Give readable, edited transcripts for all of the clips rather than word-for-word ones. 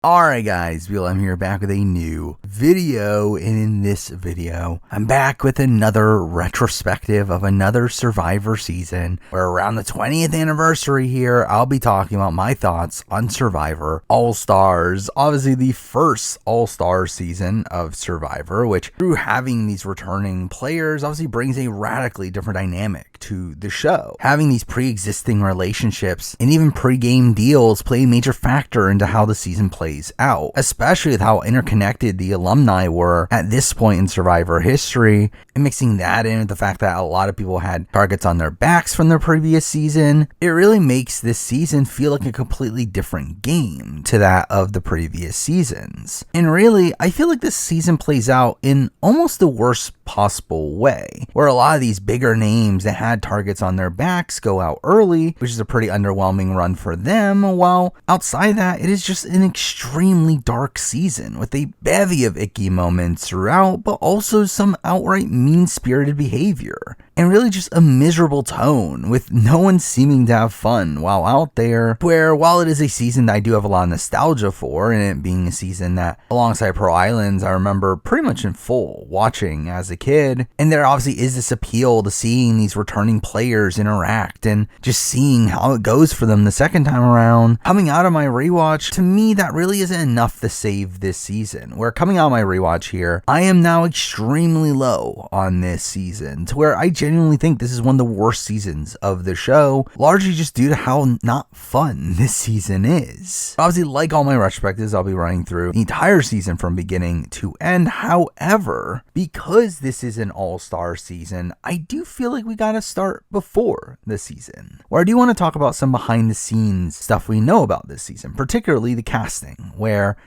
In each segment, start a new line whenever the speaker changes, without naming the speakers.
Alright guys, I'm here back with a new video, and in this video, I'm back with another retrospective of another Survivor season, where around the 20th anniversary here, I'll be talking about my thoughts on Survivor All-Stars, obviously the first All-Star season of Survivor, which through having these returning players, obviously brings a radically different dynamic to the show. Having these pre-existing relationships and even pre-game deals play a major factor into how the season plays out, especially with how interconnected the alumni were at this point in Survivor history, and mixing that in with the fact that a lot of people had targets on their backs from their previous season. It really makes this season feel like a completely different game to that of the previous seasons. And really, I feel like this season plays out in almost the worst possible way, where a lot of these bigger names that had targets on their backs go out early, which is a pretty underwhelming run for them, while outside that, it is just an extremely dark season with a bevy of icky moments throughout, but also some outright mean-spirited behavior, and really just a miserable tone with no one seeming to have fun while out there, where while it is a season that I do have a lot of nostalgia for, and it being a season that alongside Pearl Islands I remember pretty much in full watching as a kid, and there obviously is this appeal to seeing these returning players interact and just seeing how it goes for them the second time around. Coming out of my rewatch, to me that really isn't enough to save this season, where coming out of my rewatch here, I am now extremely low on this season, to where I genuinely think this is one of the worst seasons of the show, largely just due to how not fun this season is. Obviously, like all my retrospectives, I'll be running through the entire season from beginning to end. However, because this is an all-star season, I do feel like we gotta start before the season, where I do want to talk about some behind the scenes stuff we know about this season, particularly the casting,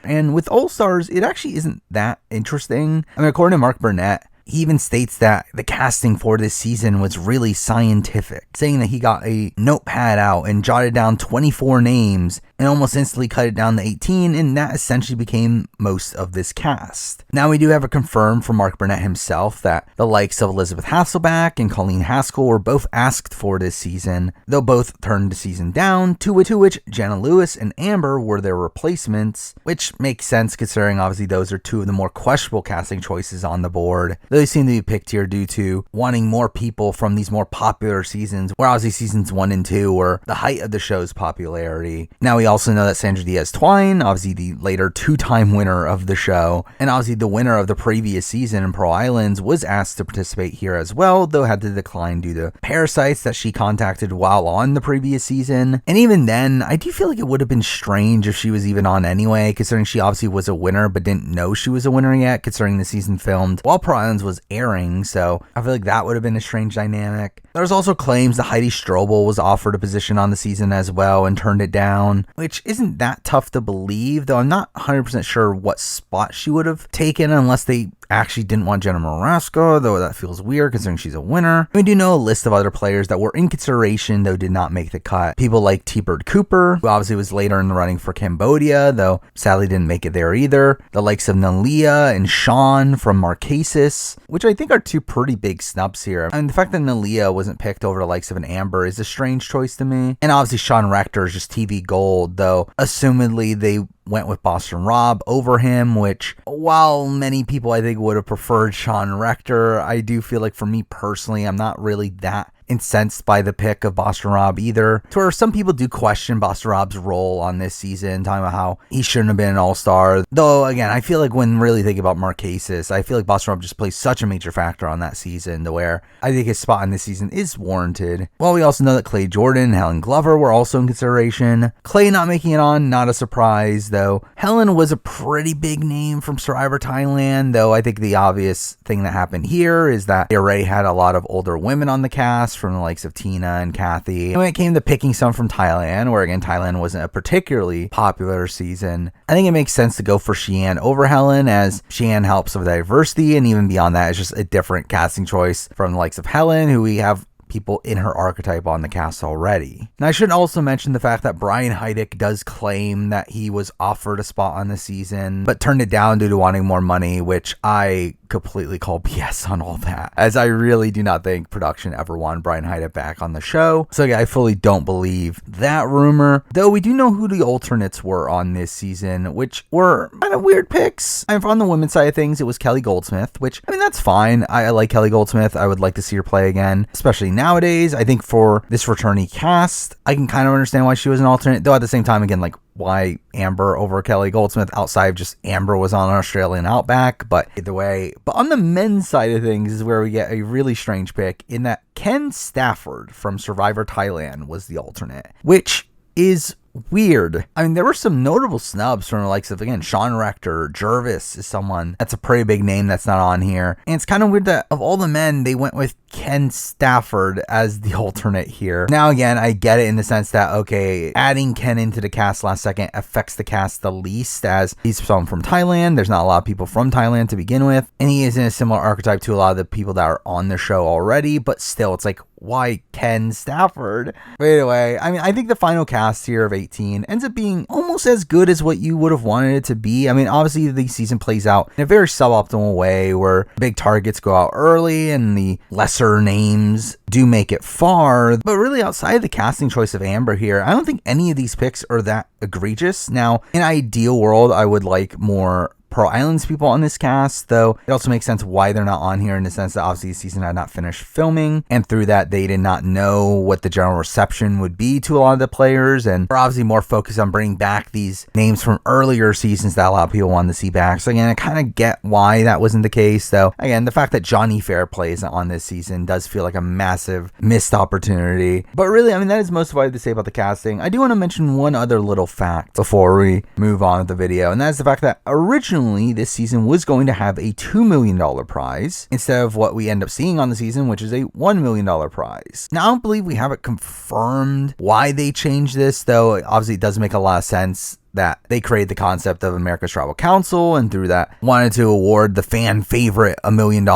and with all-stars, it actually isn't that interesting. I mean, according to Mark Burnett, he even states that the casting for this season was really scientific, saying that he got a notepad out and jotted down 24 names and almost instantly cut it down to 18, and that essentially became most of this cast. Now, we do have it confirmed from Mark Burnett himself that the likes of Elizabeth Hasselbeck and Colleen Haskell were both asked for this season, though both turned the season down, to which Jenna Lewis and Amber were their replacements, which makes sense considering obviously those are two of the more questionable casting choices on the board. They seem to be picked here due to wanting more people from these more popular seasons, where obviously seasons 1 and 2 were the height of the show's popularity. Now, we also know that Sandra Diaz-Twine, obviously the later two-time winner of the show, and obviously the winner of the previous season in Pearl Islands, was asked to participate here as well, though had to decline due to parasites that she contacted while on the previous season. And even then, I do feel like it would have been strange if she was even on anyway, considering she obviously was a winner but didn't know she was a winner yet, considering the season filmed while Pearl Islands was airing, so I feel like that would have been a strange dynamic. There's also claims that Heidi Strobel was offered a position on the season as well and turned it down, which isn't that tough to believe, though I'm not 100% sure what spot she would have taken unless they actually didn't want Jenna Marasco, though that feels weird considering she's a winner. We do know a list of other players that were in consideration though did not make the cut. People like T-Bird Cooper, who obviously was later in the running for Cambodia, though sadly didn't make it there either. The likes of Nalia and Sean from Marquesas, which I think are two pretty big snubs here. And the fact that Nalia wasn't picked over the likes of an Amber is a strange choice to me. And obviously Sean Rector is just TV gold, though assumedly they went with Boston Rob over him, which while many people I think would have preferred Sean Rector, I do feel like for me personally, I'm not really that incensed by the pick of Boston Rob either, to where some people do question Boston Rob's role on this season, talking about how he shouldn't have been an all-star. Though again, I feel like when really thinking about Marquesas, I feel like Boston Rob just plays such a major factor on that season, to where I think his spot in this season is warranted. While we also know that Clay Jordan and Helen Glover were also in consideration. Clay not making it on, not a surprise, though Helen was a pretty big name from Survivor Thailand, though I think the obvious thing that happened here is that they already had a lot of older women on the cast from the likes of Tina and Kathy. And when it came to picking some from Thailand, where again Thailand wasn't a particularly popular season, I think it makes sense to go for Sheehan over Helen, as Sheehan helps with diversity, and even beyond that, it's just a different casting choice from the likes of Helen, who we have people in her archetype on the cast already. And I should also mention the fact that Brian Heidick does claim that he was offered a spot on the season, but turned it down due to wanting more money, which I completely call BS on all that, as I really do not think production ever wanted Brian Heidick back on the show. So yeah, I fully don't believe that rumor, though we do know who the alternates were on this season, which were kind of weird picks. And on the women's side of things, it was Kelly Goldsmith, which, I mean, that's fine. I like Kelly Goldsmith. I would like to see her play again, especially nowadays. I think for this returnee cast, I can kind of understand why she was an alternate, though at the same time, again, like, why Amber over Kelly Goldsmith outside of just Amber was on Australian Outback, but either way. But on the men's side of things is where we get a really strange pick in that Ken Stafford from Survivor Thailand was the alternate, which is weird. I mean, there were some notable snubs from the likes of, again, Sean Rector. Jervis is someone that's a pretty big name that's not on here. And it's kind of weird that of all the men, they went with Ken Stafford as the alternate here. Now, again, I get it in the sense that, okay, adding Ken into the cast last second affects the cast the least, as he's someone from Thailand. There's not a lot of people from Thailand to begin with. And he is in a similar archetype to a lot of the people that are on the show already. But still, it's like, why Ken Stafford? But anyway, I mean, I think the final cast here of 18 ends up being almost as good as what you would have wanted it to be. I mean, obviously the season plays out in a very suboptimal way where big targets go out early and the lesser names do make it far. But really, outside of the casting choice of Amber here, I don't think any of these picks are that egregious. Now, in an ideal world, I would like more Pearl Islands people on this cast, though it also makes sense why they're not on here, in the sense that obviously the season had not finished filming, and through that they did not know what the general reception would be to a lot of the players, and we're obviously more focused on bringing back these names from earlier seasons that a lot of people wanted to see back. So again, I kind of get why that wasn't the case, though again, the fact that Johnny Fairplay isn't on this season does feel like a massive missed opportunity. But really, I mean, that is most of what I had to say about the casting. I do want to mention one other little fact before we move on with the video, and that is the fact that originally this season was going to have a $2 million prize instead of what we end up seeing on the season, which is a $1 million prize. Now, I don't believe we have it confirmed why they changed this, though obviously it does make a lot of sense that they created the concept of America's Tribal Council, and through that wanted to award the fan favorite $1 million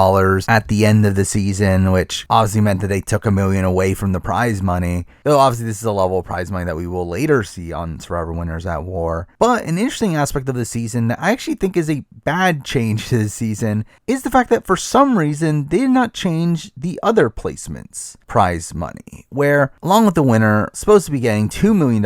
at the end of the season, which obviously meant that they took $1 million away from the prize money. Though obviously this is a level of prize money that we will later see on Survivor Winners at War. But an interesting aspect of the season that I actually think is a bad change to the season is the fact that for some reason they did not change the other placements prize money, where along with the winner supposed to be getting $2 million,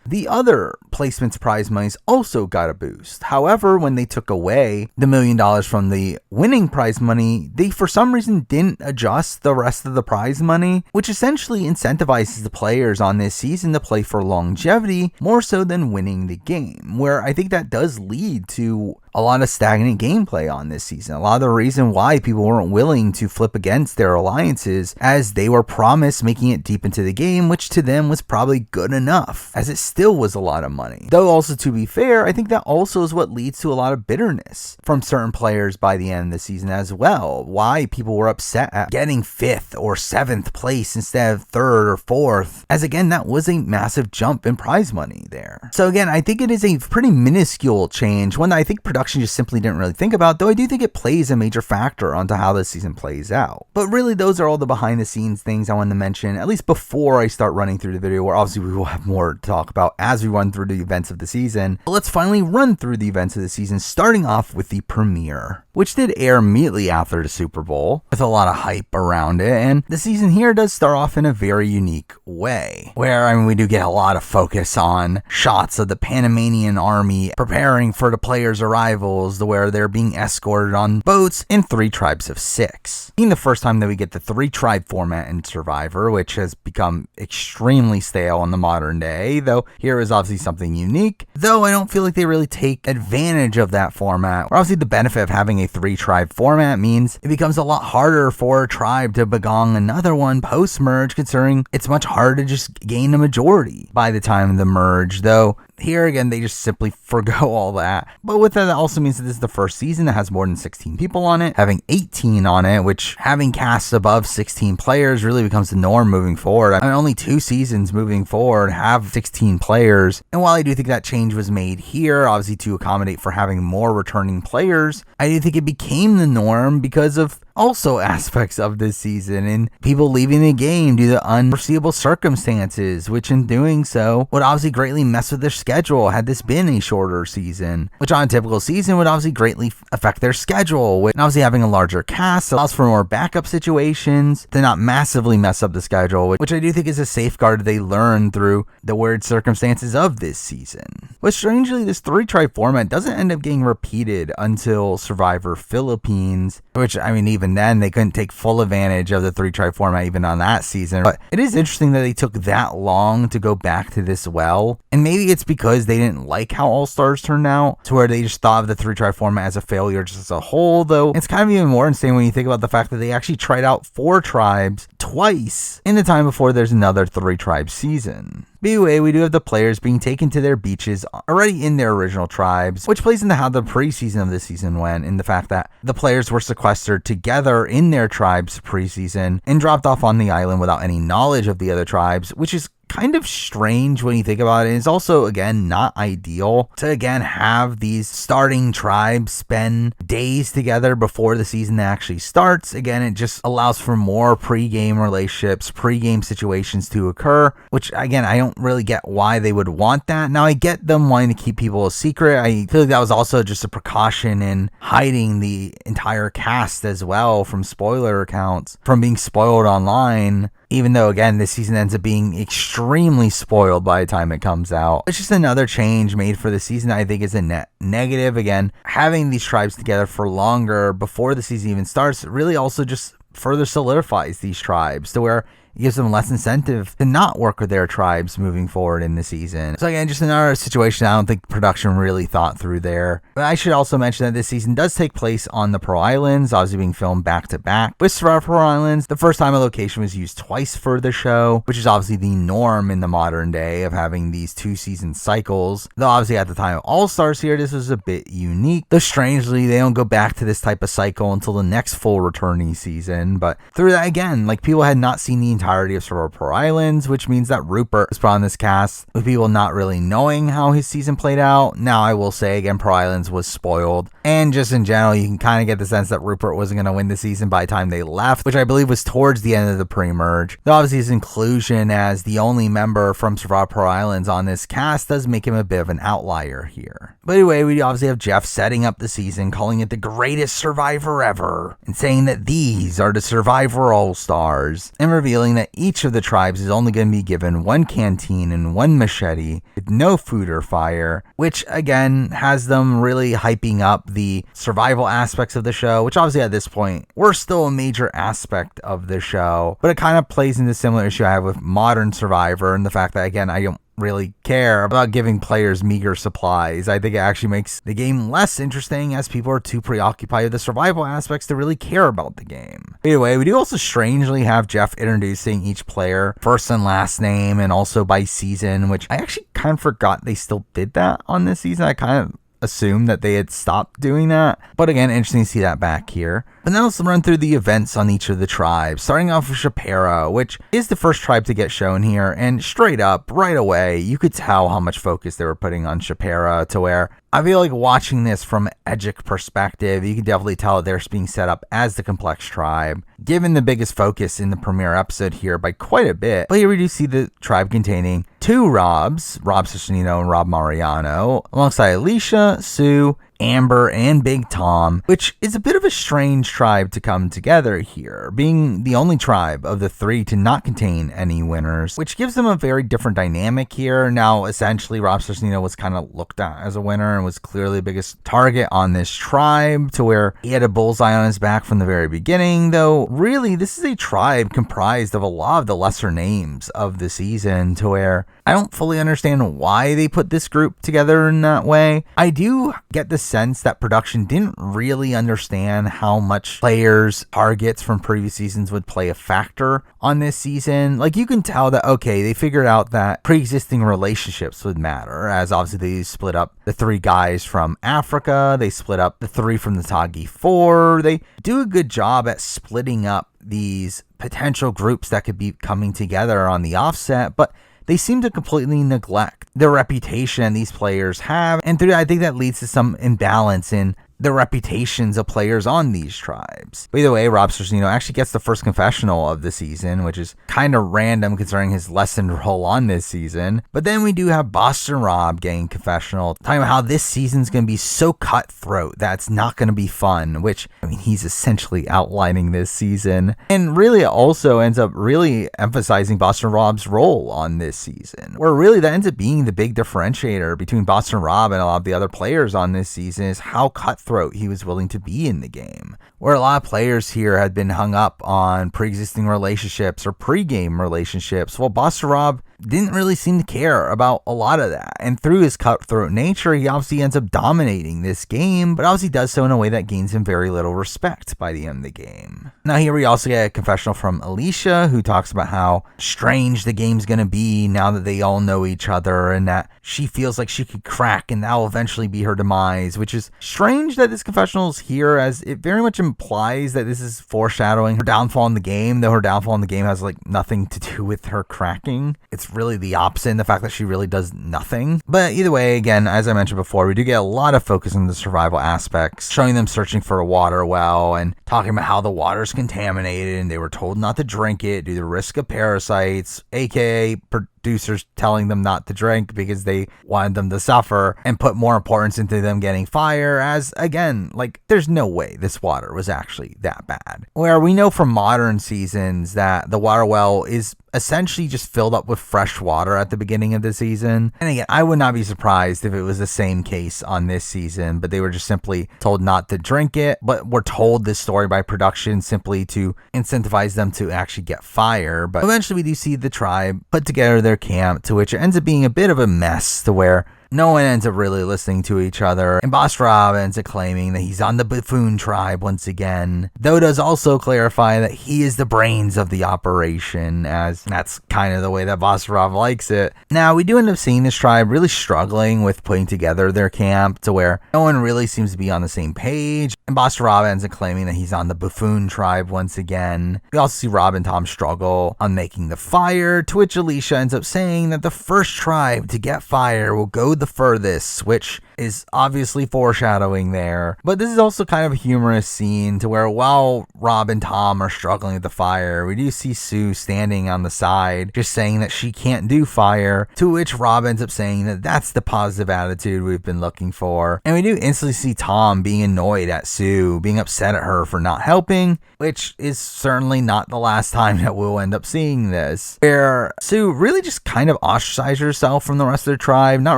the other placements prize monies also got a boost. However, when they took away the $1 million from the winning prize money, they for some reason didn't adjust the rest of the prize money, which essentially incentivizes the players on this season to play for longevity more so than winning the game, where I think that does lead to a lot of stagnant gameplay on this season. A lot of the reason why people weren't willing to flip against their alliances, as they were promised making it deep into the game, which to them was probably good enough, as it still was a lot of money. Though also, to be fair, I think that also is what leads to a lot of bitterness from certain players by the end of the season as well. Why people were upset at getting 5th or 7th place instead of 3rd or 4th, as again, that was a massive jump in prize money there. So again, I think it is a pretty minuscule change, one that I think production just simply didn't really think about, though I do think it plays a major factor onto how this season plays out. But really, those are all the behind the scenes things I wanted to mention, at least before I start running through the video, where obviously we will have more to talk about as we run through the events of the season. But let's finally run through the events of the season, starting off with the premiere, which did air immediately after the Super Bowl, with a lot of hype around it. And the season here does start off in a very unique way, where, I mean, we do get a lot of focus on shots of the Panamanian army preparing for the players' arrivals, where they're being escorted on boats in 3 tribes of 6. Being the first time that we get the 3-tribe format in Survivor, which has become extremely stale in the modern day, though here is obviously something unique, though I don't feel like they really take advantage of that format. Where obviously the benefit of having a 3-tribe format means it becomes a lot harder for a tribe to begong another one post-merge, considering it's much harder to just gain a majority by the time of the merge, though here again, they just simply forgo all that. But with that also means that this is the first season that has more than 16 people on it, having 18 on it, which having casts above 16 players really becomes the norm moving forward. I mean, only 2 seasons moving forward have 16 players. And while I do think that change was made here, obviously to accommodate for having more returning players, I do think it became the norm because of also aspects of this season, and people leaving the game due to unforeseeable circumstances, which in doing so would obviously greatly mess with their schedule had this been a shorter season, which on a typical season would obviously greatly affect their schedule, with obviously having a larger cast allows for more backup situations to not massively mess up the schedule, which I do think is a safeguard they learned through the weird circumstances of this season. But strangely, this 3-tribe format doesn't end up getting repeated until Survivor Philippines, which, I mean, even then they couldn't take full advantage of the 3-tribe format even on that season. But it is interesting that they took that long to go back to this well, and maybe it's because they didn't like how All-Stars turned out, to where they just thought of the 3-tribe format as a failure just as a whole, though it's kind of even more insane when you think about the fact that they actually tried out 4 tribes twice in the time before there's another 3-tribe season. But anyway, we do have the players being taken to their beaches already in their original tribes, which plays into how the preseason of this season went, in the fact that the players were sequestered together in their tribes preseason and dropped off on the island without any knowledge of the other tribes, which is kind of strange when you think about it. It's also, again, not ideal to, again, have these starting tribes spend days together before the season actually starts. Again, it just allows for more pre-game relationships, pre-game situations to occur, which, again, I don't really get why they would want that. Now, I get them wanting to keep people a secret. I feel like that was also just a precaution in hiding the entire cast as well from spoiler accounts from being spoiled online. Even though, again, this season ends up being extremely spoiled by the time it comes out. It's just another change made for the season that I think is a net negative. Again, having these tribes together for longer before the season even starts really also just further solidifies these tribes to where it gives them less incentive to not work with their tribes moving forward in the season. So again, just another situation I don't think production really thought through there. But I should also mention that this season does take place on the Pearl Islands, obviously being filmed back to back. With Survivor Pearl Islands, the first time a location was used twice for the show, which is obviously the norm in the modern day of having these 2-season cycles. Though obviously at the time of All-Stars here, this was a bit unique. Though strangely, they don't go back to this type of cycle until the next full returning season. But through that, again, like, people had not seen the entirety of Survivor Pearl Islands, which means that Rupert was put on this cast with people not really knowing how his season played out. Now, I will say again, Pearl Islands was spoiled, and just in general, you can kind of get the sense that Rupert wasn't going to win the season by the time they left, which I believe was towards the end of the pre-merge. Though obviously his inclusion as the only member from Survivor Pearl Islands on this cast does make him a bit of an outlier here. But anyway, we obviously have Jeff setting up the season, calling it the greatest Survivor ever, and saying that these are the Survivor All-Stars, and revealing that each of the tribes is only going to be given 1 canteen and 1 machete with no food or fire, which again has them really hyping up the survival aspects of the show, which obviously at this point were still a major aspect of the show, but it kind of plays into a similar issue I have with modern Survivor, and the fact that, again, I don't really care about giving players meager supplies. I think it actually makes the game less interesting, as people are too preoccupied with the survival aspects to really care about the game. Anyway, we do also strangely have Jeff introducing each player first and last name and also by season, which I actually kind of forgot they still did that on this season. I kind of assumed that they had stopped doing that, but again, interesting to see that back here. But now let's run through the events on each of the tribes, starting off with Chapera, which is the first tribe to get shown here, and straight up, right away, you could tell how much focus they were putting on Chapera, to where I feel like watching this from an Edgic perspective, you can definitely tell that they're being set up as the complex tribe, given the biggest focus in the premiere episode here by quite a bit. But here we do see the tribe containing 2 Robs, Rob Cesternino and Rob Mariano, alongside Alicia, Sue, Amber, and Big Tom, which is a bit of a strange tribe to come together here, being the only tribe of the 3 to not contain any winners, which gives them a very different dynamic here. Now, essentially, Rob Cesternino was kind of looked at as a winner and was clearly the biggest target on this tribe, to where he had a bullseye on his back from the very beginning, though really, this is a tribe comprised of a lot of the lesser names of the season, to where I don't fully understand why they put this group together in that way. I do get the sense that production didn't really understand how much players' targets from previous seasons would play a factor on this season. Like, you can tell that, okay, they figured out that pre-existing relationships would matter, as obviously they split up the 3 guys from Africa, they split up the 3 from the Tagi 4, they do a good job at splitting up these potential groups that could be coming together on the offset, but they seem to completely neglect the reputation these players have, and through that, I think that leads to some imbalance in the reputations of players on these tribes. But either way, Rob Sorcino actually gets the first confessional of the season, which is kind of random considering his lessened role on this season. But then we do have Boston Rob getting confessional, talking about how this season's going to be so cutthroat that it's not going to be fun, which, I mean, he's essentially outlining this season. And really also ends up really emphasizing Boston Rob's role on this season, where really that ends up being the big differentiator between Boston Rob and a lot of the other players on this season is how cutthroat he was willing to be in the game. Where a lot of players here had been hung up on pre-existing relationships or pre-game relationships, well, Boston Rob didn't really seem to care about a lot of that. And through his cutthroat nature, he obviously ends up dominating this game, but obviously does so in a way that gains him very little respect by the end of the game. Now here we also get a confessional from Alicia, who talks about how strange the game's going to be now that they all know each other, and that she feels like she could crack and that will eventually be her demise, which is strange that this confessional is here, as it very much implies that this is foreshadowing her downfall in the game, though her downfall in the game has like nothing to do with her cracking. It's really the opposite in the fact that she really does nothing. But either way, again, as I mentioned before, we do get a lot of focus on the survival aspects, showing them searching for a water well and talking about how the water's contaminated and they were told not to drink it due to the risk of parasites, aka producers telling them not to drink because they wanted them to suffer, and put more importance into them getting fire, as again, like, there's no way this water was actually that bad. Where we know from modern seasons that the water well is essentially just filled up with fresh water at the beginning of the season. And again, I would not be surprised if it was the same case on this season, but they were just simply told not to drink it, but were told this story by production simply to incentivize them to actually get fire. But eventually we do see the tribe put together their camp, to which it ends up being a bit of a mess, to where no one ends up really listening to each other, and Boss Rob ends up claiming that he's on the Buffoon tribe once again, though does also clarify that he is the brains of the operation, as that's kind of the way that Boss Rob likes it. Now, we do end up seeing this tribe really struggling with putting together their camp, to where no one really seems to be on the same page, and Boss Rob ends up claiming that he's on the Buffoon tribe once again. We also see Rob and Tom struggle on making the fire, to which Alicia ends up saying that the first tribe to get fire will go the furthest, which is obviously foreshadowing there. But this is also kind of a humorous scene, to where while Rob and Tom are struggling with the fire, we do see Sue standing on the side just saying that she can't do fire, to which Rob ends up saying that that's the positive attitude we've been looking for. And we do instantly see Tom being annoyed at Sue, being upset at her for not helping, which is certainly not the last time that we'll end up seeing this, where Sue really just kind of ostracized herself from the rest of the tribe, not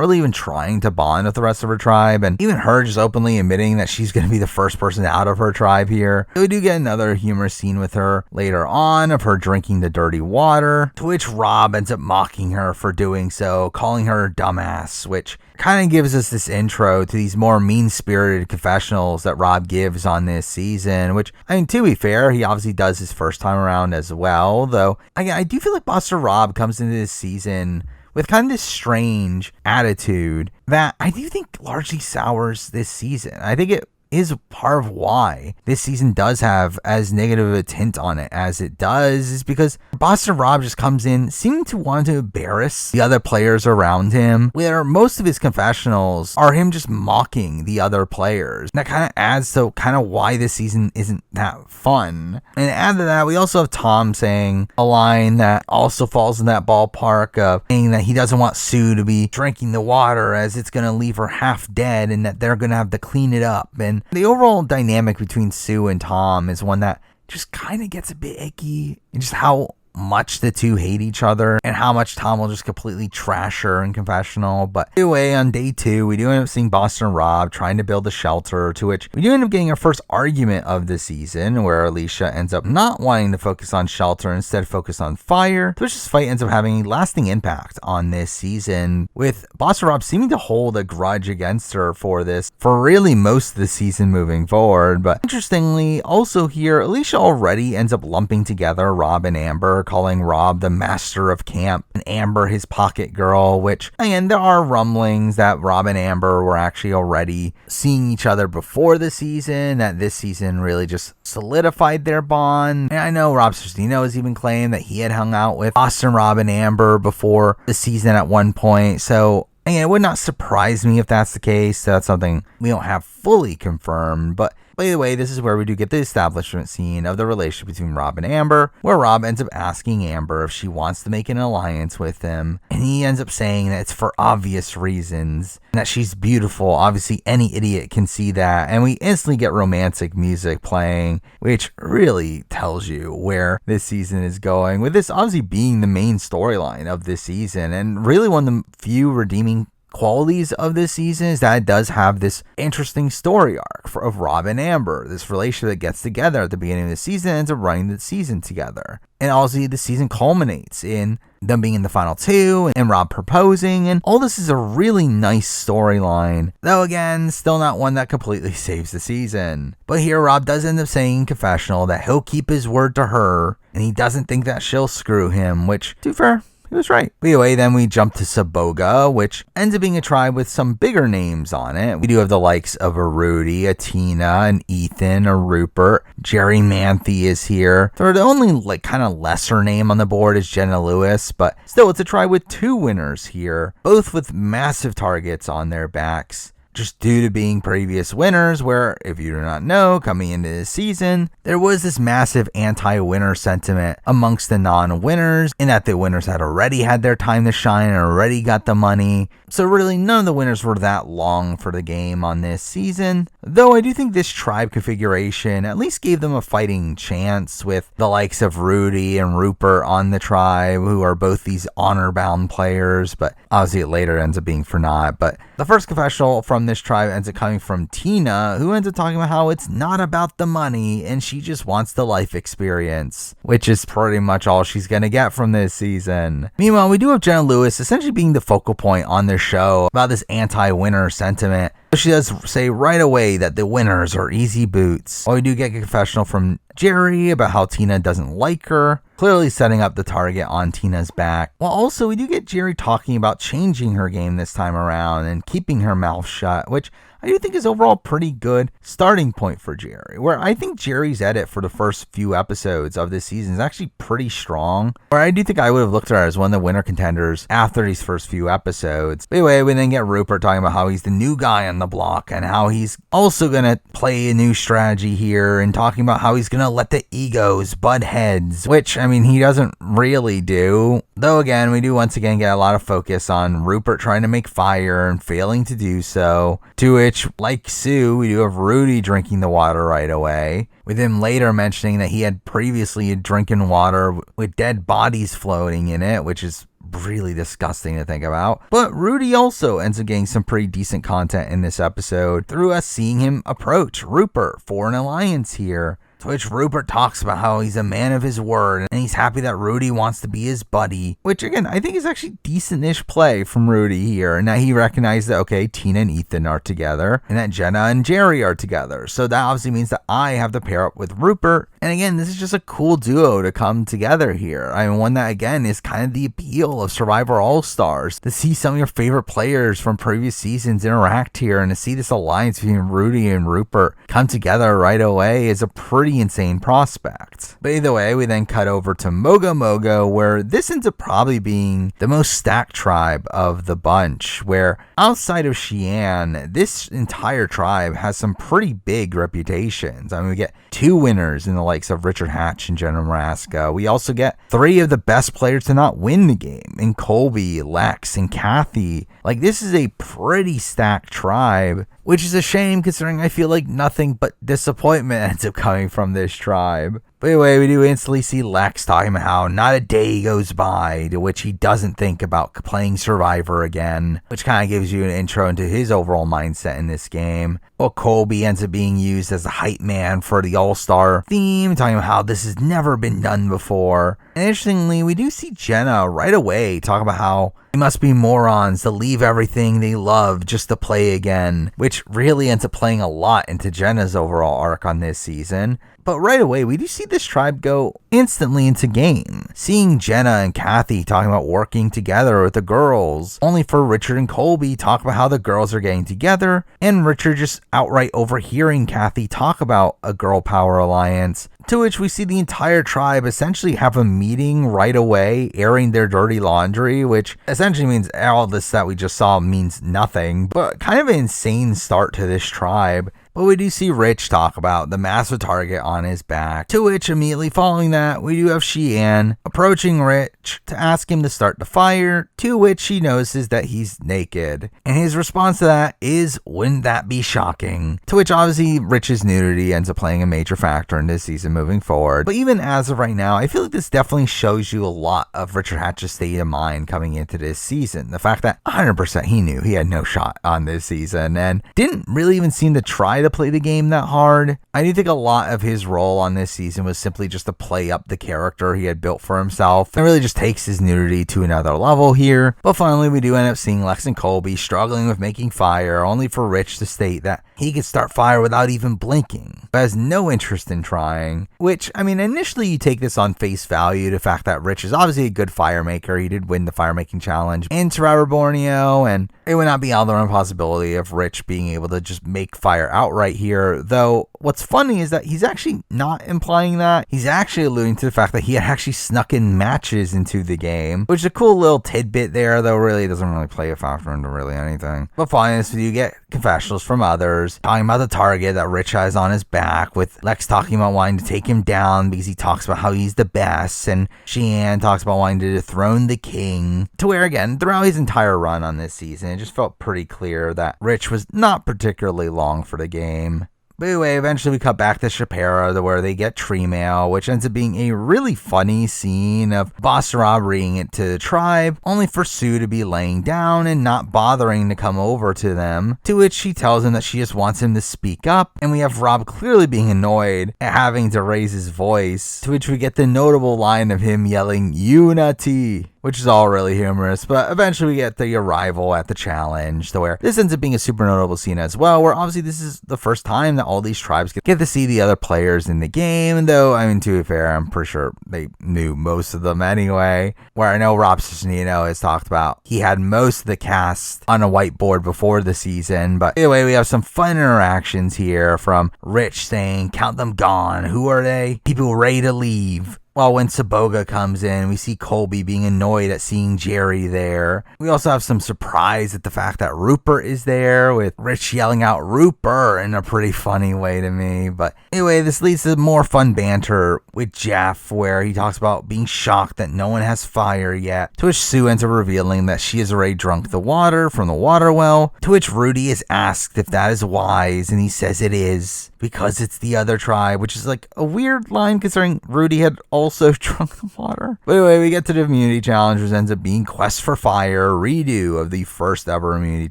really even trying to bond with the rest of her tribe, and even her just openly admitting that she's going to be the first person out of her tribe here. So we do get another humorous scene with her later on of her drinking the dirty water, to which Rob ends up mocking her for doing so, calling her a dumbass, which kind of gives us this intro to these more mean-spirited confessionals that Rob gives on this season, which, I mean, to be fair, he obviously does his first time around as well, though I do feel like Buster Rob comes into this season with kind of this strange attitude that I do think largely sours this season. I think it is part of why this season does have as negative a tint on it as it does, is because Boston Rob just comes in seeming to want to embarrass the other players around him, where most of his confessionals are him just mocking the other players. And that kind of adds to kind of why this season isn't that fun. And to add to that, we also have Tom saying a line that also falls in that ballpark of saying that he doesn't want Sue to be drinking the water, as it's going to leave her half dead and that they're going to have to clean it up. And the overall dynamic between Sue and Tom is one that just kind of gets a bit icky, and just how much the two hate each other and how much Tom will just completely trash her in confessional. But anyway, on day 2, we do end up seeing Boston Rob trying to build a shelter, to which we do end up getting our first argument of the season, where Alicia ends up not wanting to focus on shelter, instead focus on fire, to which this fight ends up having a lasting impact on this season, with Boston Rob seeming to hold a grudge against her for this for really most of the season moving forward. But interestingly, also here, Alicia already ends up lumping together Rob and Amber, calling Rob the master of camp and Amber his pocket girl, which, again, there are rumblings that Rob and Amber were actually already seeing each other before the season, that this season really just solidified their bond. And I know Rob Sorcino has even claimed that he had hung out with Boston Rob and Amber before the season at one point, so And it would not surprise me if that's the case. That's something we don't have fully confirmed. But by the way, this is where we do get the establishment scene of the relationship between Rob and Amber, where Rob ends up asking Amber if she wants to make an alliance with him. And he ends up saying that it's for obvious reasons, and that she's beautiful. Obviously, any idiot can see that. And we instantly get romantic music playing, which really tells you where this season is going, with this obviously being the main storyline of this season. And really one of the few redeeming qualities of this season is that it does have this interesting story arc of Rob and Amber, this relationship that gets together at the beginning of the season and ends up running the season together. And also the season culminates in them being in the final two and Rob proposing, and all this is a really nice storyline, though again, still not one that completely saves the season. But here Rob does end up saying in confessional that he'll keep his word to her, and he doesn't think that she'll screw him, which, to be fair, he was right. Anyway, then we jump to Saboga, which ends up being a tribe with some bigger names on it. We do have the likes of a Rudy, a Tina, an Ethan, a Rupert. Jerry Manthe is here. The only kind of lesser name on the board is Jenna Lewis, but still it's a tribe with two winners here, both with massive targets on their backs, just due to being previous winners, where, if you do not know, coming into this season, there was this massive anti-winner sentiment amongst the non-winners, in that the winners had already had their time to shine and already got the money. So really, none of the winners were that long for the game on this season, though I do think this tribe configuration at least gave them a fighting chance, with the likes of Rudy and Rupert on the tribe, who are both these honor-bound players, but obviously it later ends up being for naught. But the first confessional from this tribe ends up coming from Tina, who ends up talking about how it's not about the money and she just wants the life experience, which is pretty much all she's going to get from this season. Meanwhile, we do have Jenna Lewis essentially being the focal point on this show about this anti-winner sentiment. She does say right away that the winners are easy boots. While we do get a confessional from Jerry about how Tina doesn't like her, clearly setting up the target on Tina's back. While also we do get Jerry talking about changing her game this time around and keeping her mouth shut, which I do think is overall pretty good starting point for Jerry, where I think Jerry's edit for the first few episodes of this season is actually pretty strong, where I do think I would have looked at her as one of the winner contenders after these first few episodes. But anyway, we then get Rupert talking about how he's the new guy on the block and how he's also going to play a new strategy here, and talking about how he's going to let the egos butt heads, which, I mean, he doesn't really do. Though again, we do once again get a lot of focus on Rupert trying to make fire and failing to do so, to which, like Sue, we do have Rudy drinking the water right away, with him later mentioning that he had previously drinking water with dead bodies floating in it, which is really disgusting to think about. But Rudy also ends up getting some pretty decent content in this episode through us seeing him approach Rupert for an alliance here. To which Rupert talks about how he's a man of his word and he's happy that Rudy wants to be his buddy, which again, I think is actually decent-ish play from Rudy here, and that he recognized that, okay, Tina and Ethan are together and that Jenna and Jerry are together. So that obviously means that I have to pair up with Rupert. And again, this is just a cool duo to come together here. I mean, one that again is kind of the appeal of Survivor All-Stars, to see some of your favorite players from previous seasons interact here, and to see this alliance between Rudy and Rupert come together right away is a pretty insane prospect. But either way, we then cut over to Mogo Mogo, where this ends up probably being the most stacked tribe of the bunch, where outside of Sheehan, this entire tribe has some pretty big reputations. I mean, we get two winners in the likes of Richard Hatch and Jenna Maraska. We also get three of the best players to not win the game in Colby, Lex, and Kathy. Like, this is a pretty stacked tribe, which is a shame considering I feel like nothing but disappointment ends up coming from this tribe. But anyway, we do instantly see Lex talking about how not a day goes by to which he doesn't think about playing Survivor again, which kind of gives you an intro into his overall mindset in this game. Well, Colby ends up being used as the hype man for the All-Star theme, talking about how this has never been done before. And interestingly, we do see Jenna right away talk about how they must be morons to leave everything they love just to play again, which really ends up playing a lot into Jenna's overall arc on this season. But right away, we do see this tribe go instantly into game. Seeing Jenna and Kathy talking about working together with the girls, only for Richard and Colby talk about how the girls are getting together, and Richard just outright overhearing Kathy talk about a girl power alliance. To which we see the entire tribe essentially have a meeting right away, airing their dirty laundry, which essentially means all this that we just saw means nothing, but kind of an insane start to this tribe. But we do see Rich talk about the massive target on his back, to which immediately following that, we do have Sheehan approaching Rich to ask him to start the fire, to which he notices that he's naked. And his response to that is, wouldn't that be shocking? To which obviously Rich's nudity ends up playing a major factor in this season moving forward. But even as of right now, I feel like this definitely shows you a lot of Richard Hatch's state of mind coming into this season. The fact that 100% he knew he had no shot on this season and didn't really even seem to try to play the game that hard. I do think a lot of his role on this season was simply just to play up the character he had built for himself, and really just takes his nudity to another level here. But finally, we do end up seeing Lex and Colby struggling with making fire, only for Rich to state that he could start fire without even blinking, but has no interest in trying. Which, I mean, initially you take this on face value, the fact that Rich is obviously a good fire maker. He did win the fire making challenge in Survivor Borneo, and it would not be out of the realm of possibility of Rich being able to just make fire outright here. Though what's funny is that he's actually not implying that. He's actually alluding to the fact that he had actually snuck in matches into the game, which is a cool little tidbit there, though really doesn't really play a factor into really anything. But finally, this video, you get confessionals from others talking about the target that Rich has on his back, with Lex talking about wanting to take him down because he talks about how he's the best, and Sheehan talks about wanting to dethrone the king. To where, again, throughout his entire run on this season, it just felt pretty clear that Rich was not particularly long for the game. But anyway, eventually we cut back to Shapira, to where they get tree mail, which ends up being a really funny scene of Boss Rob reading it to the tribe, only for Sue to be laying down and not bothering to come over to them, to which she tells him that she just wants him to speak up, and we have Rob clearly being annoyed at having to raise his voice, to which we get the notable line of him yelling, "Unity!" which is all really humorous. But eventually we get the arrival at the challenge, to where this ends up being a super notable scene as well, where obviously this is the first time that all these tribes get to see the other players in the game, though, I mean, to be fair, I'm pretty sure they knew most of them anyway, where I know Rob Ciccinino has talked about he had most of the cast on a whiteboard before the season. But anyway, we have some fun interactions here, from Rich saying, "Count them gone, who are they? People ready to leave." While when Saboga comes in, we see Colby being annoyed at seeing Jerry there. We also have some surprise at the fact that Rupert is there, with Rich yelling out "Rupert" in a pretty funny way to me. But anyway, this leads to more fun banter with Jeff, where he talks about being shocked that no one has fire yet, to which Sue ends up revealing that she has already drunk the water from the water well, to which Rudy is asked if that is wise, and he says it is, because it's the other tribe, which is like a weird line considering Rudy had also drunk the water. But anyway, we get to the immunity challenge, which ends up being Quest for Fire, redo of the first ever immunity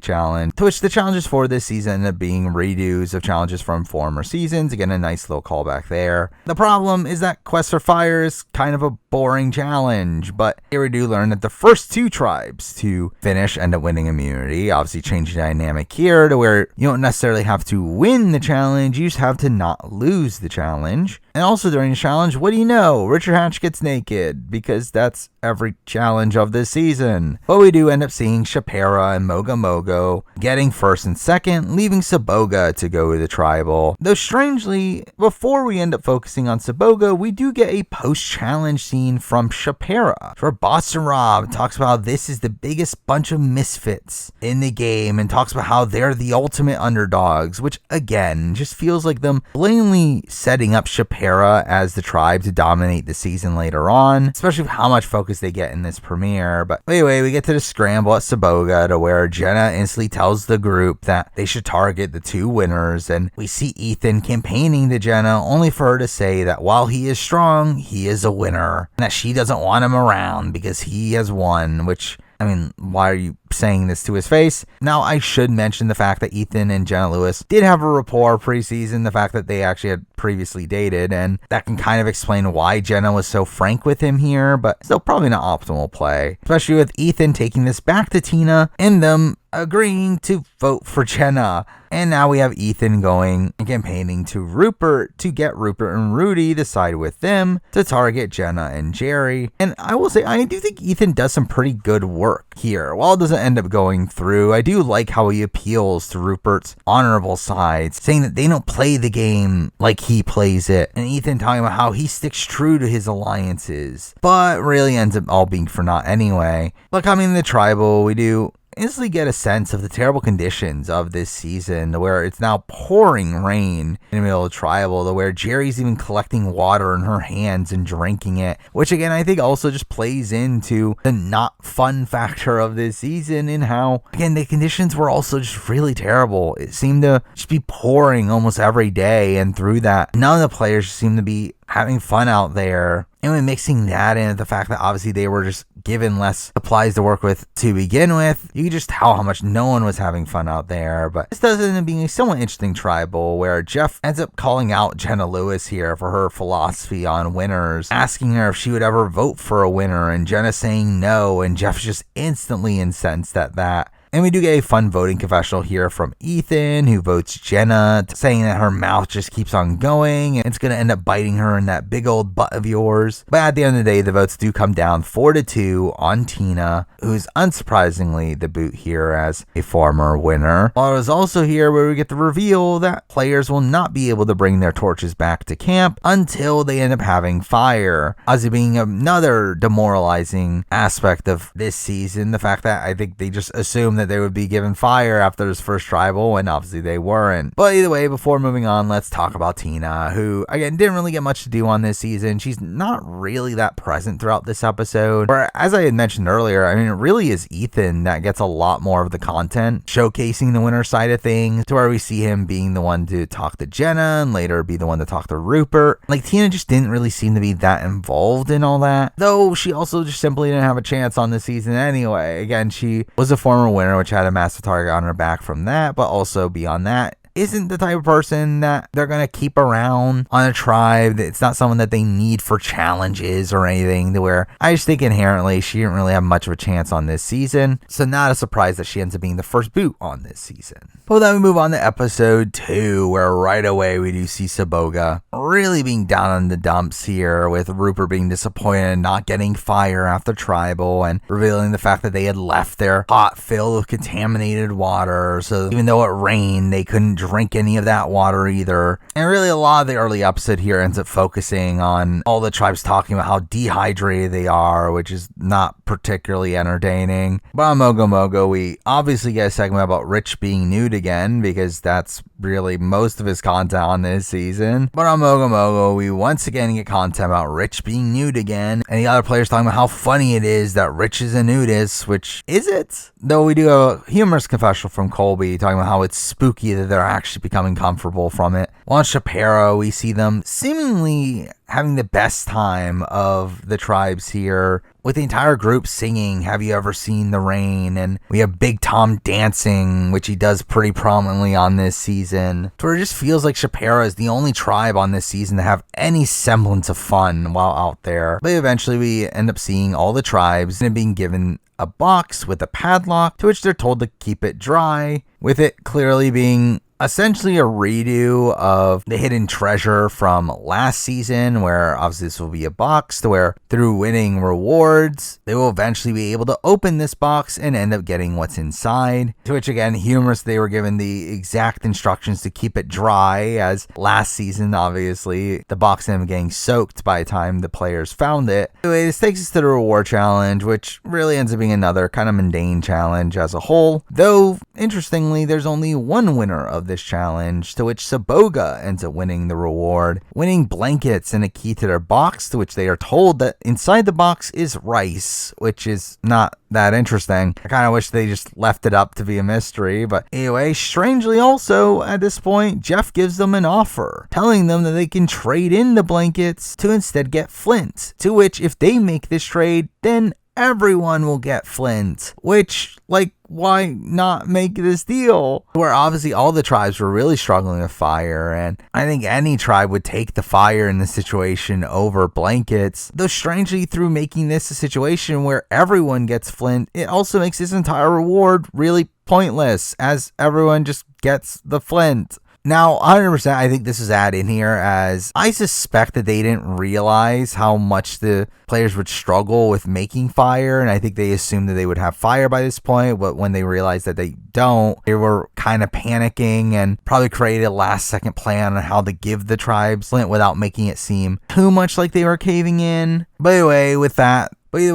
challenge, to which the challenges for this season end up being redos of challenges from former seasons. Again, a nice little callback there. The problem is that Quest for Fire is kind of a boring challenge, but here we do learn that the first two tribes to finish end up winning immunity, obviously changing the dynamic here to where you don't necessarily have to win the challenge, you just have to not lose the challenge. And also during the challenge, what do you know? Richard Hatch gets naked, because that's every challenge of this season. But we do end up seeing Shapira and Mogo Mogo getting first and second, leaving Saboga to go to the tribal. Though strangely, before we end up focusing on Saboga, we do get a post-challenge scene from Shapira, where Boston Rob talks about how this is the biggest bunch of misfits in the game, and talks about how they're the ultimate underdogs, which again just feels like them blatantly setting up Shapira as the tribe to dominate the season later on, especially with how much focus they get in this premiere. But anyway, we get to the scramble at Saboga, to where Jenna instantly tells the group that they should target the two winners, and we see Ethan campaigning to Jenna, only for her to say that while he is strong, he is a winner, and that she doesn't want him around because he has won, which, I mean, why are you saying this to his face. Now, I should mention the fact that Ethan and Jenna Lewis did have a rapport preseason, the fact that they actually had previously dated, and that can kind of explain why Jenna was so frank with him here, but still probably not optimal play, especially with Ethan taking this back to Tina and them agreeing to vote for Jenna. And now we have Ethan going and campaigning to Rupert to get Rupert and Rudy to side with them to target Jenna and Jerry. And I will say, I do think Ethan does some pretty good work here. While it doesn't end up going through, I do like how he appeals to Rupert's honorable sides, saying that they don't play the game like he plays it. And Ethan talking about how he sticks true to his alliances, but really ends up all being for naught anyway. But coming to the tribal, we do instantly get a sense of the terrible conditions of this season, where it's now pouring rain in the middle of tribal, to where Jerry's even collecting water in her hands and drinking it, which again I think also just plays into the not fun factor of this season, and how again the conditions were also just really terrible. It seemed to just be pouring almost every day, and through that none of the players seem to be having fun out there. And when mixing that in with the fact that obviously they were just given less supplies to work with to begin with, you could just tell how much no one was having fun out there. But this does end up being a somewhat interesting tribal, where Jeff ends up calling out Jenna Lewis here for her philosophy on winners, asking her if she would ever vote for a winner, and Jenna saying no, and Jeff's just instantly incensed at that. And we do get a fun voting confessional here from Ethan, who votes Jenna, saying that her mouth just keeps on going and it's going to end up biting her in that big old butt of yours. But at the end of the day, the votes do come down 4-2 on Tina, who's unsurprisingly the boot here as a former winner. While it was also here where we get the reveal that players will not be able to bring their torches back to camp until they end up having fire. Obviously being another demoralizing aspect of this season, the fact that I think they just assumed that they would be given fire after this first tribal, and obviously they weren't. But either way, before moving on, let's talk about Tina, who again didn't really get much to do on this season. She's not really that present throughout this episode, where as I had mentioned earlier, I mean it really is Ethan that gets a lot more of the content, showcasing the winner side of things, to where we see him being the one to talk to Jenna and later be the one to talk to Rupert. Like, Tina just didn't really seem to be that involved in all that, though she also just simply didn't have a chance on this season anyway. Again, she was a former winner, which had a massive target on her back from that, but also beyond that, isn't the type of person that they're going to keep around on a tribe. It's not someone that they need for challenges or anything, to where I just think inherently she didn't really have much of a chance on this season. So not a surprise that she ends up being the first boot on this season. But then we move on to episode 2, where right away we do see Saboga really being down in the dumps here, with Rupert being disappointed in not getting fire after tribal, and revealing the fact that they had left their pot filled with contaminated water. So even though it rained, they couldn't drink any of that water either. And really a lot of the early episode here ends up focusing on all the tribes talking about how dehydrated they are, which is not particularly entertaining. But on Mogo Mogo, we obviously get a segment about Rich being nude again, because that's really most of his content on this season. But on Mogo Mogo, we once again get content about Rich being nude again, and the other players talking about how funny it is that Rich is a nudist, which is it? Though we do have a humorous confessional from Colby talking about how it's spooky that they're actually becoming comfortable from it. While on Shapiro, we see them seemingly having the best time of the tribes here, with the entire group singing "Have You Ever Seen the Rain?" And we have Big Tom dancing, which he does pretty prominently on this season. So it just feels like Shapiro is the only tribe on this season to have any semblance of fun while out there. But eventually we end up seeing all the tribes and being given a box with a padlock, to which they're told to keep it dry, with it clearly being essentially a redo of the hidden treasure from last season, where obviously this will be a box to where through winning rewards, they will eventually be able to open this box and end up getting what's inside. To which again, humorous, they were given the exact instructions to keep it dry, as last season, obviously, the box ended up getting soaked by the time the players found it. Anyway, this takes us to the reward challenge, which really ends up being another kind of mundane challenge as a whole. Though, interestingly, there's only one winner of this challenge, to which Saboga ends up winning the reward, winning blankets and a key to their box, to which they are told that inside the box is rice, which is not that interesting. I kind of wish they just left it up to be a mystery. But anyway, strangely also at this point, Jeff gives them an offer, telling them that they can trade in the blankets to instead get Flint, to which if they make this trade, then everyone will get Flint, which, like, why not make this deal? Where obviously all the tribes were really struggling with fire, and I think any tribe would take the fire in this situation over blankets. Though strangely, through making this a situation where everyone gets Flint, it also makes this entire reward really pointless, as everyone just gets the Flint. Now, 100%, I think this is added in here as I suspect that they didn't realize how much the players would struggle with making fire, and I think they assumed that they would have fire by this point, but when they realized that they don't, they were kind of panicking and probably created a last-second plan on how to give the tribes Flint without making it seem too much like they were caving in. But anyway, with that, we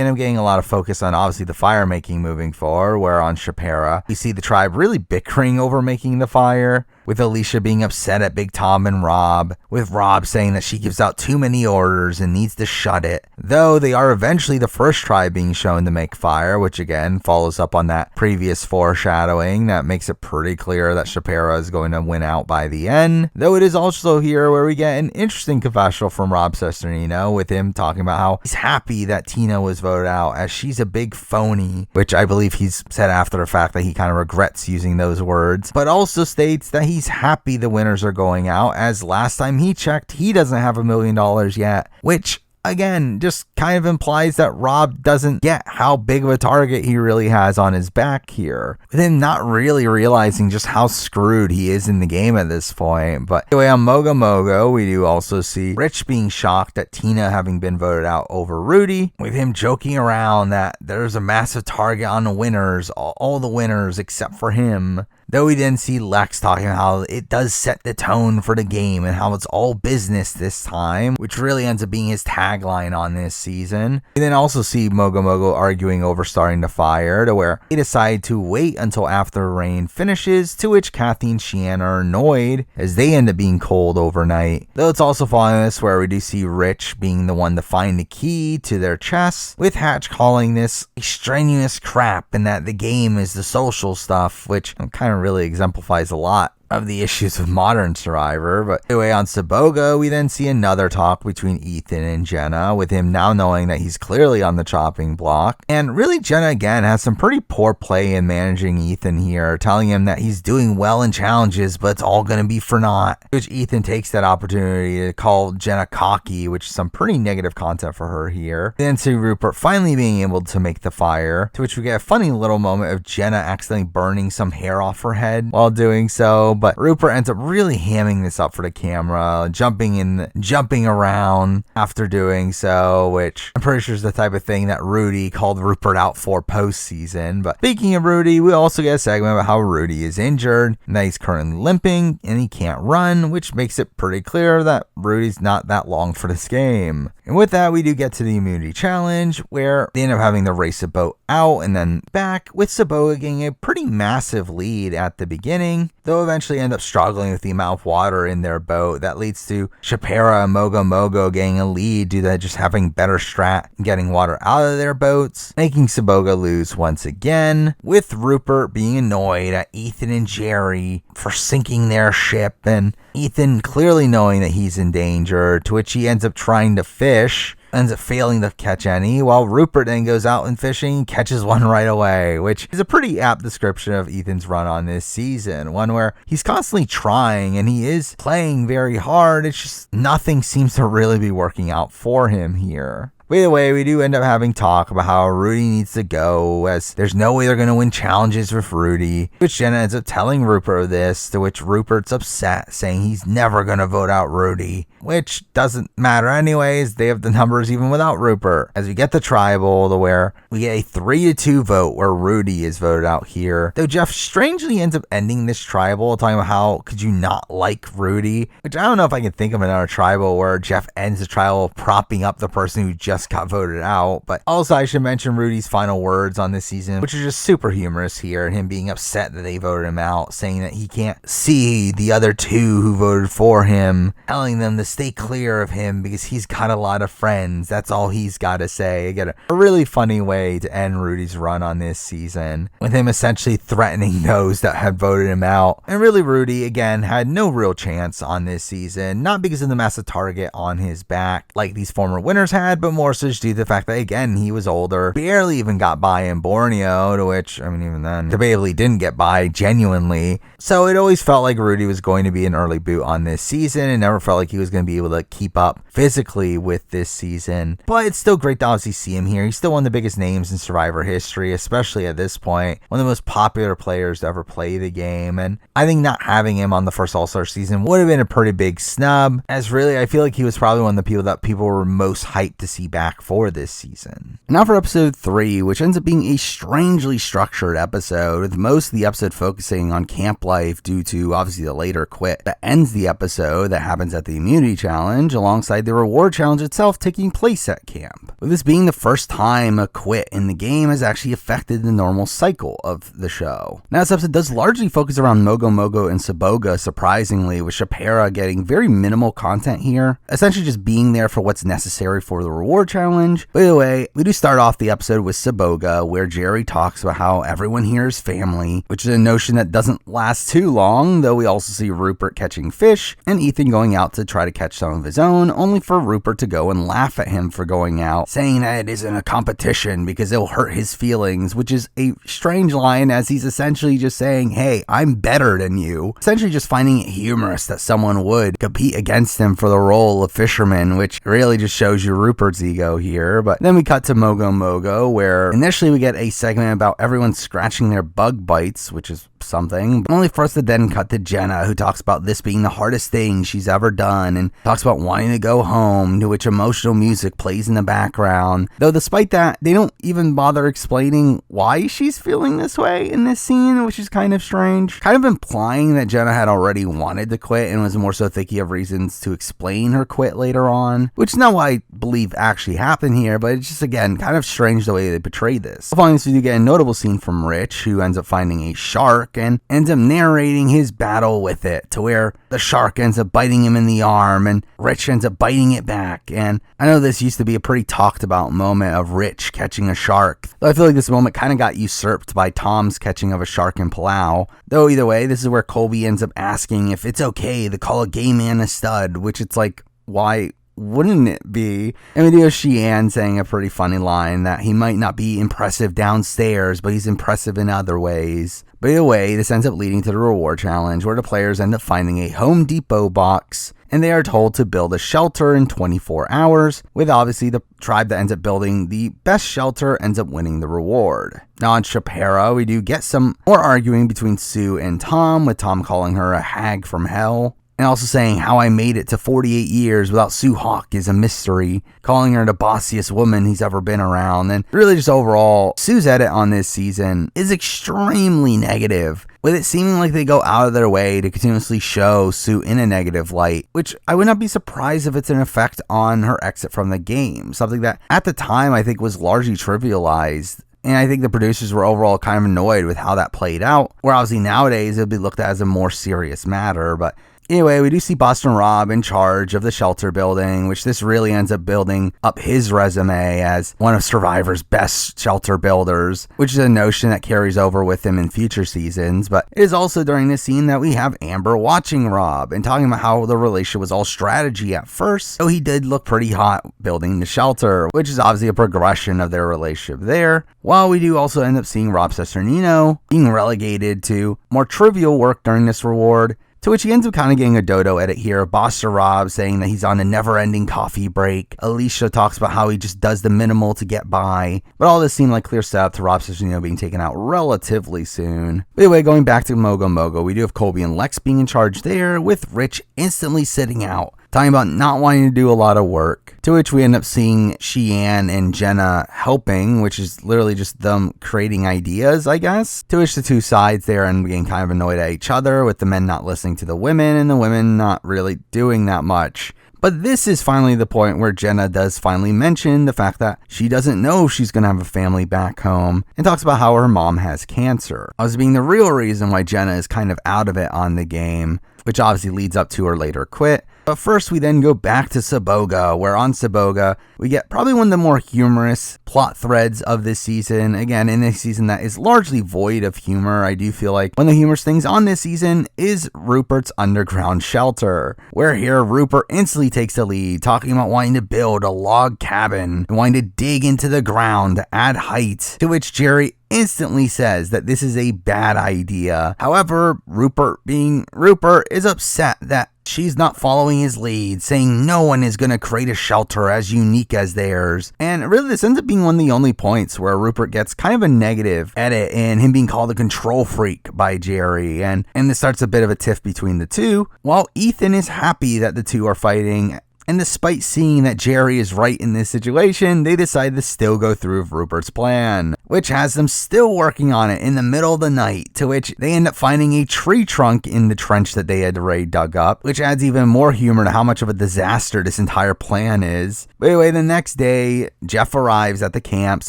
end up getting a lot of focus on obviously the fire making moving forward, where on Shapira, we see the tribe really bickering over making the fire, with Alicia being upset at Big Tom and Rob, with Rob saying that she gives out too many orders and needs to shut it. Though they are eventually the first tribe being shown to make fire, which again follows up on that previous foreshadowing that makes it pretty clear that Shapira is going to win out by the end. Though it is also here where we get an interesting confessional from Rob Cesternino, with him talking about how he's happy that Tina was voted out as she's a big phony, which I believe he's said after the fact that he kind of regrets using those words, but also states that he's happy the winners are going out, as last time he checked, he doesn't have $1 million yet, which again just kind of implies that Rob doesn't get how big of a target he really has on his back here, with him not really realizing just how screwed he is in the game at this point. But anyway, on Mogo Mogo, we do also see Rich being shocked at Tina having been voted out over Rudy, with him joking around that there's a massive target on the winners, all the winners except for him. Though we didn't see Lex talking about how it does set the tone for the game and how it's all business this time, which really ends up being his tagline on this season. We then also see Mogo Mogo arguing over starting the fire, to where they decide to wait until after rain finishes, to which Kathy and Shianna are annoyed as they end up being cold overnight. Though it's also following this where we do see Rich being the one to find the key to their chests, with Hatch calling this extraneous crap and that the game is the social stuff, which kind of really exemplifies a lot of the issues of modern Survivor. But anyway, on Saboga, we then see another talk between Ethan and Jenna, with him now knowing that he's clearly on the chopping block. And really, Jenna again has some pretty poor play in managing Ethan here, telling him that he's doing well in challenges, but it's all going to be for naught. Which Ethan takes that opportunity to call Jenna cocky, which is some pretty negative content for her here. Then see Rupert finally being able to make the fire, to which we get a funny little moment of Jenna accidentally burning some hair off her head while doing so. But Rupert ends up really hamming this up for the camera, jumping around after doing so, which I'm pretty sure is the type of thing that Rudy called Rupert out for post-season. But speaking of Rudy, we also get a segment about how Rudy is injured, and that he's currently limping, and he can't run, which makes it pretty clear that Rudy's not that long for this game. And with that, we do get to the immunity challenge, where they end up having to race a boat out and then back, with Saboga getting a pretty massive lead at the beginning, though eventually end up struggling with the amount of water in their boat. That leads to Shapira and Mogo Mogo getting a lead due to just having better strat and getting water out of their boats, making Saboga lose once again, with Rupert being annoyed at Ethan and Jerry for sinking their ship, and Ethan clearly knowing that he's in danger, to which he ends up trying to fish, ends up failing to catch any, while Rupert then goes out and fishing and catches one right away, which is a pretty apt description of Ethan's run on this season. One where he's constantly trying and he is playing very hard, it's just nothing seems to really be working out for him here. By the way, we do end up having talk about how Rudy needs to go, as there's no way they're going to win challenges with Rudy, which Jenna ends up telling Rupert this, to which Rupert's upset, saying he's never going to vote out Rudy, which doesn't matter anyways, they have the numbers even without Rupert. As we get the tribal, to where we get a 3-2 vote where Rudy is voted out here, though Jeff strangely ends up ending this tribal, talking about how could you not like Rudy, which I don't know if I can think of another tribal where Jeff ends the tribal propping up the person who just got voted out. But also I should mention Rudy's final words on this season, which are just super humorous here, and him being upset that they voted him out, saying that he can't see the other two who voted for him, telling them to stay clear of him because he's got a lot of friends. That's all he's got to say. Again, a really funny way to end Rudy's run on this season, with him essentially threatening those that had voted him out. And really, Rudy again had no real chance on this season, not because of the massive target on his back like these former winners had, but more more so just due to the fact that, again, he was older, barely even got by in Borneo, to which, I mean, even then, debatably didn't get by genuinely. So it always felt like Rudy was going to be an early boot on this season. It never felt like he was going to be able to keep up physically with this season. But it's still great to obviously see him here. He's still one of the biggest names in Survivor history, especially at this point. One of the most popular players to ever play the game. And I think not having him on the first All-Star season would have been a pretty big snub, as really I feel like he was probably one of the people that people were most hyped to see back for this season. Now for episode 3, which ends up being a strangely structured episode, with most of the episode focusing on camp life due to obviously the later quit that ends the episode that happens at the immunity challenge, alongside the reward challenge itself taking place at camp. With this being the first time a quit in the game has actually affected the normal cycle of the show. Now this episode does largely focus around Mogo Mogo and Saboga, surprisingly, with Shapira getting very minimal content here, essentially just being there for what's necessary for the reward challenge. By the way, we do start off the episode with Saboga, where Jerry talks about how everyone here is family, which is a notion that doesn't last too long, though we also see Rupert catching fish and Ethan going out to try to catch some of his own, only for Rupert to go and laugh at him for going out, saying that it isn't a competition because it'll hurt his feelings, which is a strange line, as he's essentially just saying, hey, I'm better than you. Essentially just finding it humorous that someone would compete against him for the role of fisherman, which really just shows you Rupert's ego here. But then we cut to Mogo Mogo, where initially we get a segment about everyone scratching their bug bites, which is something, only for us to then cut to Jenna, who talks about this being the hardest thing she's ever done and talks about wanting to go home, to which emotional music plays in the background. Though despite that, they don't even bother explaining why she's feeling this way in this scene, which is kind of strange, kind of implying that Jenna had already wanted to quit and was more so thinking of reasons to explain her quit later on, which is not what I believe actually happened here, but it's just, again, kind of strange the way they portray this. Following this, we do get a notable scene from Rich, who ends up finding a shark and ends up narrating his battle with it, to where the shark ends up biting him in the arm and Rich ends up biting it back. And I know this used to be a pretty talked about moment of Rich catching a shark, though I feel like this moment kind of got usurped by Tom's catching of a shark in Palau. Though either way, this is where Colby ends up asking if it's okay to call a gay man a stud, which it's like, why wouldn't it be? And we do have Sheehan saying a pretty funny line that he might not be impressive downstairs, but he's impressive in other ways. But either way, this ends up leading to the reward challenge, where the players end up finding a Home Depot box, and they are told to build a shelter in 24 hours, with obviously the tribe that ends up building the best shelter ends up winning the reward. Now on Shapira, we do get some more arguing between Sue and Tom, with Tom calling her a hag from hell, and also saying how I made it to 48 years without Sue Hawk is a mystery, calling her the bossiest woman he's ever been around. And really just overall, Sue's edit on this season is extremely negative, with it seeming like they go out of their way to continuously show Sue in a negative light, which I would not be surprised if it's an effect on her exit from the game, something that at the time I think was largely trivialized. And I think the producers were overall kind of annoyed with how that played out, where obviously nowadays it would be looked at as a more serious matter. But anyway, we do see Boston Rob in charge of the shelter building, which this really ends up building up his resume as one of Survivor's best shelter builders, which is a notion that carries over with him in future seasons. But it is also during this scene that we have Amber watching Rob and talking about how the relationship was all strategy at first, so he did look pretty hot building the shelter, which is obviously a progression of their relationship there. While we do also end up seeing Rob Cesternino being relegated to more trivial work during this reward, to which he ends up kind of getting a dodo edit here. Boster Rob saying that he's on a never-ending coffee break. Alicia talks about how he just does the minimal to get by. But all this seemed like clear setup to Rob Cesternino being taken out relatively soon. But anyway, going back to Mogo Mogo, we do have Colby and Lex being in charge there, with Rich instantly sitting out, talking about not wanting to do a lot of work, to which we end up seeing Sheehan and Jenna helping, which is literally just them creating ideas, I guess, to which the two sides there end up getting kind of annoyed at each other, with the men not listening to the women and the women not really doing that much. But this is finally the point where Jenna does finally mention the fact that she doesn't know she's going to have a family back home, and talks about how her mom has cancer, as being the real reason why Jenna is kind of out of it on the game. which obviously leads up to her later quit. But first, we then go back to Saboga, where on Saboga, we get probably one of the more humorous plot threads of this season. Again, in a season that is largely void of humor, I do feel like one of the humorous things on this season is Rupert's underground shelter, where here Rupert instantly takes the lead, talking about wanting to build a log cabin and wanting to dig into the ground to add height, to which Jerry instantly says that this is a bad idea. However, Rupert, being Rupert, is upset that she's not following his lead, saying no one is going to create a shelter as unique as theirs. And really, this ends up being one of the only points where Rupert gets kind of a negative edit in him being called a control freak by Jerry. And this starts a bit of a tiff between the two, while Ethan is happy that the two are fighting. And despite seeing that Jerry is right in this situation, they decide to still go through with Rupert's plan, which has them still working on it in the middle of the night, to which they end up finding a tree trunk in the trench that they had already dug up, which adds even more humor to how much of a disaster this entire plan is. But anyway, the next day, Jeff arrives at the camps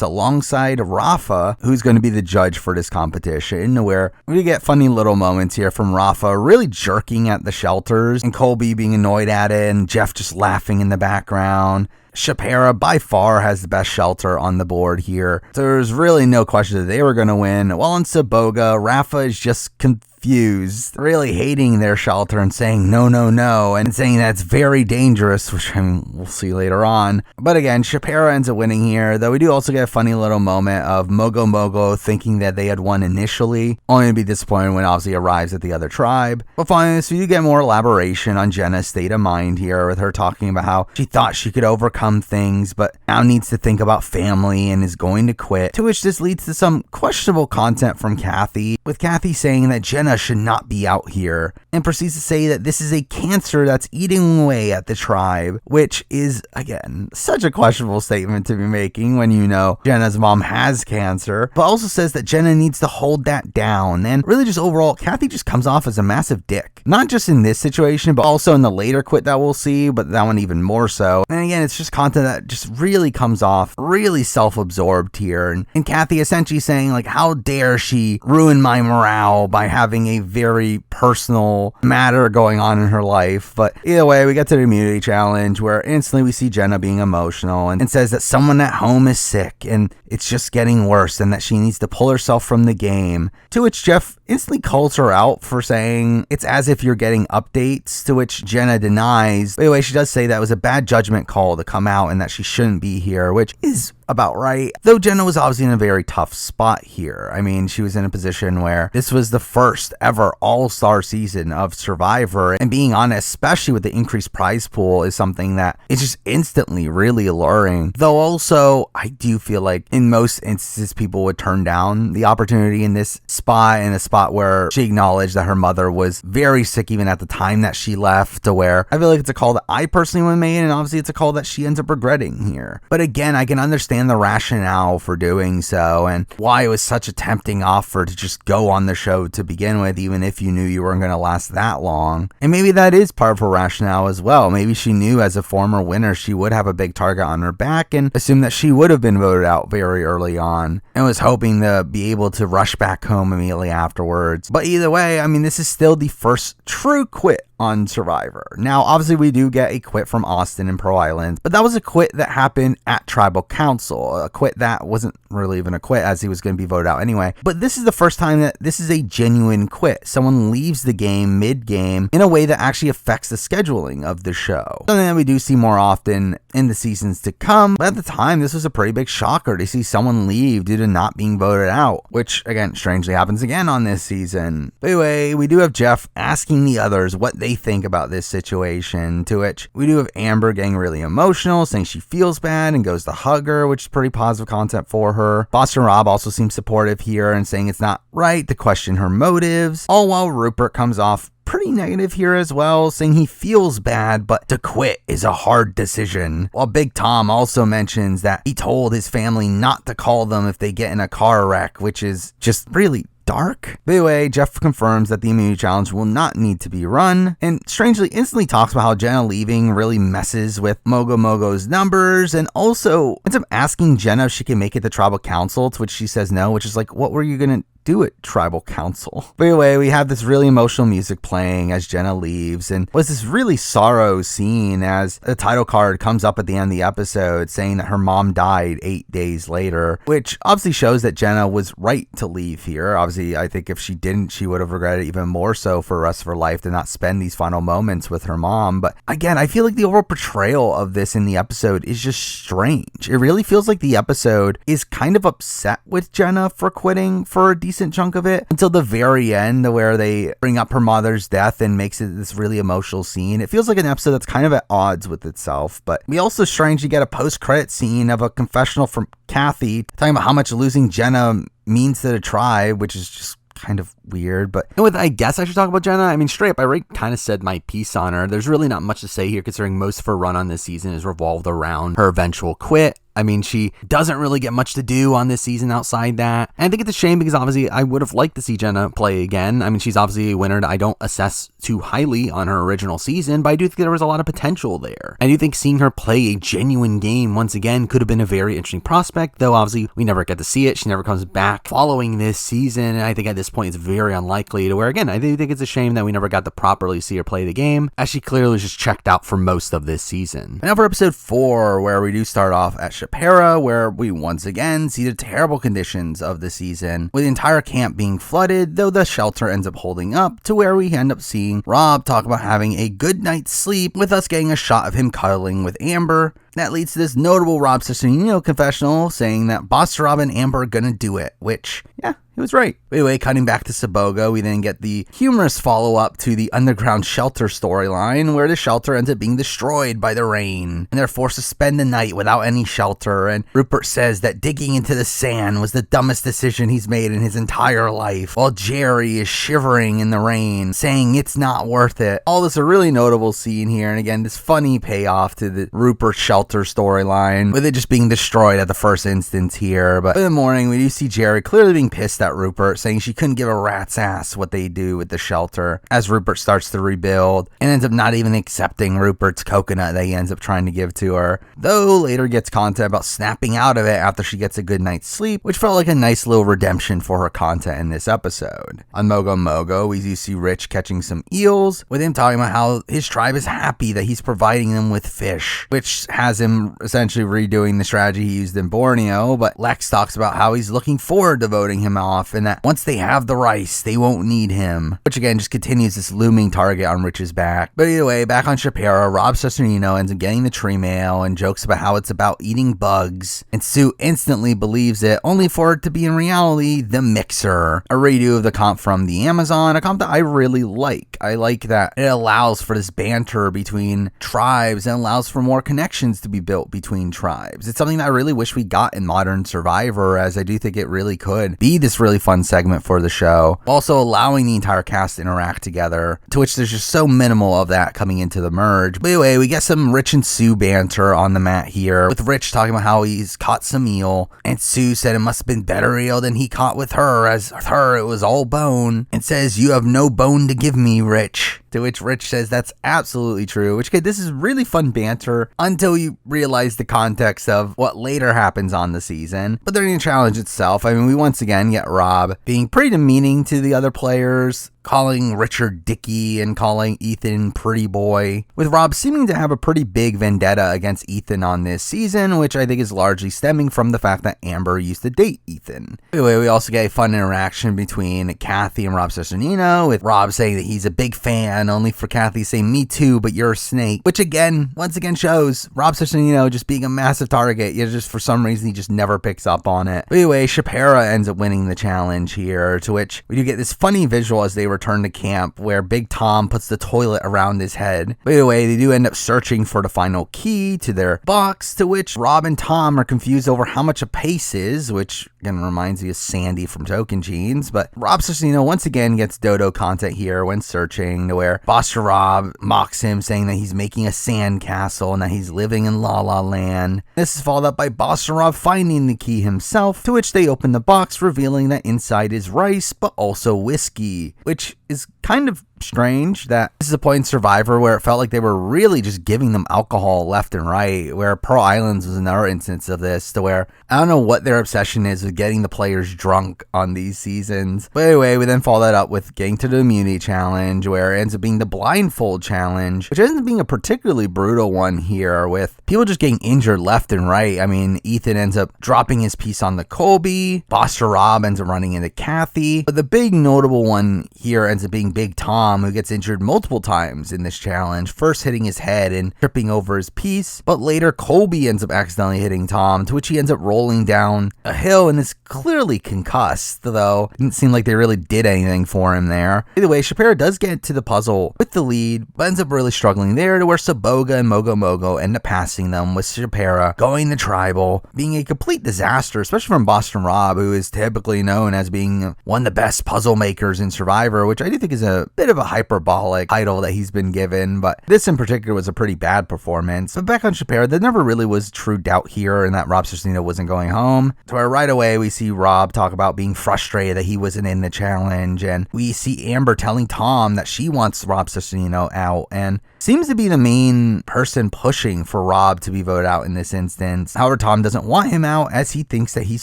alongside Rafa, who's going to be the judge for this competition, where we get funny little moments here from Rafa really jerking at the shelters, and Colby being annoyed at it, and Jeff just laughing in the background. Shapira by far has the best shelter on the board here. So there's really no question that they were going to win. While in Saboga, Rafa is just confused, really hating their shelter and saying no, no, no, and saying that's very dangerous, which we'll see later on. But again, Shapira ends up winning here, though we do also get a funny little moment of Mogo Mogo thinking that they had won initially, only to be disappointed when obviously arrives at the other tribe. But finally, so you get more elaboration on Jenna's state of mind here, with her talking about how she thought she could overcome things, but now needs to think about family and is going to quit, to which this leads to some questionable content from Kathy, with Kathy saying that Jenna should not be out here, and proceeds to say that this is a cancer that's eating away at the tribe, which is, again, such a questionable statement to be making when you know Jenna's mom has cancer, but also says that Jenna needs to hold that down. And really just overall, Kathy just comes off as a massive dick, not just in this situation, but also in the later quit that we'll see, but that one even more so. And again, it's just content that just really comes off really self-absorbed here, and Kathy essentially saying like, how dare she ruin my morale by having a very personal matter going on in her life. But either way, we get to the immunity challenge, where instantly we see Jenna being emotional and says that someone at home is sick and it's just getting worse and that she needs to pull herself from the game, to which Jeff instantly calls her out for saying it's as if you're getting updates, to which Jenna denies. But anyway, she does say that was a bad judgment call to come out and that she shouldn't be here, which is about right. Though Jenna was obviously in a very tough spot here. I mean, she was in a position where this was the first ever all-star season of Survivor, and being honest, especially with the increased prize pool, is something that is just instantly really alluring. Though also, I do feel like in most instances people would turn down the opportunity in this spot, in a spot where she acknowledged that her mother was very sick even at the time that she left, to where I feel like it's a call that I personally would have made, and obviously it's a call that she ends up regretting here. But again, I can understand the rationale for doing so and why it was such a tempting offer to just go on the show to begin with, even if you knew you weren't going to last that long. And maybe that is part of her rationale as well. Maybe she knew as a former winner she would have a big target on her back and assumed that she would have been voted out very early on, and was hoping to be able to rush back home immediately afterwards. But either way, I mean, this is still the first true quit on Survivor. Now, obviously, we do get a quit from Austin and Pro Island, but that was a quit that happened at Tribal Council, a quit that wasn't really even a quit, as he was going to be voted out anyway. But this is the first time that this is a genuine quit. Someone leaves the game mid-game in a way that actually affects the scheduling of the show. Something that we do see more often in the seasons to come, but at the time, this was a pretty big shocker to see someone leave due to not being voted out, which, again, strangely happens again on this season. But anyway, we do have Jeff asking the others what they think about this situation, to which we do have Amber getting really emotional, saying she feels bad and goes to hug her, which is pretty positive content for her. Boston Rob also seems supportive here and saying it's not right to question her motives, all while Rupert comes off pretty negative here as well, saying he feels bad, but to quit is a hard decision. While Big Tom also mentions that he told his family not to call them if they get in a car wreck, which is just really dark. But anyway, Jeff confirms that the immunity challenge will not need to be run, and strangely instantly talks about how Jenna leaving really messes with Mogo Mogo's numbers, and also ends up asking Jenna if she can make it to Tribal Council, to which she says no, which is like, what were you gonna do at tribal council. But anyway, we have this really emotional music playing as Jenna leaves, and was this really sorrow scene as the title card comes up at the end of the episode saying that her mom died 8 days later, which obviously shows that Jenna was right to leave here. Obviously, I think if she didn't, she would have regretted it even more so for the rest of her life to not spend these final moments with her mom. But again, I feel like the overall portrayal of this in the episode is just strange. It really feels like the episode is kind of upset with Jenna for quitting for a decent chunk of it until the very end, where they bring up her mother's death and makes it this really emotional scene. It feels like an episode that's kind of at odds with itself. But we also strangely get a post-credit scene of a confessional from Kathy talking about how much losing Jenna means to the tribe, which is just kind of weird. But I guess I should talk about Jenna. I mean, straight up, I already kind of said my piece on her. There's really not much to say here, considering most of her run on this season is revolved around her eventual quit. I mean, she doesn't really get much to do on this season outside that. And I think it's a shame because obviously I would have liked to see Jenna play again. I mean, she's obviously a winner that I don't assess too highly on her original season, but I do think there was a lot of potential there. I do think seeing her play a genuine game once again could have been a very interesting prospect, though obviously we never get to see it. She never comes back following this season. And I think at this point it's very unlikely to where, again, I do think it's a shame that we never got to properly see her play the game, as she clearly was just checked out for most of this season. And now for episode 4, where we do start off at Shapira, where we once again see the terrible conditions of the season, with the entire camp being flooded, though the shelter ends up holding up, to where we end up seeing Rob talk about having a good night's sleep, with us getting a shot of him cuddling with Amber. That leads to this notable Rob Cesternino confessional saying that Boss Rob and Amber are gonna do it, which, yeah, he was right. Anyway, cutting back to Saboga, we then get the humorous follow-up to the underground shelter storyline, where the shelter ends up being destroyed by the rain, and they're forced to spend the night without any shelter, and Rupert says that digging into the sand was the dumbest decision he's made in his entire life, while Jerry is shivering in the rain, saying it's not worth it. All this is a really notable scene here, and again, this funny payoff to the Rupert shelter storyline, with it just being destroyed at the first instance here. But in the morning, we do see Jerry clearly being pissed at Rupert, saying she couldn't give a rat's ass what they do with the shelter, as Rupert starts to rebuild and ends up not even accepting Rupert's coconut that he ends up trying to give to her, though later gets content about snapping out of it after she gets a good night's sleep, which felt like a nice little redemption for her content in this episode. On Mogo Mogo, we do see Rich catching some eels, with him talking about how his tribe is happy that he's providing them with fish, which has him essentially redoing the strategy he used in Borneo. But Lex talks about how he's looking forward to voting him off, and that once they have the rice, they won't need him, which again just continues this looming target on Rich's back. But either way, back on Shapira, Rob Cesternino ends up getting the tree mail and jokes about how it's about eating bugs, and Sue instantly believes it, only for it to be in reality the mixer, a redo of the comp from the Amazon, a comp that I really like. I like that it allows for this banter between tribes and allows for more connections to be built between tribes. It's something that I really wish we got in Modern Survivor, as I do think it really could be this really fun segment for the show, also allowing the entire cast to interact together, to which there's just so minimal of that coming into the merge. But anyway, we get some Rich and Sue banter on the mat here, with Rich talking about how he's caught some eel, and Sue said it must have been better eel than he caught with her, as with her it was all bone, and says, "You have no bone to give me, Rich." To which Rich says that's absolutely true, which, okay, this is really fun banter until you realize the context of what later happens on the season. But during the challenge itself, I mean, we once again get Rob being pretty demeaning to the other players, calling Richard Dicky and calling Ethan pretty boy, with Rob seeming to have a pretty big vendetta against Ethan on this season, which I think is largely stemming from the fact that Amber used to date Ethan. Anyway, we also get a fun interaction between Kathy and Rob Cesternino, with Rob saying that he's a big fan, only for Kathy saying, "Me too, but you're a snake," which again, once again shows Rob Cesternino just being a massive target. You just, for some reason, he just never picks up on it. But anyway, Shapira ends up winning the challenge here, to which we do get this funny visual as they return to camp, where Big Tom puts the toilet around his head. But anyway, they do end up searching for the final key to their box, to which Rob and Tom are confused over how much a pace is, which again reminds me of Sandy from Token Jeans. But Rob Cesternino once again gets Dodo content here when searching, to where Boss Rob mocks him, saying that he's making a sand castle and that he's living in La La Land. This is followed up by Boss Rob finding the key himself, to which they open the box, revealing that inside is rice, but also whiskey, which is kind of strange that this is a point in Survivor where it felt like they were really just giving them alcohol left and right, where Pearl Islands was another instance of this, to where I don't know what their obsession is with getting the players drunk on these seasons. But anyway, we then follow that up with getting to the immunity challenge, where it ends up being the blindfold challenge, which ends up being a particularly brutal one here, with people just getting injured left and right. I mean, Ethan ends up dropping his piece on the Colby, Buster Rob ends up running into Kathy, but the big notable one here ends up being Big Tom, who gets injured multiple times in this challenge, first hitting his head and tripping over his piece, but later Colby ends up accidentally hitting Tom, to which he ends up rolling down a hill and is clearly concussed, though it didn't seem like they really did anything for him there. Either way, Shapiro does get to the puzzle with the lead, but ends up really struggling there, to where Saboga and Mogo Mogo end up passing them, with Shapiro going to tribal, being a complete disaster, especially from Boston Rob, who is typically known as being one of the best puzzle makers in Survivor, which I do think is a bit of a hyperbolic title that he's been given, but this in particular was a pretty bad performance. But back on Shapiro, there never really was true doubt here and that Rob Cesternino wasn't going home, to where right away we see Rob talk about being frustrated that he wasn't in the challenge, and we see Amber telling Tom that she wants Rob Cesternino out, and seems to be the main person pushing for Rob to be voted out in this instance. However, Tom doesn't want him out, as he thinks that he's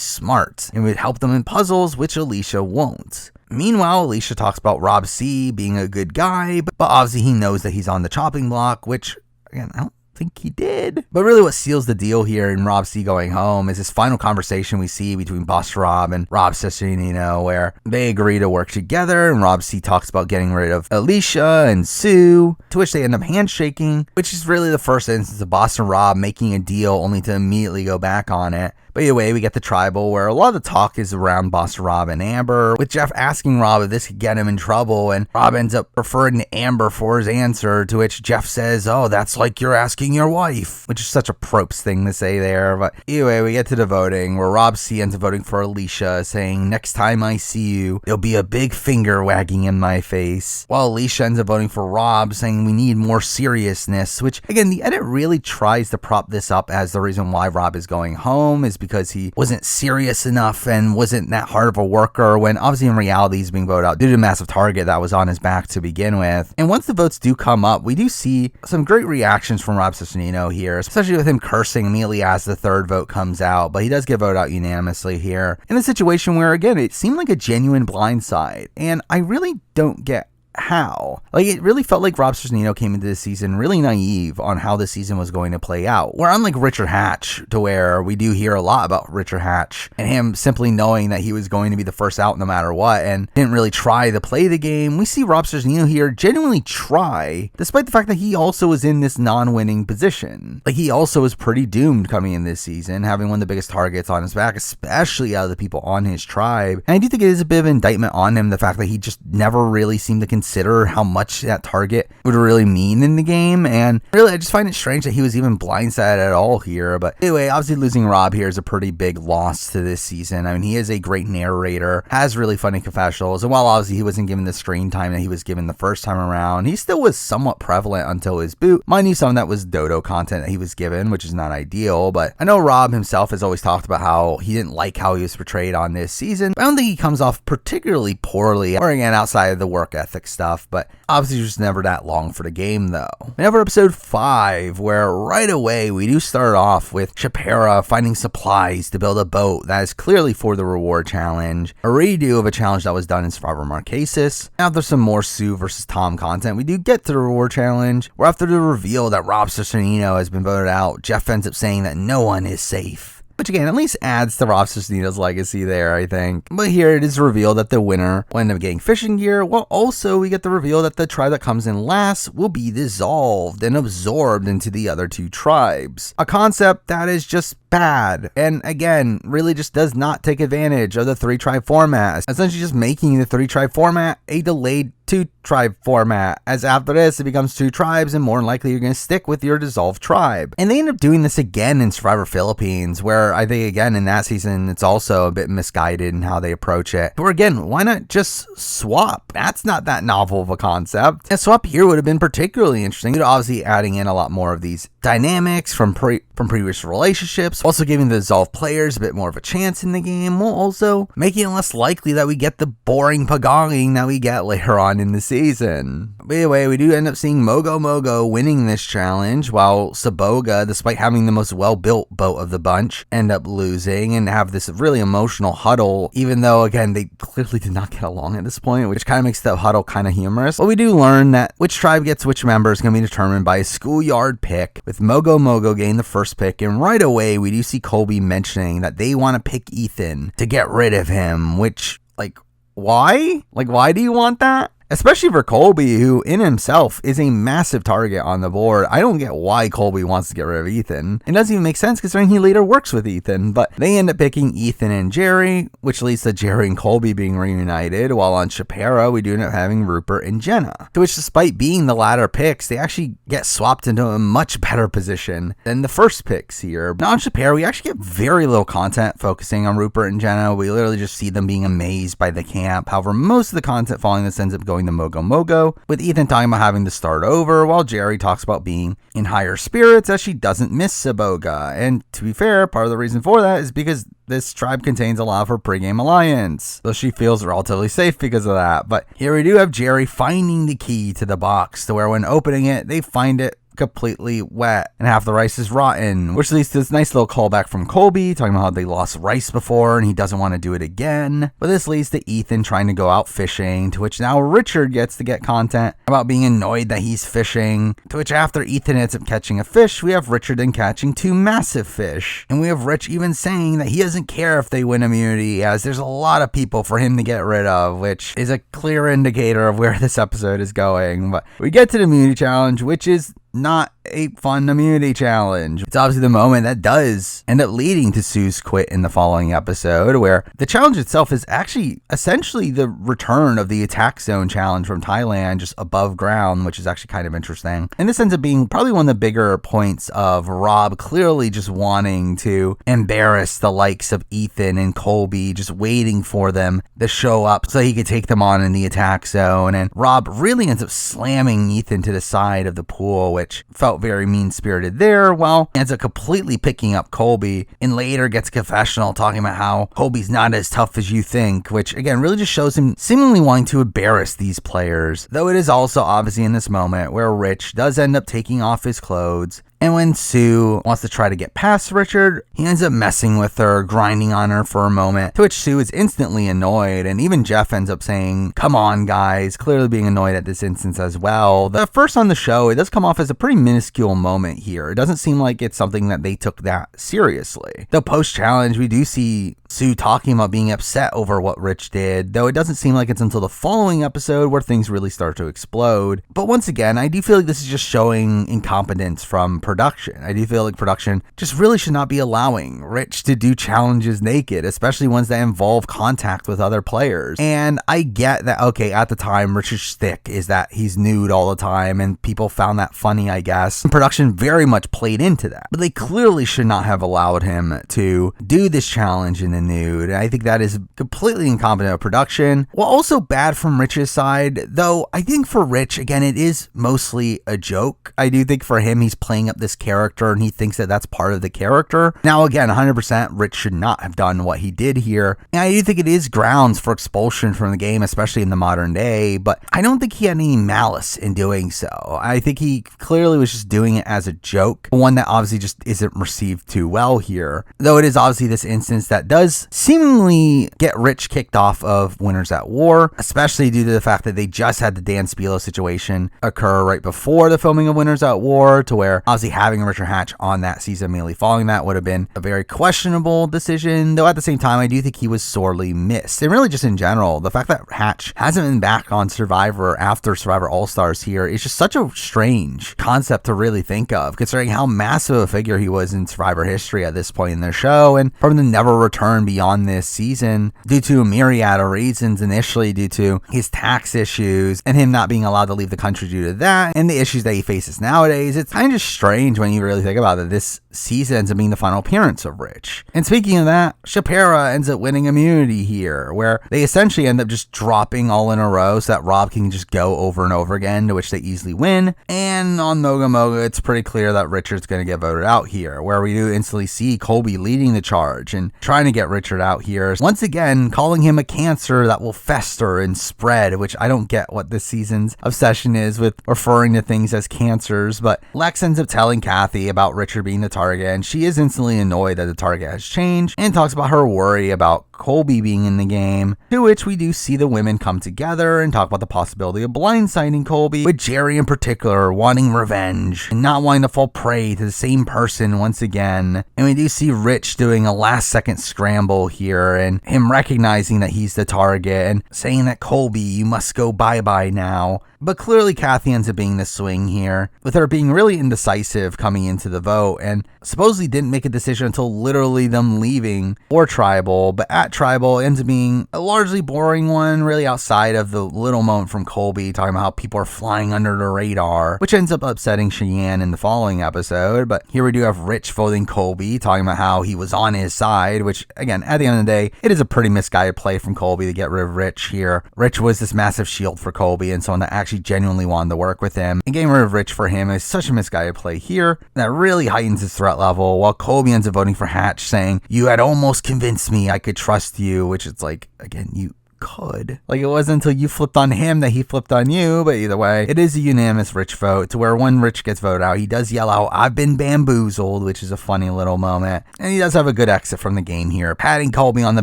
smart and would help them in puzzles, which Alicia won't. Meanwhile, Alicia talks about Rob C being a good guy, but obviously he knows that he's on the chopping block, which, again, I don't think he did. But really what seals the deal here in Rob C going home is this final conversation we see between Boss Rob and Rob Cesternino, where they agree to work together, and Rob C talks about getting rid of Alicia and Sue, to which they end up handshaking, which is really the first instance of Boston Rob making a deal only to immediately go back on it. But either way, we get the tribal, where a lot of the talk is around Boston Rob and Amber, with Jeff asking Rob if this could get him in trouble, and Rob ends up referring to Amber for his answer, to which Jeff says, "Oh, that's like you're asking your wife," which is such a propes thing to say there. But either way, we get to the voting, where Rob C ends up voting for Alicia, saying, "Next time I see you, there'll be a big finger wagging in my face," while Alicia ends up voting for Rob, saying we need more seriousness, which, again, the edit really tries to prop this up as the reason why Rob is going home is because he wasn't serious enough and wasn't that hard of a worker, when obviously in reality he's being voted out due to a massive target that was on his back to begin with. And once the votes do come up, we do see some great reactions from Rob Cesternino here, especially with him cursing immediately as the third vote comes out, but he does get voted out unanimously here in a situation where, again, it seemed like a genuine blindside, and I really don't get how. Like, it really felt like Rob Cesternino came into this season really naive on how the season was going to play out. Where unlike Richard Hatch, to where we do hear a lot about Richard Hatch and him simply knowing that he was going to be the first out no matter what and didn't really try to play the game, we see Rob Cesternino here genuinely try, despite the fact that he also was in this non-winning position. Like, he also was pretty doomed coming in this season, having one of the biggest targets on his back, especially out of the people on his tribe. And I do think it is a bit of an indictment on him, the fact that he just never really seemed to consider how much that target would really mean in the game, and really I just find it strange that he was even blindsided at all here. But anyway, obviously losing Rob here is a pretty big loss to this season. I mean, he is a great narrator, has really funny confessionals, and while obviously he wasn't given the screen time that he was given the first time around, he still was somewhat prevalent until his boot. Mind you, some of that was Dodo content that he was given, which is not ideal, but I know Rob himself has always talked about how he didn't like how he was portrayed on this season. I don't think he comes off particularly poorly, or again, outside of the work ethic stuff, but obviously just never that long for the game though. We have episode 5, where right away we do start off with Shapiro finding supplies to build a boat that is clearly for the reward challenge, a redo of a challenge that was done in Survivor Marquesas. After some more Sue versus Tom content, we do get to the reward challenge, where after the reveal that Rob Cesternino has been voted out, Jeff ends up saying that no one is safe, which again at least adds to Rob Cesternino's legacy there, I think. But here it is revealed that the winner will end up getting fishing gear, while also we get the reveal that the tribe that comes in last will be dissolved and absorbed into the other two tribes. A concept that is just bad, and again really just does not take advantage of the 3-tribe format, essentially just making the 3-tribe format a delayed 2-tribe format, as after this it becomes 2 tribes and more than likely you're going to stick with your dissolved tribe. And they end up doing this again in Survivor Philippines, where I think again in that season it's also a bit misguided in how they approach it. But again, why not just swap? That's not that novel of a concept. A swap here would have been particularly interesting, obviously adding in a lot more of these dynamics from previous relationships, also giving the dissolved players a bit more of a chance in the game, while also making it less likely that we get the boring pagonging that we get later on on in the season. But anyway, we do end up seeing Mogo Mogo winning this challenge, while Saboga, despite having the most well-built boat of the bunch, end up losing and have this really emotional huddle, even though, again, they clearly did not get along at this point, which kind of makes the huddle kind of humorous. But we do learn that which tribe gets which member is going to be determined by a schoolyard pick, with Mogo Mogo getting the first pick, and right away we do see Colby mentioning that they want to pick Ethan to get rid of him, which, like, why? Like, why do you want that? Especially for Colby, who in himself is a massive target on the board. I don't get why Colby wants to get rid of Ethan. It doesn't even make sense considering he later works with Ethan, but they end up picking Ethan and Jerry, which leads to Jerry and Colby being reunited, while on Shapiro, we do end up having Rupert and Jenna, to which, despite being the latter picks, they actually get swapped into a much better position than the first picks here. Now on Shapiro, we actually get very little content focusing on Rupert and Jenna. We literally just see them being amazed by the camp. However, most of the content following this ends up going to Mogo Mogo, with Ethan talking about having to start over, while Jerry talks about being in higher spirits as she doesn't miss Saboga. And to be fair, part of the reason for that is because this tribe contains a lot of her pregame alliance, though she feels relatively safe because of that. But here we do have Jerry finding the key to the box, to where when opening it, they find it completely wet and half the rice is rotten, which leads to this nice little callback from Colby talking about how they lost rice before and he doesn't want to do it again. But this leads to Ethan trying to go out fishing, to which now Richard gets to get content about being annoyed that he's fishing, to which after Ethan ends up catching a fish, we have Richard then catching 2 massive fish, and we have Rich even saying that he doesn't care if they win immunity, as there's a lot of people for him to get rid of, which is a clear indicator of where this episode is going. But we get to the immunity challenge, which is not a fun immunity challenge. It's obviously the moment that does end up leading to Sue's quit in the following episode, where the challenge itself is actually essentially the return of the attack zone challenge from Thailand, just above ground, which is actually kind of interesting. And this ends up being probably one of the bigger points of Rob clearly just wanting to embarrass the likes of Ethan and Colby, just waiting for them to show up so he could take them on in the attack zone. And Rob really ends up slamming Ethan to the side of the pool, which felt very mean-spirited there, while ends up completely picking up Colby, and later gets a confessional talking about how Colby's not as tough as you think, which again really just shows him seemingly wanting to embarrass these players, though it is also obviously in this moment where Rich does end up taking off his clothes. And when Sue wants to try to get past Richard, he ends up messing with her, grinding on her for a moment, to which Sue is instantly annoyed, and even Jeff ends up saying, "Come on, guys," clearly being annoyed at this instance as well. The first on the show, it does come off as a pretty minuscule moment here. It doesn't seem like it's something that they took that seriously. Though post-challenge, we do see Sue talking about being upset over what Rich did, though it doesn't seem like it's until the following episode where things really start to explode. But once again, I do feel like this is just showing incompetence from production. I do feel like production just really should not be allowing Rich to do challenges naked, especially ones that involve contact with other players. And I get that, okay, at the time, Richard's shtick is that he's nude all the time, and people found that funny, I guess. And production very much played into that. But they clearly should not have allowed him to do this challenge in the nude. And I think that is completely incompetent of production. Well, also bad from Rich's side, though I think for Rich, again, it is mostly a joke. I do think for him, he's playing up this character and he thinks that that's part of the character. Now, again, 100% Rich should not have done what he did here. And I do think it is grounds for expulsion from the game, especially in the modern day, but I don't think he had any malice in doing so. I think he clearly was just doing it as a joke, one that obviously just isn't received too well here. Though it is obviously this instance that does seemingly get Rich kicked off of Winners at War, especially due to the fact that they just had the Dan Spilo situation occur right before the filming of Winners at War, to where obviously having Richard Hatch on that season immediately following that would have been a very questionable decision, though at the same time I do think he was sorely missed. And really just in general, the fact that Hatch hasn't been back on Survivor after Survivor All-Stars here is just such a strange concept to really think of, considering how massive a figure he was in Survivor history at this point in their show, and for him to never return beyond this season due to a myriad of reasons, initially due to his tax issues and him not being allowed to leave the country due to that, and the issues that he faces nowadays. It's kind of just strange strange when you really think about it. This season ends up being the final appearance of Rich. And speaking of that, Shapira ends up winning immunity here, where they essentially end up just dropping all in a row so that Rob can just go over and over again, to which they easily win. And on Moga Moga, it's pretty clear that Richard's going to get voted out here, where we do instantly see Colby leading the charge and trying to get Richard out here. Once again, calling him a cancer that will fester and spread, which I don't get what this season's obsession is with referring to things as cancers. But Lex ends up telling Kathy about Richard being the target, and she is instantly annoyed that the target has changed and talks about her worry about Colby being in the game, to which we do see the women come together and talk about the possibility of blindsiding Colby, with Jerry in particular wanting revenge and not wanting to fall prey to the same person once again. And we do see Rich doing a last second scramble here and him recognizing that he's the target and saying that Colby, you must go bye-bye now. But clearly Kathy ends up being the swing here, with her being really indecisive coming into the vote, and supposedly didn't make a decision until literally them leaving for Tribal. But at Tribal, it ends up being a largely boring one, really outside of the little moment from Colby talking about how people are flying under the radar, which ends up upsetting Cheyenne in the following episode. But here we do have Rich voting Colby, talking about how he was on his side, which again, at the end of the day, it is a pretty misguided play from Colby to get rid of Rich here. Rich was this massive shield for Colby and someone that actually genuinely wanted to work with him, and getting rid of Rich for him is such a misguided play here that really heightens his threat level, while Colby ends up voting for Hatch, saying, you had almost convinced me I could trust you, which is like, again, you could. Like, it wasn't until you flipped on him that he flipped on you, but either way, it is a unanimous Rich vote, to where when Rich gets voted out, he does yell out, I've been bamboozled, which is a funny little moment. And he does have a good exit from the game here, patting Colby on the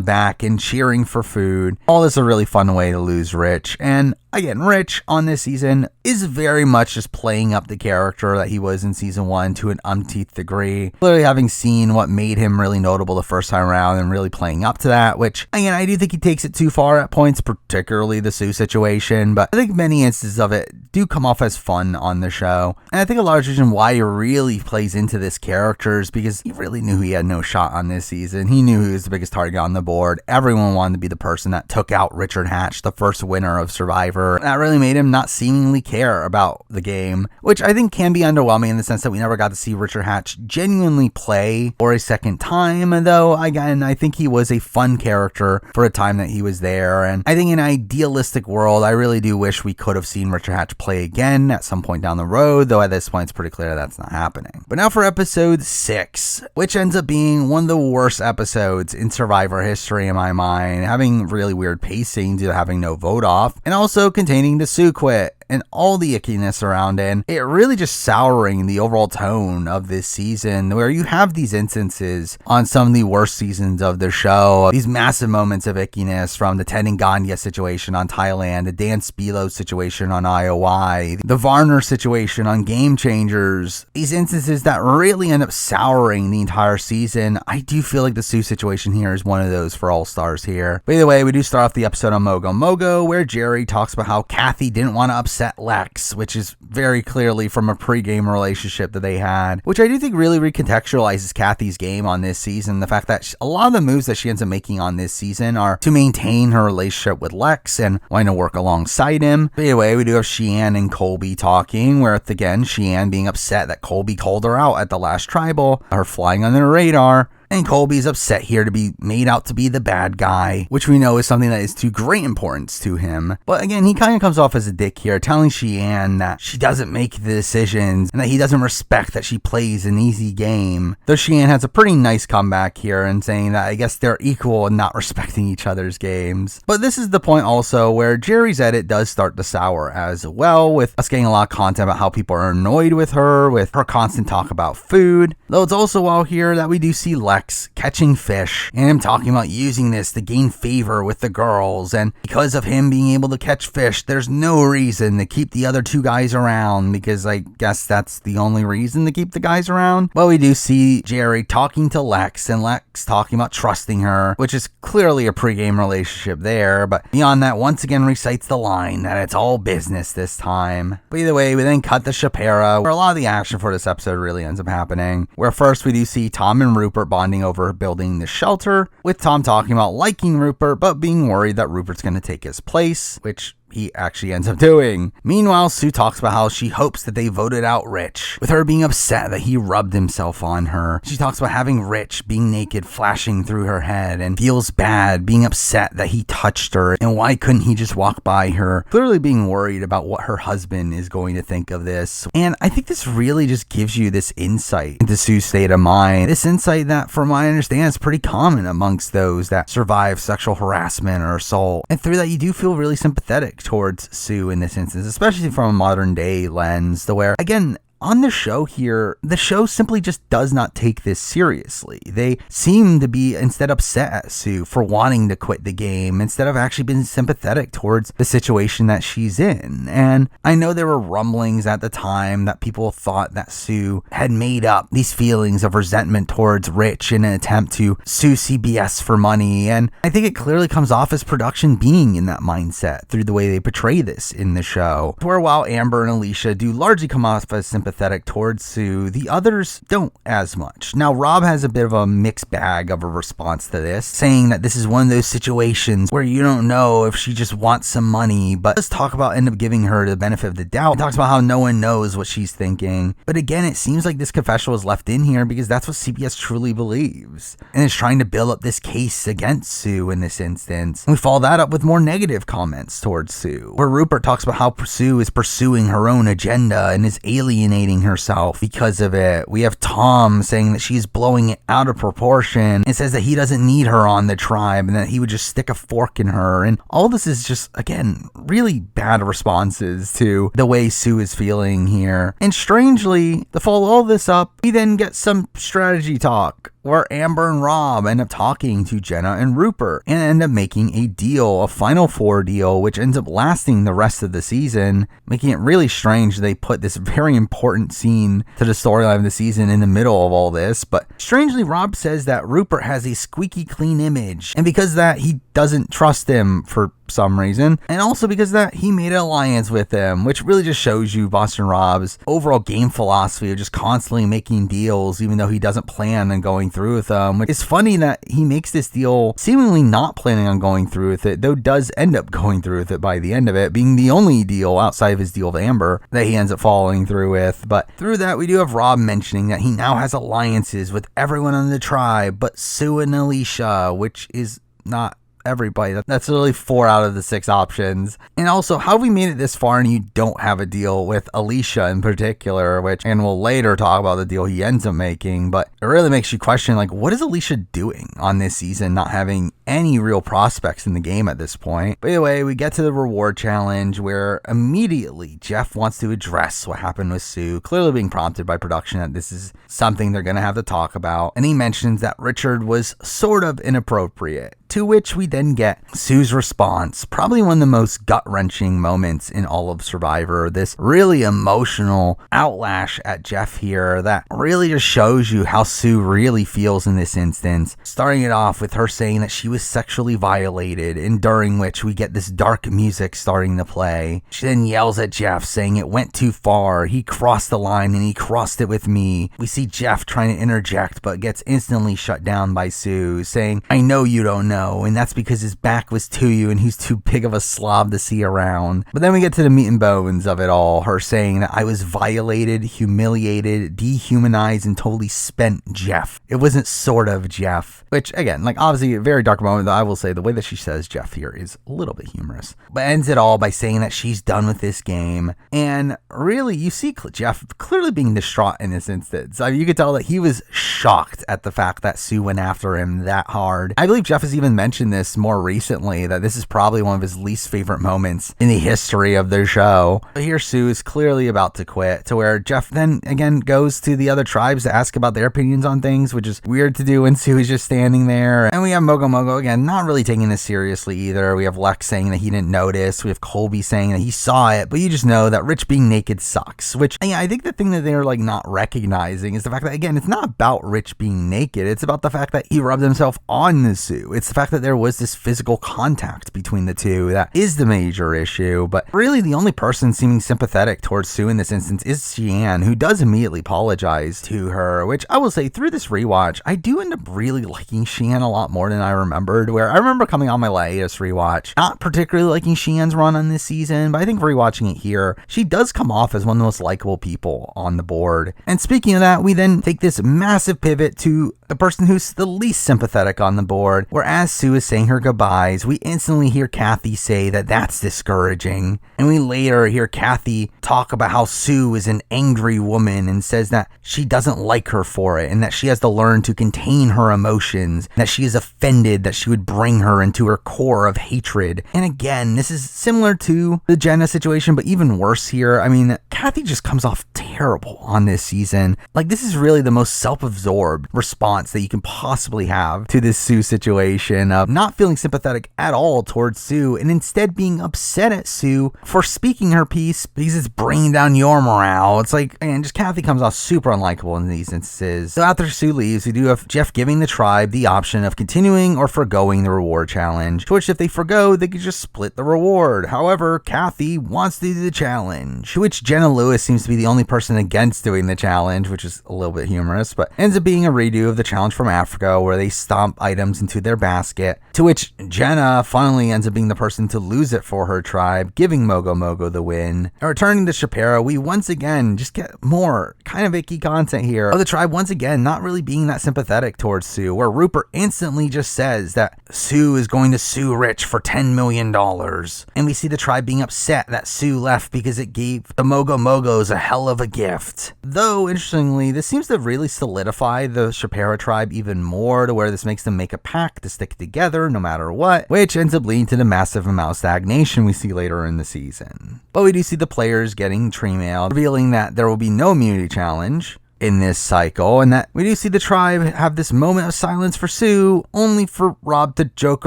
back and cheering for food. All this is a really fun way to lose Rich. And again, Rich on this season is very much just playing up the character that he was in season 1 to an umpteenth degree. Clearly having seen what made him really notable the first time around and really playing up to that, which again, I do think he takes it too far at points, particularly the Sue situation, but I think many instances of it do come off as fun on the show. And I think a large reason why he really plays into this character is because he really knew he had no shot on this season. He knew he was the biggest target on the board. Everyone wanted to be the person that took out Richard Hatch, the first winner of Survivor. That really made him not seemingly care about the game, which I think can be underwhelming in the sense that we never got to see Richard Hatch genuinely play for a second time, though again, I think he was a fun character for a time that he was there. And I think in an idealistic world, I really do wish we could have seen Richard Hatch play again at some point down the road, though at this point it's pretty clear that's not happening. But now for episode 6, which ends up being one of the worst episodes in Survivor history in my mind, having really weird pacing due to having no vote off, and also containing the Sue quit and all the ickiness around it. It really just souring the overall tone of this season, where you have these instances on some of the worst seasons of the show, these massive moments of ickiness, from the Ted and Ganya situation on Thailand, the Dan Spilo situation on IOI, the Varner situation on Game Changers, these instances that really end up souring the entire season. I do feel like the Sue situation here is one of those for All Stars here. But either way, we do start off the episode on Mogo Mogo, where Jerry talks about how Kathy didn't want to upset Lex, which is very clearly from a pre-game relationship that they had, which I do think really recontextualizes Kathy's game on this season. The fact that a lot of the moves that she ends up making on this season are to maintain her relationship with Lex and wanting to work alongside him. But anyway, we do have Cheyenne and Colby talking, where it's again Cheyenne being upset that Colby called her out at the last Tribal, her flying under the radar. And Colby's upset here to be made out to be the bad guy, which we know is something that is to great importance to him. But again, he kind of comes off as a dick here, telling Cheyenne that she doesn't make the decisions and that he doesn't respect that she plays an easy game. Though Cheyenne has a pretty nice comeback here and saying that I guess they're equal in not respecting each other's games. But this is the point also where Jerry's edit does start to sour as well, with us getting a lot of content about how people are annoyed with her constant talk about food. Though it's also while here that we do see Lex catching fish and him talking about using this to gain favor with the girls, and because of him being able to catch fish, there's no reason to keep the other two guys around, because I guess that's the only reason to keep the guys around. Well, we do see Jerry talking to Lex, and Lex talking about trusting her, which is clearly a pre-game relationship there, but beyond that, once again recites the line that it's all business this time. But either way, we then cut to Shapira, where a lot of the action for this episode really ends up happening, where first we do see Tom and Rupert bonding over building the shelter, with Tom talking about liking Rupert but being worried that Rupert's going to take his place, which he actually ends up doing. Meanwhile, Sue talks about how she hopes that they voted out Rich, with her being upset that he rubbed himself on her. She talks about having Rich being naked flashing through her head and feels bad, being upset that he touched her, and why couldn't he just walk by her, clearly being worried about what her husband is going to think of this. And I think this really just gives you this insight into Sue's state of mind. This insight that, from what I understand, is pretty common amongst those that survive sexual harassment or assault. And through that, you do feel really sympathetic towards Sue in this instance, especially from a modern day lens, to where, again, on the show here, the show simply just does not take this seriously. They seem to be instead upset at Sue for wanting to quit the game instead of actually being sympathetic towards the situation that she's in. And I know there were rumblings at the time that people thought that Sue had made up these feelings of resentment towards Rich in an attempt to sue CBS for money. And I think it clearly comes off as production being in that mindset through the way they portray this in the show. Where while Amber and Alicia do largely come off as sympathetic towards Sue, the others don't as much. Now, Rob has a bit of a mixed bag of a response to this, saying that this is one of those situations where you don't know if she just wants some money, but let's talk about end up giving her the benefit of the doubt. He talks about how no one knows what she's thinking. But again, it seems like this confession was left in here because that's what CBS truly believes, and is trying to build up this case against Sue in this instance. And we follow that up with more negative comments towards Sue, where Rupert talks about how Sue is pursuing her own agenda and is alienating herself because of it. We have Tom saying that she's blowing it out of proportion and says that he doesn't need her on the tribe and that he would just stick a fork in her. And all this is just, again, really bad responses to the way Sue is feeling here. And strangely, to follow all this up, we then get some strategy talk where Amber and Rob end up talking to Jenna and Rupert and end up making a deal, a Final Four deal, which ends up lasting the rest of the season, making it really strange they put this very important scene to the storyline of the season in the middle of all this. But strangely, Rob says that Rupert has a squeaky clean image, and because of that, he doesn't trust him for some reason, and also because that he made an alliance with him, which really just shows you Boston Rob's overall game philosophy of just constantly making deals even though he doesn't plan on going through with them. It's funny that he makes this deal seemingly not planning on going through with it, though does end up going through with it by the end of it, being the only deal outside of his deal with Amber that he ends up following through with. But through that, we do have Rob mentioning that he now has alliances with everyone on the tribe but Sue and Alicia, which is not everybody. That's literally 4 out of the 6 options. And also, how have we made it this far and you don't have a deal with Alicia in particular, which, and we'll later talk about the deal he ends up making, but it really makes you question, like, what is Alicia doing on this season, not having any real prospects in the game at this point? But anyway, we get to the reward challenge where immediately Jeff wants to address what happened with Sue, clearly being prompted by production that this is something they're going to have to talk about. And he mentions that Richard was sort of inappropriate, to which we then get Sue's response, probably one of the most gut-wrenching moments in all of Survivor. This really emotional outlash at Jeff here that really just shows you how Sue really feels in this instance, starting it off with her saying that she was sexually violated, and during which we get this dark music starting to play. She then yells at Jeff, saying it went too far, he crossed the line and he crossed it with me. We see Jeff trying to interject but gets instantly shut down by Sue, saying, I know you don't know, and that's because his back was to you and he's too big of a slob to see around. But then we get to the meat and bones of it all, her saying that I was violated, humiliated, dehumanized, and totally spent Jeff. It wasn't sort of Jeff, which again, like obviously a very dark moment, though I will say the way that she says Jeff here is a little bit humorous, but ends it all by saying that she's done with this game. And really, you see Jeff clearly being distraught in this instance. I mean, you could tell that he was shocked at the fact that Sue went after him that hard. I believe Jeff has even mentioned this more recently, that this is probably one of his least favorite moments in the history of their show. But here Sue is clearly about to quit, to where Jeff then again goes to the other tribes to ask about their opinions on things, which is weird to do when Sue is just standing there. And we have Mogo Mogo again not really taking this seriously either. We have Lex saying that he didn't notice. We have Colby saying that he saw it, but you just know that Rich being naked sucks, which I think the thing that they're like not recognizing is the fact that, again, it's not about Rich being naked. It's about the fact that he rubbed himself on the Sue. It's the fact that there was this physical contact between the two that is the major issue. But really the only person seeming sympathetic towards Sue in this instance is Sheann, who does immediately apologize to her, which I will say through this rewatch, I do end up really liking Sheann a lot more than I remember remembered, where I remember coming on my latest rewatch, not particularly liking Xian's run on this season, but I think rewatching it here, she does come off as one of the most likable people on the board. And speaking of that, we then take this massive pivot to the person who's the least sympathetic on the board, where as Sue is saying her goodbyes, we instantly hear Kathy say that that's discouraging. And we later hear Kathy talk about how Sue is an angry woman and says that she doesn't like her for it and that she has to learn to contain her emotions, that she is offended that she would bring her into her core of hatred. And again, this is similar to the Jenna situation, but even worse here. I mean, Kathy just comes off terrible on this season. Like, this is really the most self-absorbed response that you can possibly have to this Sue situation of not feeling sympathetic at all towards Sue and instead being upset at Sue for speaking her piece because it's bringing down your morale. It's like, and just Kathy comes off super unlikable in these instances. So after Sue leaves, we do have Jeff giving the tribe the option of continuing or forgoing the reward challenge, to which if they forgo, they could just split the reward. However, Kathy wants to do the challenge, to which Jenna Lewis seems to be the only person against doing the challenge, which is a little bit humorous, but ends up being a redo of the challenge from Africa where they stomp items into their basket, to which Jenna finally ends up being the person to lose it for her tribe, giving Mogo Mogo the win. And returning to Shapiro, we once again just get more kind of icky content here of the tribe once again not really being that sympathetic towards Sue, where Rupert instantly just says that Sue is going to sue Rich for $10 million. And we see the tribe being upset that Sue left because it gave the Mogo Mogos a hell of a gift. Though, interestingly, this seems to really solidify the Shapiro tribe even more, to where this makes them make a pact to stick together no matter what, which ends up leading to the massive amount of stagnation we see later in the season. But we do see the players getting tree mail, revealing that there will be no immunity challenge in this cycle, and that we do see the tribe have this moment of silence for Sue, only for Rob to joke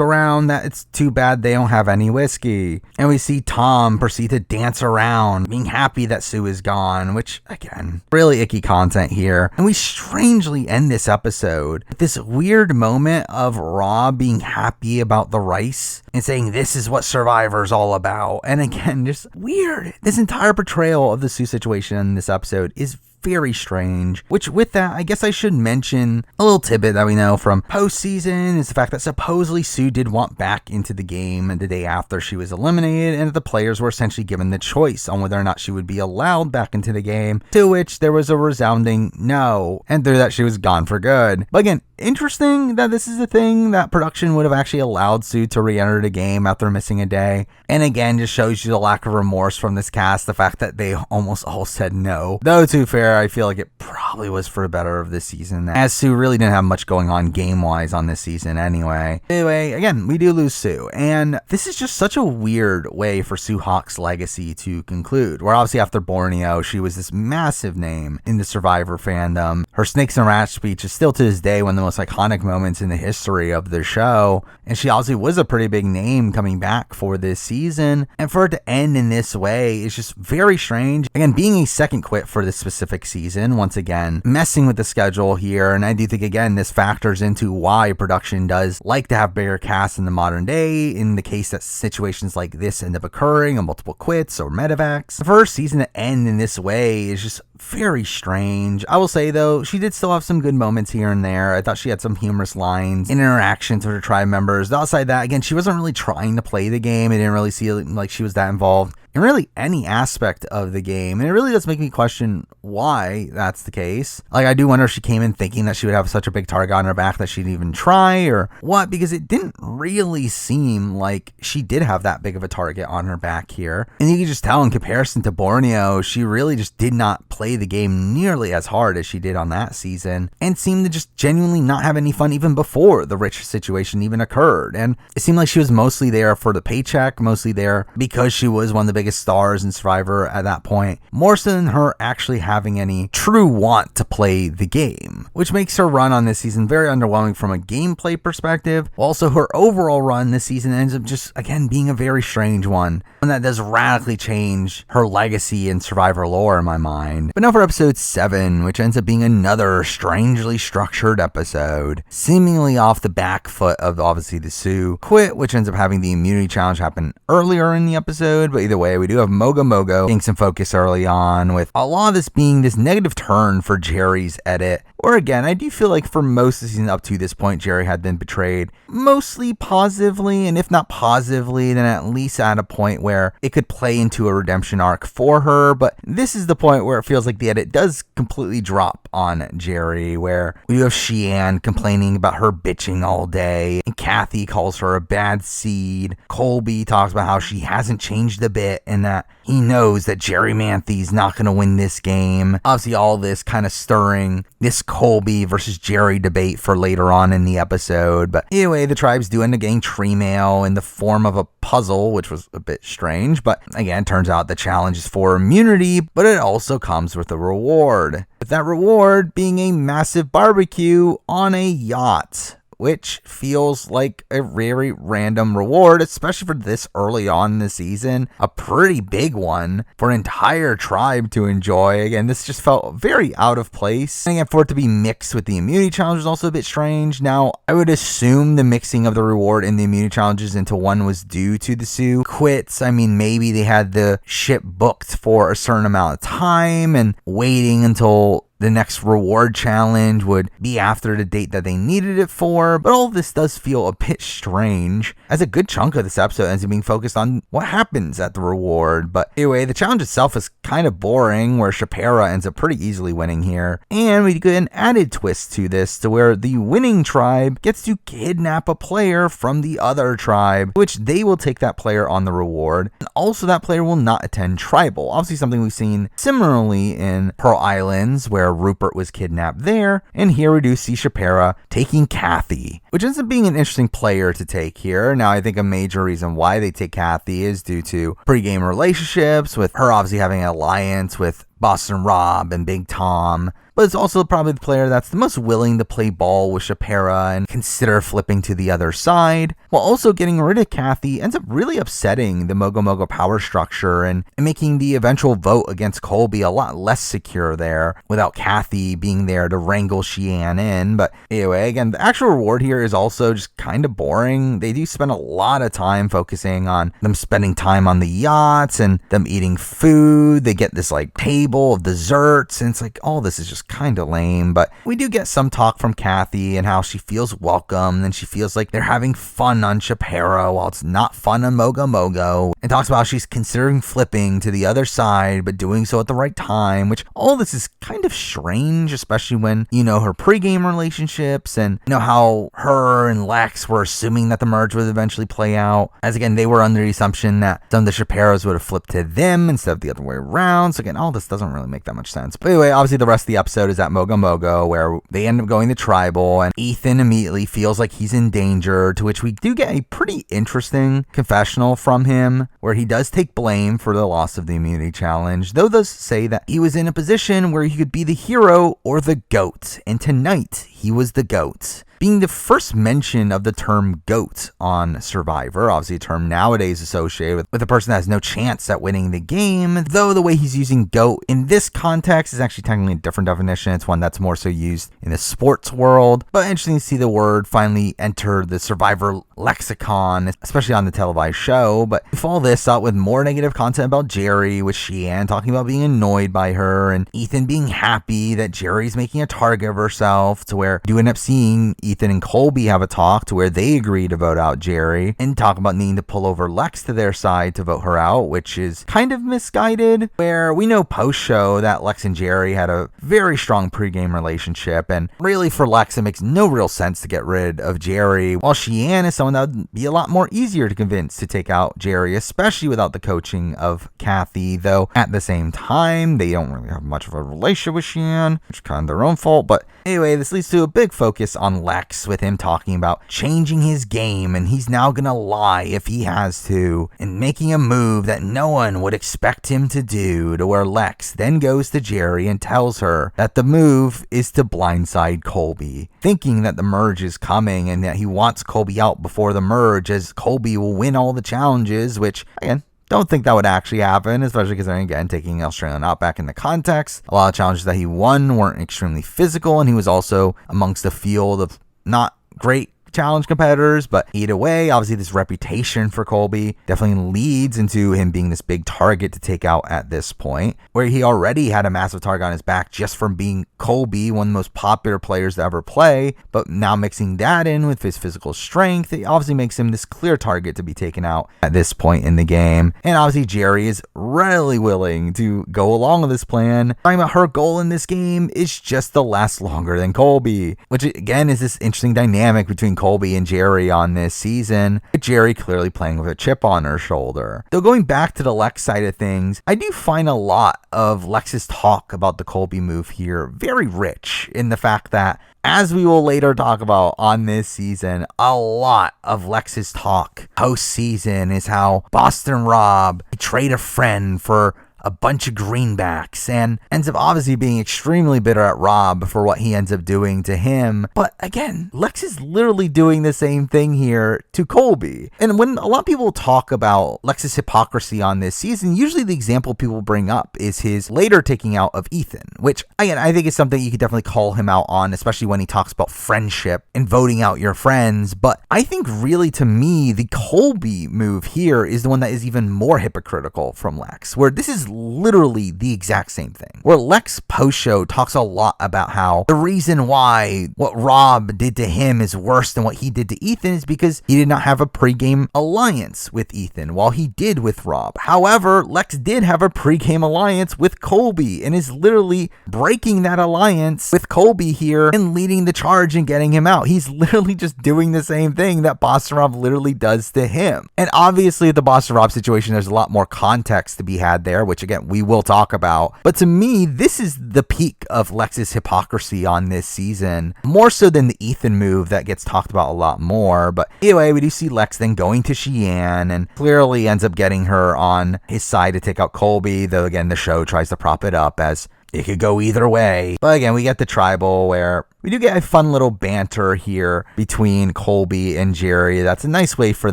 around that it's too bad they don't have any whiskey. And we see Tom proceed to dance around, being happy that Sue is gone, which, again, really icky content here. And we strangely end this episode with this weird moment of Rob being happy about the rice and saying this is what Survivor's all about. And again, just weird. This entire portrayal of the Sue situation in this episode is very strange, which with that, I guess I should mention a little tidbit that we know from postseason is the fact that supposedly Sue did want back into the game the day after she was eliminated, and that the players were essentially given the choice on whether or not she would be allowed back into the game, to which there was a resounding no, and through that she was gone for good. But again, interesting that this is a thing that production would have actually allowed Sue to re-enter the game after missing a day. And again, just shows you the lack of remorse from this cast, the fact that they almost all said no. Though, to be fair, I feel like it probably was for the better of this season, as Sue really didn't have much going on game-wise on this season anyway. Anyway, again, we do lose Sue, and this is just such a weird way for Sue Hawk's legacy to conclude, where obviously after Borneo, she was this massive name in the Survivor fandom. Her Snakes and Rats speech is still to this day one of the most iconic moments in the history of the show, and she obviously was a pretty big name coming back for this season, and for it to end in this way is just very strange. Again, being a second quit for this specific season, once again, messing with the schedule here, and I do think, again, this factors into why production does like to have bigger casts in the modern day, in the case that situations like this end up occurring, or multiple quits, or medevacs. The first season to end in this way is just very strange. I will say, though, she did still have some good moments here and there. I thought she had some humorous lines and interactions with her tribe members. Outside that, again, she wasn't really trying to play the game. I didn't really see it like she was that involved in really any aspect of the game, and it really does make me question why that's the case. Like, I do wonder if she came in thinking that she would have such a big target on her back that she'd even try, or what, because it didn't really seem like she did have that big of a target on her back here. And you can just tell in comparison to Borneo, she really just did not play the game nearly as hard as she did on that season, and seemed to just genuinely not have any fun even before the Rich situation even occurred. And it seemed like she was mostly there for the paycheck, mostly there because she was one of the biggest stars in Survivor at that point, more so than her actually having any true want to play the game, which makes her run on this season very underwhelming from a gameplay perspective. Also, her overall run this season ends up just, again, being a very strange one that does radically change her legacy in Survivor lore in my mind. But now for episode 7, which ends up being another strangely structured episode. episode, seemingly off the back foot of obviously the Sioux quit, which ends up having the immunity challenge happen earlier in the episode. But either way, we do have Mogo Mogo getting some focus early on, with a lot of this being this negative turn for Jerry's edit. Or again, I do feel like for most of the season up to this point, Jerry had been betrayed mostly positively, and if not positively, then at least at a point where it could play into a redemption arc for her. But this is the point where it feels like the edit does completely drop on Jerry, where we have Sheehan complaining about her bitching all day, and Kathy calls her a bad seed. Colby talks about how she hasn't changed a bit, and that he knows that Jerry Manthe's not going to win this game. Obviously, all this kind of stirring this Colby versus Jerry debate for later on in the episode. But anyway, the tribes do end up getting tree mail in the form of a puzzle, which was a bit strange. But again, turns out the challenge is for immunity, but it also comes with a reward. With that reward being a massive barbecue on a yacht, which feels like a very random reward, especially for this early on in the season. A pretty big one for an entire tribe to enjoy. Again, this just felt very out of place. And again, for it to be mixed with the immunity challenge was also a bit strange. Now, I would assume the mixing of the reward and the immunity challenges into one was due to the Sioux quits. I mean, maybe they had the ship booked for a certain amount of time and waiting until the next reward challenge would be after the date that they needed it for. But all of this does feel a bit strange, as a good chunk of this episode ends up being focused on what happens at the reward. But anyway, the challenge itself is kind of boring, where Shapira ends up pretty easily winning here. And we get an added twist to this, to where the winning tribe gets to kidnap a player from the other tribe, which they will take that player on the reward. And also that player will not attend tribal. Obviously something we've seen similarly in Pearl Islands, where Rupert was kidnapped there, and here we do see Shapira taking Kathy, which ends up being an interesting player to take here. Now, I think a major reason why they take Kathy is due to pre-game relationships, with her obviously having an alliance with Boston Rob and Big Tom, but it's also probably the player that's the most willing to play ball with Shapira and consider flipping to the other side, while also getting rid of Kathy ends up really upsetting the Mogo Mogo power structure and making the eventual vote against Colby a lot less secure there, without Kathy being there to wrangle Sheehan in. But anyway, again, the actual reward here is also just kind of boring. They do spend a lot of time focusing on them spending time on the yachts and them eating food. They get this like table of desserts, and it's like, all this is just kind of lame. But we do get some talk from Kathy and how she feels welcome, and she feels like they're having fun on Shapiro while it's not fun on Mogo Mogo, and talks about how she's considering flipping to the other side but doing so at the right time, which all this is kind of strange, especially when you know her pre-game relationships and you know how her and Lex were assuming that the merge would eventually play out, as again they were under the assumption that some of the Shapiros would have flipped to them instead of the other way around. So again, all this doesn't really make that much sense. But anyway, obviously the rest of the episode is at Mogo Mogo, where they end up going to tribal, and Ethan immediately feels like he's in danger, to which we do get a pretty interesting confessional from him, where he does take blame for the loss of the immunity challenge, though does say that he was in a position where he could be the hero or the GOAT, and tonight he was the GOAT, being the first mention of the term GOAT on Survivor, obviously a term nowadays associated with a person that has no chance at winning the game, though the way he's using GOAT in this context is actually technically a different definition. It's one that's more so used in the sports world, but interesting to see the word finally enter the Survivor lexicon, especially on the televised show. But we follow this up with more negative content about Jerry, with Sheehan talking about being annoyed by her, and Ethan being happy that Jerry's making a target of herself, to where you end up seeing Ethan and Colby have a talk to where they agree to vote out Jerry and talk about needing to pull over Lex to their side to vote her out, which is kind of misguided, where we know post-show that Lex and Jerry had a very strong pre-game relationship, and really for Lex it makes no real sense to get rid of Jerry, while Sheehan is someone that would be a lot more easier to convince to take out Jerry, especially without the coaching of Kathy, though at the same time they don't really have much of a relationship with Sheehan, which is kind of their own fault. But anyway, this leads to a big focus on Lex, with him talking about changing his game, and he's now gonna lie if he has to, and making a move that no one would expect him to do, to where Lex then goes to Jerry and tells her that the move is to blindside Colby, thinking that the merge is coming and that he wants Colby out before the merge, as Colby will win all the challenges, which again, don't think that would actually happen, especially because, again, taking Australian Outback in the context, a lot of challenges that he won weren't extremely physical, and he was also amongst a field of not great challenge competitors, but either way, obviously this reputation for Colby definitely leads into him being this big target to take out at this point, where he already had a massive target on his back just from being Colby, one of the most popular players to ever play, but now mixing that in with his physical strength, it obviously makes him this clear target to be taken out at this point in the game. And obviously Jerry is readily willing to go along with this plan, talking about her goal in this game is just to last longer than Colby, which again is this interesting dynamic between Colby and Jerry on this season. Jerry clearly playing with a chip on her shoulder. Though going back to the Lex side of things, I do find a lot of Lex's talk about the Colby move here very rich in the fact that, as we will later talk about on this season, a lot of Lex's talk post-season is how Boston Rob betrayed a friend for a bunch of greenbacks and ends up obviously being extremely bitter at Rob for what he ends up doing to him. But again, Lex is literally doing the same thing here to Colby. And when a lot of people talk about Lex's hypocrisy on this season, usually the example people bring up is his later taking out of Ethan, which again, I think is something you could definitely call him out on, especially when he talks about friendship and voting out your friends. But I think really, to me, the Colby move here is the one that is even more hypocritical from Lex, where this is literally the exact same thing, where Lex post-show talks a lot about how the reason why what Rob did to him is worse than what he did to Ethan is because he did not have a pregame alliance with Ethan while he did with Rob. However, Lex did have a pregame alliance with Colby and is literally breaking that alliance with Colby here and leading the charge and getting him out. He's literally just doing the same thing that Boston Rob literally does to him. And obviously the Boston Rob situation, there's a lot more context to be had there, which again, we will talk about. But to me, this is the peak of Lex's hypocrisy on this season, more so than the Ethan move that gets talked about a lot more. But anyway, we do see Lex then going to Cheyenne and clearly ends up getting her on his side to take out Colby, though again, the show tries to prop it up as it could go either way. But again, we get the tribal where we do get a fun little banter here between Colby and Jerry. That's a nice way for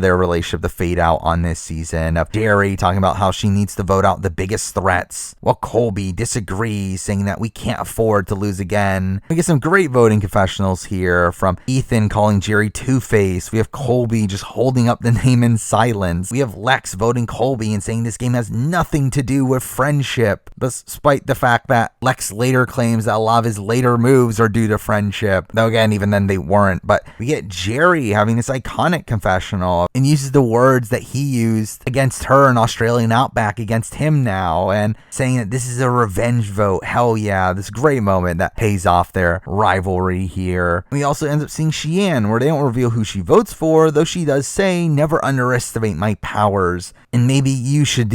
their relationship to fade out on this season, of Jerry talking about how she needs to vote out the biggest threats, while Colby disagrees, saying that we can't afford to lose again. We get some great voting confessionals here from Ethan calling Jerry Two-Face. We have Colby just holding up the name in silence. We have Lex voting Colby and saying this game has nothing to do with friendship, despite the fact that Lex later claims that a lot of his later moves are due to friendship. Though again, even then they weren't. But we get Jerry having this iconic confessional and uses the words that he used against her in Australian Outback against him now, and saying that this is a revenge vote. Hell yeah, this great moment that pays off their rivalry here. We also end up seeing Cheyenne, where they don't reveal who she votes for, though she does say, never underestimate my powers, and maybe you should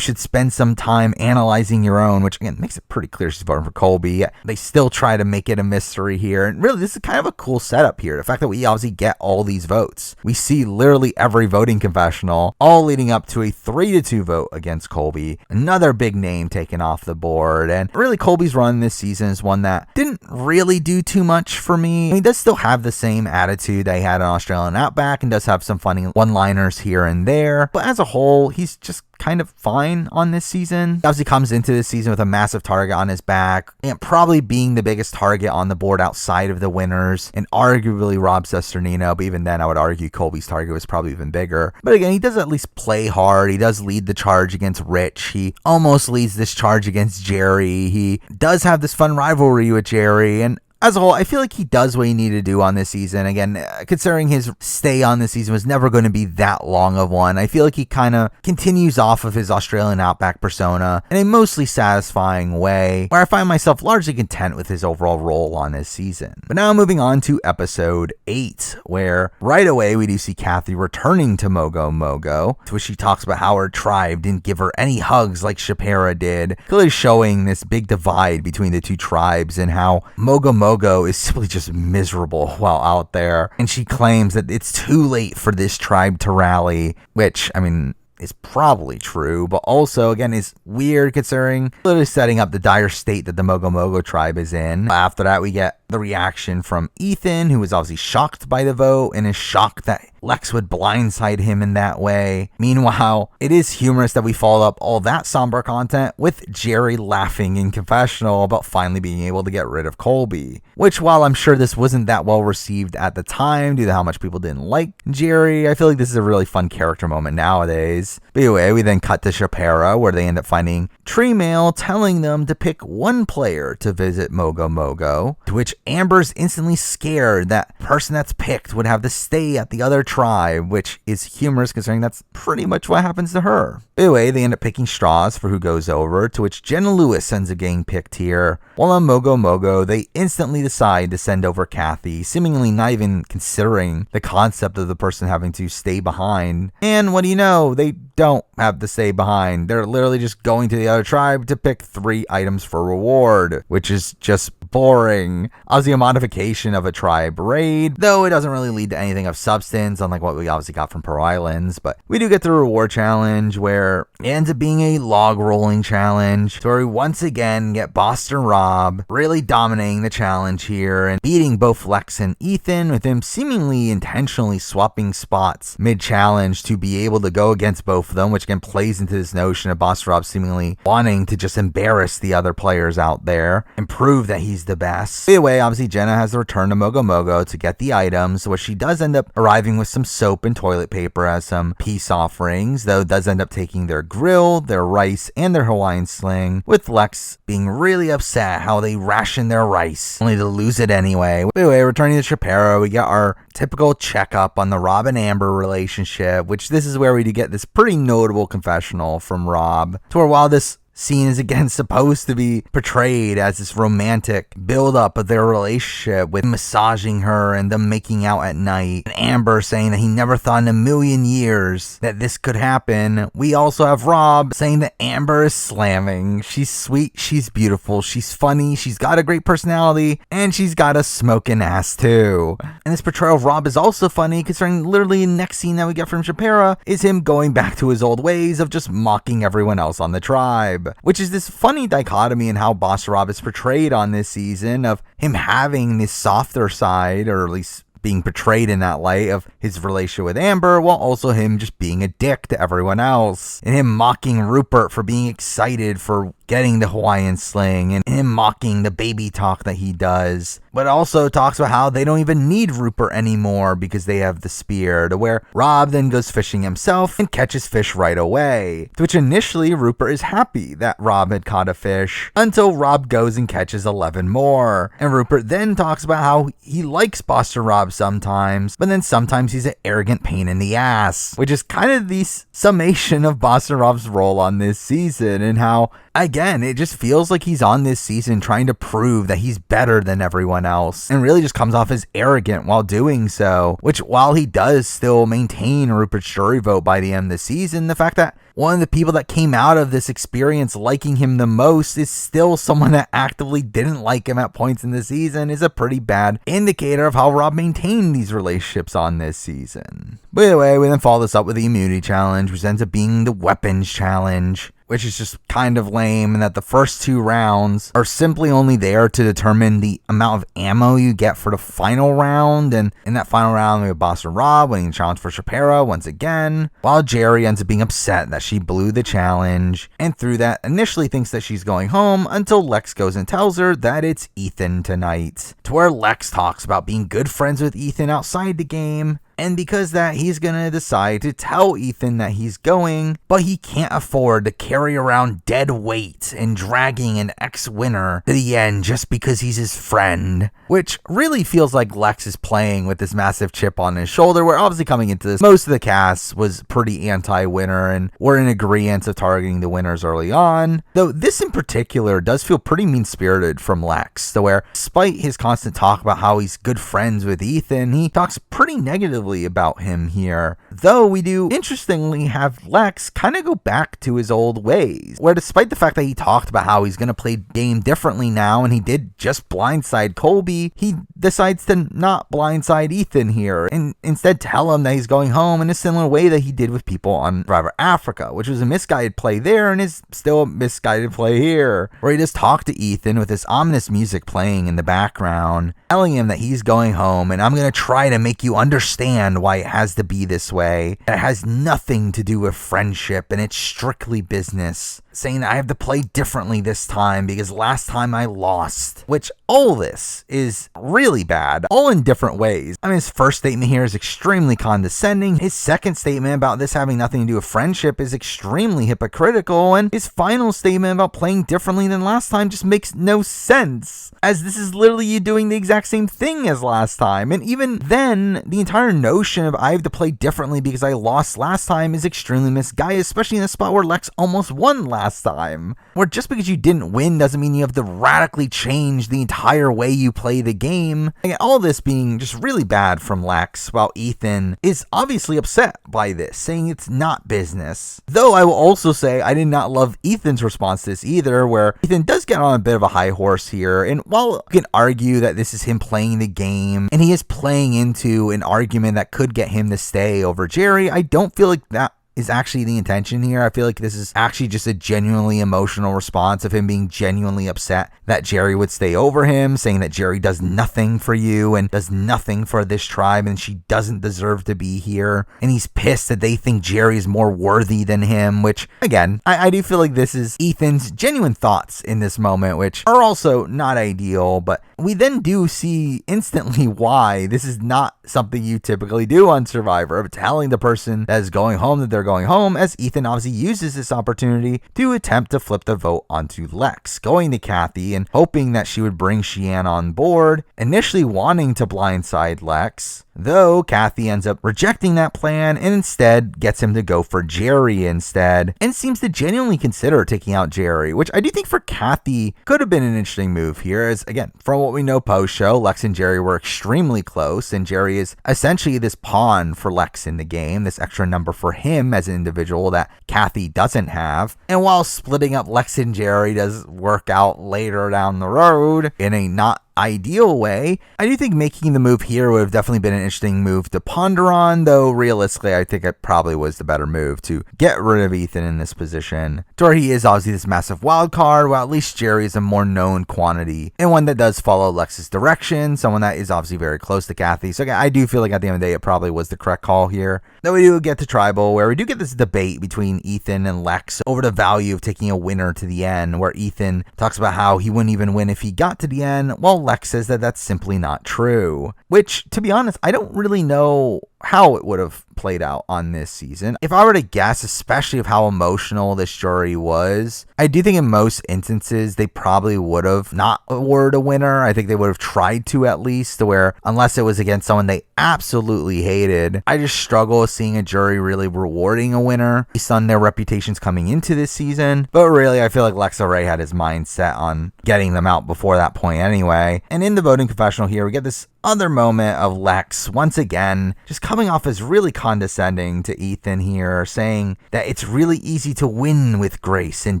spend some time analyzing your own, which again makes it pretty clear she's voting for Colby. They still try to make it a mystery here, and really this is kind of a cool setup here, the fact that we obviously get all these votes. We see literally every voting confessional, all leading up to a 3-2 vote against Colby, another big name taken off the board. And really Colby's run this season is one that didn't really do too much for me. I mean, he does still have the same attitude that he had on Australian Outback and does have some funny one-liners here and there, but as a whole he's just kind of fine on this season. He obviously comes into this season with a massive target on his back, and probably being the biggest target on the board outside of the winners, and arguably Rob Cesternino, but even then I would argue Colby's target was probably even bigger. But again, he does at least play hard. He does lead the charge against Rich. He almost leads this charge against Jerry. He does have this fun rivalry with Jerry, and as a whole, I feel like he does what he needed to do on this season. Again, considering his stay on this season was never going to be that long of one, I feel like he kind of continues off of his Australian Outback persona in a mostly satisfying way, where I find myself largely content with his overall role on this season. But now moving on to episode 8, where right away we do see Kathy returning to Mogo Mogo, to which she talks about how her tribe didn't give her any hugs like Shapira did, clearly showing this big divide between the two tribes and how Mogo Mogo is simply just miserable while out there, and she claims that it's too late for this tribe to rally, which, I mean, is probably true, but also, again, is weird considering literally setting up the dire state that the Mogo Mogo tribe is in. After that, we get the reaction from Ethan, who was obviously shocked by the vote and is shocked that Lex would blindside him in that way. Meanwhile, it is humorous that we follow up all that somber content with Jerry laughing in confessional about finally being able to get rid of Colby. Which, while I'm sure this wasn't that well received at the time due to how much people didn't like Jerry, I feel like this is a really fun character moment nowadays. But anyway, we then cut to Shapiro, where they end up finding tree mail telling them to pick one player to visit Mogo Mogo, to which Amber's instantly scared that the person that's picked would have to stay at the other tribe, which is humorous considering that's pretty much what happens to her. Anyway, they end up picking straws for who goes over, to which Jenna Lewis ends up getting picked here. While on Mogo Mogo, they instantly decide to send over Kathy, seemingly not even considering the concept of the person having to stay behind. And what do you know? They don't have to stay behind. They're literally just going to the other tribe to pick 3 items for reward, which is just boring. Obviously a modification of a tribe raid, though it doesn't really lead to anything of substance, unlike what we obviously got from Pearl Islands. But we do get the reward challenge, where it ends up being a log rolling challenge, so where we once again get Boston Rob really dominating the challenge here and beating both Lex and Ethan, with him seemingly intentionally swapping spots mid-challenge to be able to go against both of them, which again plays into this notion of Boston Rob seemingly wanting to just embarrass the other players out there and prove that he's the best. Anyway, obviously Jenna has to return to Mogo Mogo to get the items, where she does end up arriving with some soap and toilet paper as some peace offerings, though does end up taking their grill, their rice, and their Hawaiian sling, with Lex being really upset how they ration their rice, only to lose it anyway. Anyway, returning to Shapiro, we got our typical checkup on the Rob and Amber relationship, which this is where we do get this pretty notable confessional from Rob, to where while this scene is again supposed to be portrayed as this romantic build-up of their relationship, with massaging her and them making out at night, and Amber saying that he never thought in a million years that this could happen, we also have Rob saying that Amber is slamming. She's sweet, she's beautiful, she's funny, she's got a great personality, and she's got a smoking ass too. And this portrayal of Rob is also funny, considering literally the next scene that we get from Shapiro is him going back to his old ways of just mocking everyone else on the tribe. Which is this funny dichotomy in how Boss Rob is portrayed on this season, of him having this softer side, or at least being portrayed in that light, of his relationship with Amber, while also him just being a dick to everyone else, and him mocking Rupert for being excited for getting the Hawaiian sling, and him mocking the baby talk that he does. But also talks about how they don't even need Rupert anymore because they have the spear, to where Rob then goes fishing himself and catches fish right away, to which initially Rupert is happy that Rob had caught a fish, until Rob goes and catches 11 more. And Rupert then talks about how he likes Boston Rob sometimes, but then sometimes he's an arrogant pain in the ass, which is kind of the summation of Boston Rob's role on this season, and how again, it just feels like he's on this season trying to prove that he's better than everyone else, and really just comes off as arrogant while doing so, which, while he does still maintain Rupert's jury vote by the end of the season, the fact that one of the people that came out of this experience liking him the most is still someone that actively didn't like him at points in the season is a pretty bad indicator of how Rob maintained these relationships on this season. But anyway, we then follow this up with the immunity challenge, which ends up being the weapons challenge, which is just kind of lame, and that the first 2 rounds are simply only there to determine the amount of ammo you get for the final round. And in that final round, we have Boston Rob winning the challenge for Shapiro once again, while Jerry ends up being upset that she blew the challenge, and through that initially thinks that she's going home, until Lex goes and tells her that it's Ethan tonight, to where Lex talks about being good friends with Ethan outside the game, and because that, he's gonna decide to tell Ethan that he's going, but he can't afford to carry around dead weight and dragging an ex-winner to the end just because he's his friend. Which really feels like Lex is playing with this massive chip on his shoulder, where obviously coming into this, most of the cast was pretty anti-winner and were in agreement of targeting the winners early on. Though this in particular does feel pretty mean-spirited from Lex, to where despite his constant talk about how he's good friends with Ethan, he talks pretty negatively about him here. though we do interestingly have Lex kind of go back to his old ways, where despite the fact that he talked about how he's going to play the game differently now and he did just blindside Colby, he decides to not blindside Ethan here and instead tell him that he's going home in a similar way that he did with people on Survivor Africa, which was a misguided play there and is still a misguided play here, where he just talked to Ethan with this ominous music playing in the background, telling him that he's going home and I'm going to try to make you understand why it has to be this way. It has nothing to do with friendship and it's strictly business. Saying that I have to play differently this time because last time I lost, which all this is really bad, all in different ways. I mean, his first statement here is extremely condescending. His second statement about this having nothing to do with friendship is extremely hypocritical. And his final statement about playing differently than last time just makes no sense, as this is literally you doing the exact same thing as last time. And even then, the entire notion of I have to play differently because I lost last time is extremely misguided, especially in a spot where Lex almost won last time, where just because you didn't win doesn't mean you have to radically change the entire way you play the game. And all this being just really bad from Lex, while Ethan is obviously upset by this, saying it's not business. Though I will also say I did not love Ethan's response to this either, where Ethan does get on a bit of a high horse here, and while you can argue that this is him playing the game and he is playing into an argument that could get him to stay over Jerry, I don't feel like that is actually the intention here. I feel like this is actually just a genuinely emotional response of him being genuinely upset that Jerry would stay over him, saying that Jerry does nothing for you and does nothing for this tribe and she doesn't deserve to be here. And he's pissed that they think Jerry is more worthy than him, which again, I do feel like this is Ethan's genuine thoughts in this moment, which are also not ideal, but we then do see instantly why this is not something you typically do on Survivor, of telling the person that is going home that they're going home, as Ethan obviously uses this opportunity to attempt to flip the vote onto Lex, going to Kathy and hoping that she would bring Cheyenne on board, initially wanting to blindside Lex, though Kathy ends up rejecting that plan and instead gets him to go for Jerry instead, and seems to genuinely consider taking out Jerry, which I do think for Kathy could have been an interesting move here, as again, from what we know post-show, Lex and Jerry were extremely close, and Jerry is essentially this pawn for Lex in the game, this extra number for him as an individual that Kathy doesn't have. And while splitting up Lex and Jerry does work out later down the road in a not ideal way, I do think making the move here would have definitely been an interesting move to ponder on, though realistically I think it probably was the better move to get rid of Ethan in this position, to where he is obviously this massive wild card, while at least Jerry is a more known quantity and one that does follow Lex's direction, someone that is obviously very close to Kathy. So again, I do feel like at the end of the day it probably was the correct call here. Though we do get to Tribal, where we do get this debate between Ethan and Lex over the value of taking a winner to the end, where Ethan talks about how he wouldn't even win if he got to the end, while Lex says that that's simply not true. Which, to be honest, I don't really know how it would have played out on this season. If I were to guess, especially of how emotional this jury was, I do think in most instances they probably would have not awarded a winner. I think they would have tried to, at least, to where unless it was against someone they absolutely hated, I just struggle with seeing a jury really rewarding a winner based on their reputations coming into this season. But really, I feel like Lex already had his mind set on getting them out before that point anyway. And in the voting confessional here, we get this other moment of Lex once again just coming off as really condescending to Ethan here, saying that it's really easy to win with grace and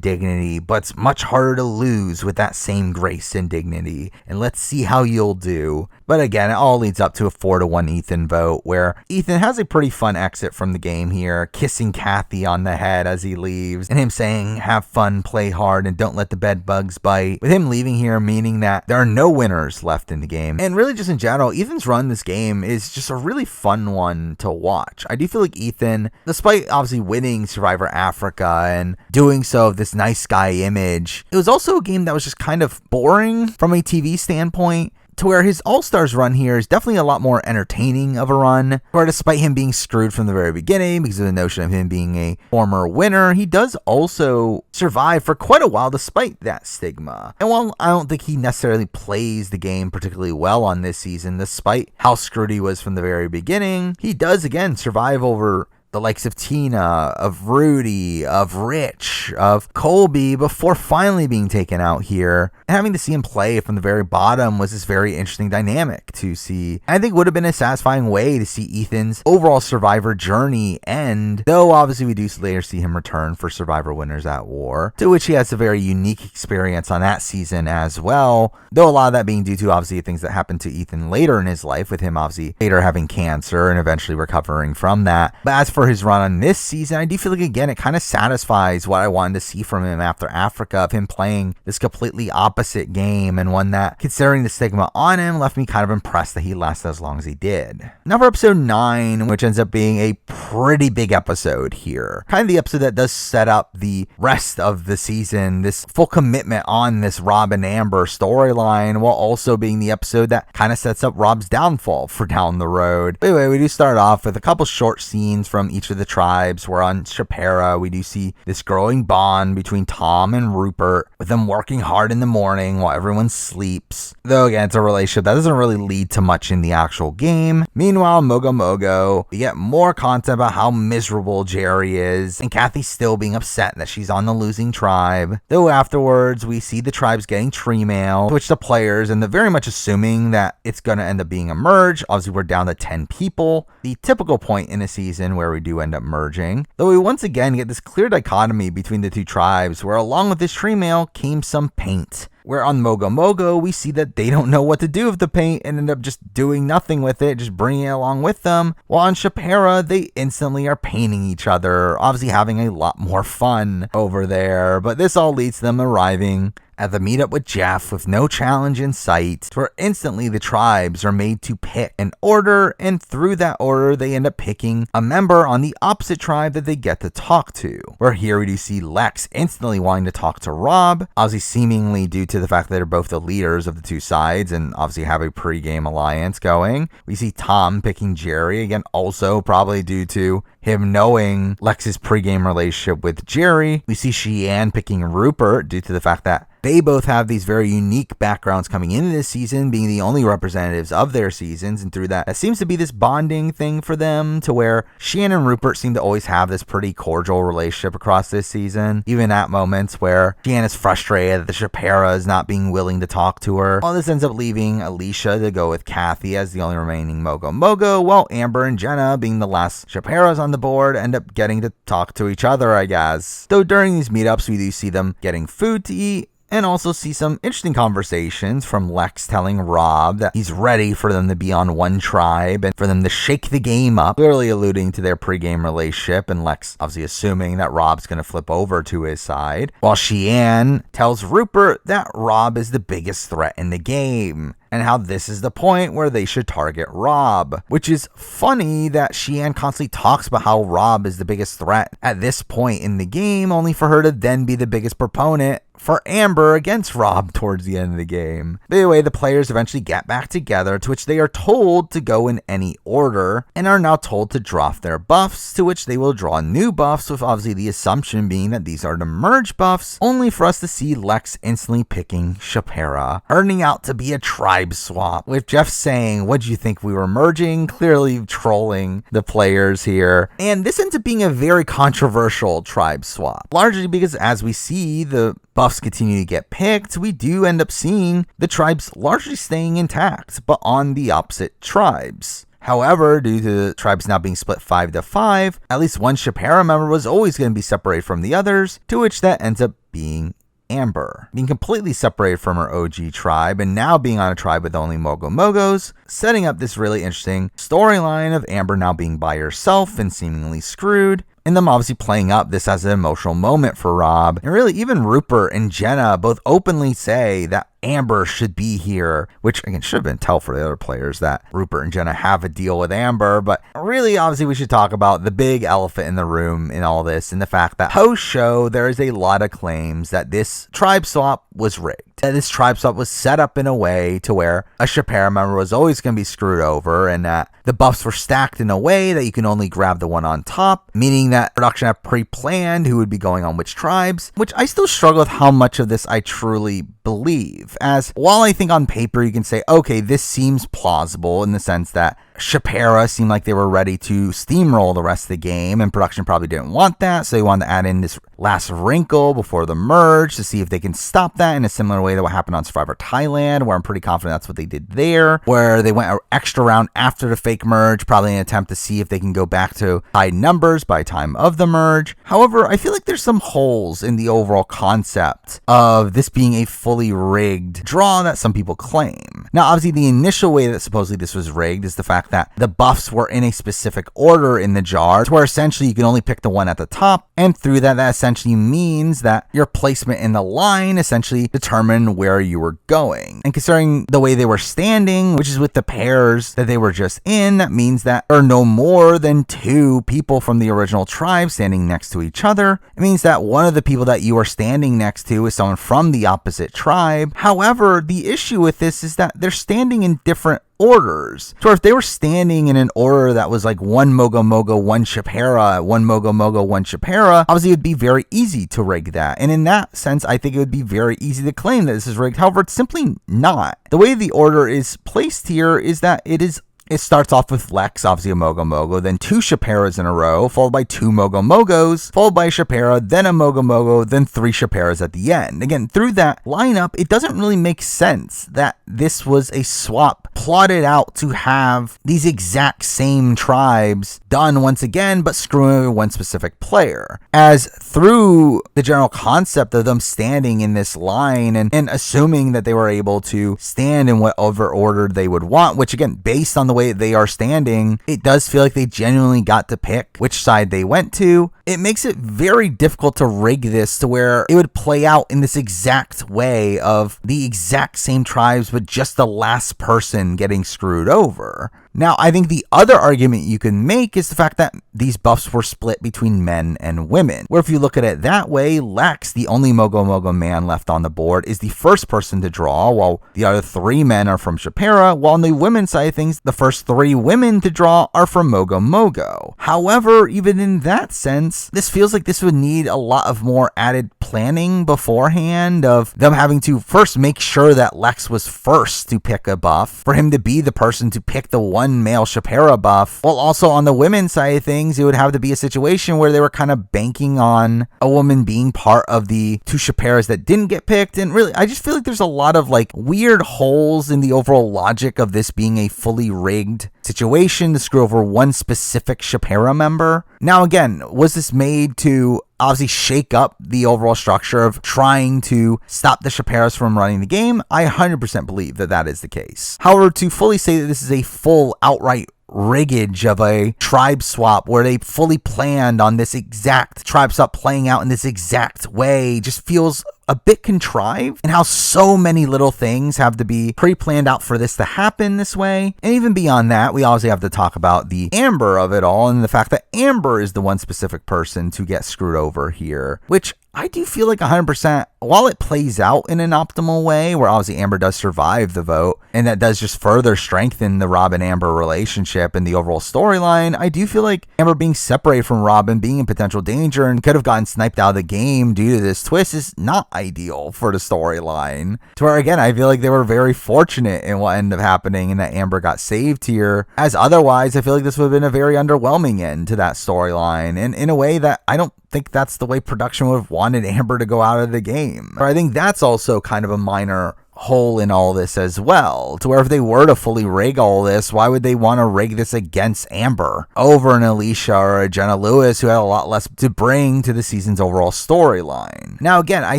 dignity, but it's much harder to lose with that same grace and dignity, and let's see how you'll do. But again, it all leads up to a 4-1 Ethan vote, where Ethan has a pretty fun exit from the game here, kissing Kathy on the head as he leaves, and him saying, have fun, play hard, and don't let the bed bugs bite, with him leaving here meaning that there are no winners left in the game. And really just in general, Ethan's run this game is just a really fun one to watch. I do feel like Ethan, despite obviously winning Survivor Africa and doing so of this nice guy image, it was also a game that was just kind of boring from a TV standpoint, to where his All-Stars run here is definitely a lot more entertaining of a run, where despite him being screwed from the very beginning because of the notion of him being a former winner, he does also survive for quite a while despite that stigma. And while I don't think he necessarily plays the game particularly well on this season, despite how screwed he was from the very beginning, he does again survive over the likes of Tina, of Rudy, of Rich, of Colby, before finally being taken out here. And having to see him play from the very bottom was this very interesting dynamic to see. I think would have been a satisfying way to see Ethan's overall Survivor journey end, though obviously we do later see him return for Survivor Winners at War, to which he has a very unique experience on that season as well, though a lot of that being due to obviously things that happened to Ethan later in his life, with him obviously later having cancer and eventually recovering from that. But as for his run on this season, I do feel like, again, it kind of satisfies what I wanted to see from him after Africa, of him playing this completely opposite game, and one that, considering the stigma on him, left me kind of impressed that he lasted as long as he did. Now for episode 9, which ends up being a pretty big episode here. Kind of the episode that does set up the rest of the season, this full commitment on this Rob and Amber storyline, while also being the episode that kind of sets up Rob's downfall for down the road. But anyway, we do start off with a couple short scenes from each of the tribes, where on Shapera, we do see this growing bond between Tom and Rupert, with them working hard in the morning while everyone sleeps. Though again, it's a relationship that doesn't really lead to much in the actual game. Meanwhile, Mogo Mogo, we get more content about how miserable Jerry is, and Kathy's still being upset that she's on the losing tribe. Though afterwards, we see the tribes getting tree mail, which the players, and very much assuming that it's going to end up being a merge. Obviously, we're down to 10 people, the typical point in a season where we do end up merging. Though we once again get this clear dichotomy between the two tribes, where along with this tree mail came some paint. Where on Mogo Mogo, we see that they don't know what to do with the paint and end up just doing nothing with it, just bringing it along with them. While on Shapera, they instantly are painting each other, obviously having a lot more fun over there. But this all leads to them arriving at the meetup with Jeff with no challenge in sight, where instantly the tribes are made to pick an order, and through that order they end up picking a member on the opposite tribe that they get to talk to. Where here we do see Lex instantly wanting to talk to Rob, obviously seemingly due to the fact that they're both the leaders of the two sides and obviously have a pre-game alliance going. We see Tom picking Jerry, again also probably due to him knowing Lex's pre-game relationship with Jerry. We see Cheyenne picking Rupert due to the fact that they both have these very unique backgrounds coming into this season, being the only representatives of their seasons, and through that, it seems to be this bonding thing for them, to where Cheyenne and Rupert seem to always have this pretty cordial relationship across this season, even at moments where Cheyenne is frustrated that the Shapera is not being willing to talk to her. All this ends up leaving Alicia to go with Kathy as the only remaining Mogo Mogo, while Amber and Jenna, being the last Shaperas on the board, end up getting to talk to each other, I guess. Though during these meetups, we do see them getting food to eat, and also see some interesting conversations from Lex telling Rob that he's ready for them to be on one tribe and for them to shake the game up, clearly alluding to their pregame relationship, and Lex obviously assuming that Rob's going to flip over to his side, while Cheyenne tells Rupert that Rob is the biggest threat in the game, and how this is the point where they should target Rob. Which is funny that Cheyenne constantly talks about how Rob is the biggest threat at this point in the game, only for her to then be the biggest proponent for Amber against Rob towards the end of the game. But anyway, the players eventually get back together, to which they are told to go in any order, and are now told to drop their buffs, to which they will draw new buffs, with obviously the assumption being that these are the merge buffs, only for us to see Lex instantly picking Shapera, turning out to be a tribe swap, with Jeff saying, "What'd you think we were merging?" Clearly trolling the players here. And this ends up being a very controversial tribe swap, largely because as we see the buffs continue to get picked, we do end up seeing the tribes largely staying intact, but on the opposite tribes. However, due to the tribes now being split 5-5, at least one Shapera member was always going to be separated from the others, to which that ends up being Amber, being completely separated from her OG tribe and now being on a tribe with only Mogo Mogos, setting up this really interesting storyline of Amber now being by herself and seemingly screwed, and them obviously playing up this as an emotional moment for Rob. And really, even Rupert and Jenna both openly say that Amber should be here, which again should have been tell for the other players that Rupert and Jenna have a deal with Amber. But really, obviously, we should talk about the big elephant in the room in all this, and the fact that post-show there is a lot of claims that this tribe swap was rigged, that this tribe swap was set up in a way to where a Shapera member was always going to be screwed over, and that the buffs were stacked in a way that you can only grab the one on top, meaning that production had pre-planned who would be going on which tribes, which I still struggle with how much of this I truly believe. As while I think on paper you can say, okay, this seems plausible in the sense that Shapira seemed like they were ready to steamroll the rest of the game, and production probably didn't want that, so they wanted to add in this last wrinkle before the merge to see if they can stop that in a similar way to what happened on Survivor Thailand, where I'm pretty confident that's what they did there, where they went an extra round after the fake merge, probably in an attempt to see if they can go back to high numbers by time of the merge. However, I feel like there's some holes in the overall concept of this being a fully rigged draw that some people claim. Now, obviously, the initial way that supposedly this was rigged is the fact that the buffs were in a specific order in the jars, where essentially you can only pick the one at the top, and through that essentially means that your placement in the line essentially determined where you were going. And considering the way they were standing, which is with the pairs that they were just in, that means that there are no more than 2 people from the original tribe standing next to each other. It means that one of the people that you are standing next to is someone from the opposite tribe. However, the issue with this is that they're standing in different orders. So if they were standing in an order that was like 1 Mogo Mogo, 1 Shapira, 1 Mogo Mogo, 1 Shapira, obviously it would be very easy to rig that. And in that sense, I think it would be very easy to claim that this is rigged. However, it's simply not. The way the order is placed here is that it starts off with Lex, obviously a Mogo Mogo, then 2 Shapiras in a row, followed by 2 Mogo Mogos, followed by a Shapira, then a Mogo Mogo, then 3 Shapiras at the end. Again, through that lineup, it doesn't really make sense that this was a swap plotted out to have these exact same tribes done once again, but screwing over one specific player. As through the general concept of them standing in this line and assuming that they were able to stand in whatever order they would want, which again, based on the way they are standing, it does feel like they genuinely got to pick which side they went to. It makes it very difficult to rig this to where it would play out in this exact way of the exact same tribes, but just the last person getting screwed over. Now, I think the other argument you can make is the fact that these buffs were split between men and women, where if you look at it that way, Lex, the only Mogo Mogo man left on the board, is the first person to draw, while the other 3 men are from Shapira, while on the women's side of things, the first 3 women to draw are from Mogo Mogo. However, even in that sense, this feels like this would need a lot of more added planning beforehand of them having to first make sure that Lex was first to pick a buff, for him to be the person to pick the one male Shapira buff, while also on the women's side of things, it would have to be a situation where they were kind of banking on a woman being part of the 2 Shapiras that didn't get picked. And really, I just feel like there's a lot of like weird holes in the overall logic of this being a fully rigged situation to screw over one specific Shapira member. Now again, was this made to obviously shake up the overall structure of trying to stop the Shapiras from running the game? I 100% believe that that is the case. However, to fully say that this is a full outright riggage of a tribe swap where they fully planned on this exact tribe swap playing out in this exact way just feels a bit contrived, and how so many little things have to be pre-planned out for this to happen this way. And even beyond that, we obviously have to talk about the Amber of it all, and the fact that Amber is the one specific person to get screwed over here, which I do feel like 100%, while it plays out in an optimal way, where obviously Amber does survive the vote, and that does just further strengthen the Robin-Amber relationship and the overall storyline, I do feel like Amber being separated from Robin, being in potential danger, and could have gotten sniped out of the game due to this twist is not ideal for the storyline. To where, again, I feel like they were very fortunate in what ended up happening and that Amber got saved here, as otherwise I feel like this would have been a very underwhelming end to that storyline, and in a way that I don't think that's the way production would have wanted Amber to go out of the game. Or I think that's also kind of a minor hole in all this as well, to where if they were to fully rig all this, why would they want to rig this against Amber over an Alicia or a Jenna Lewis, who had a lot less to bring to the season's overall storyline? Now again, I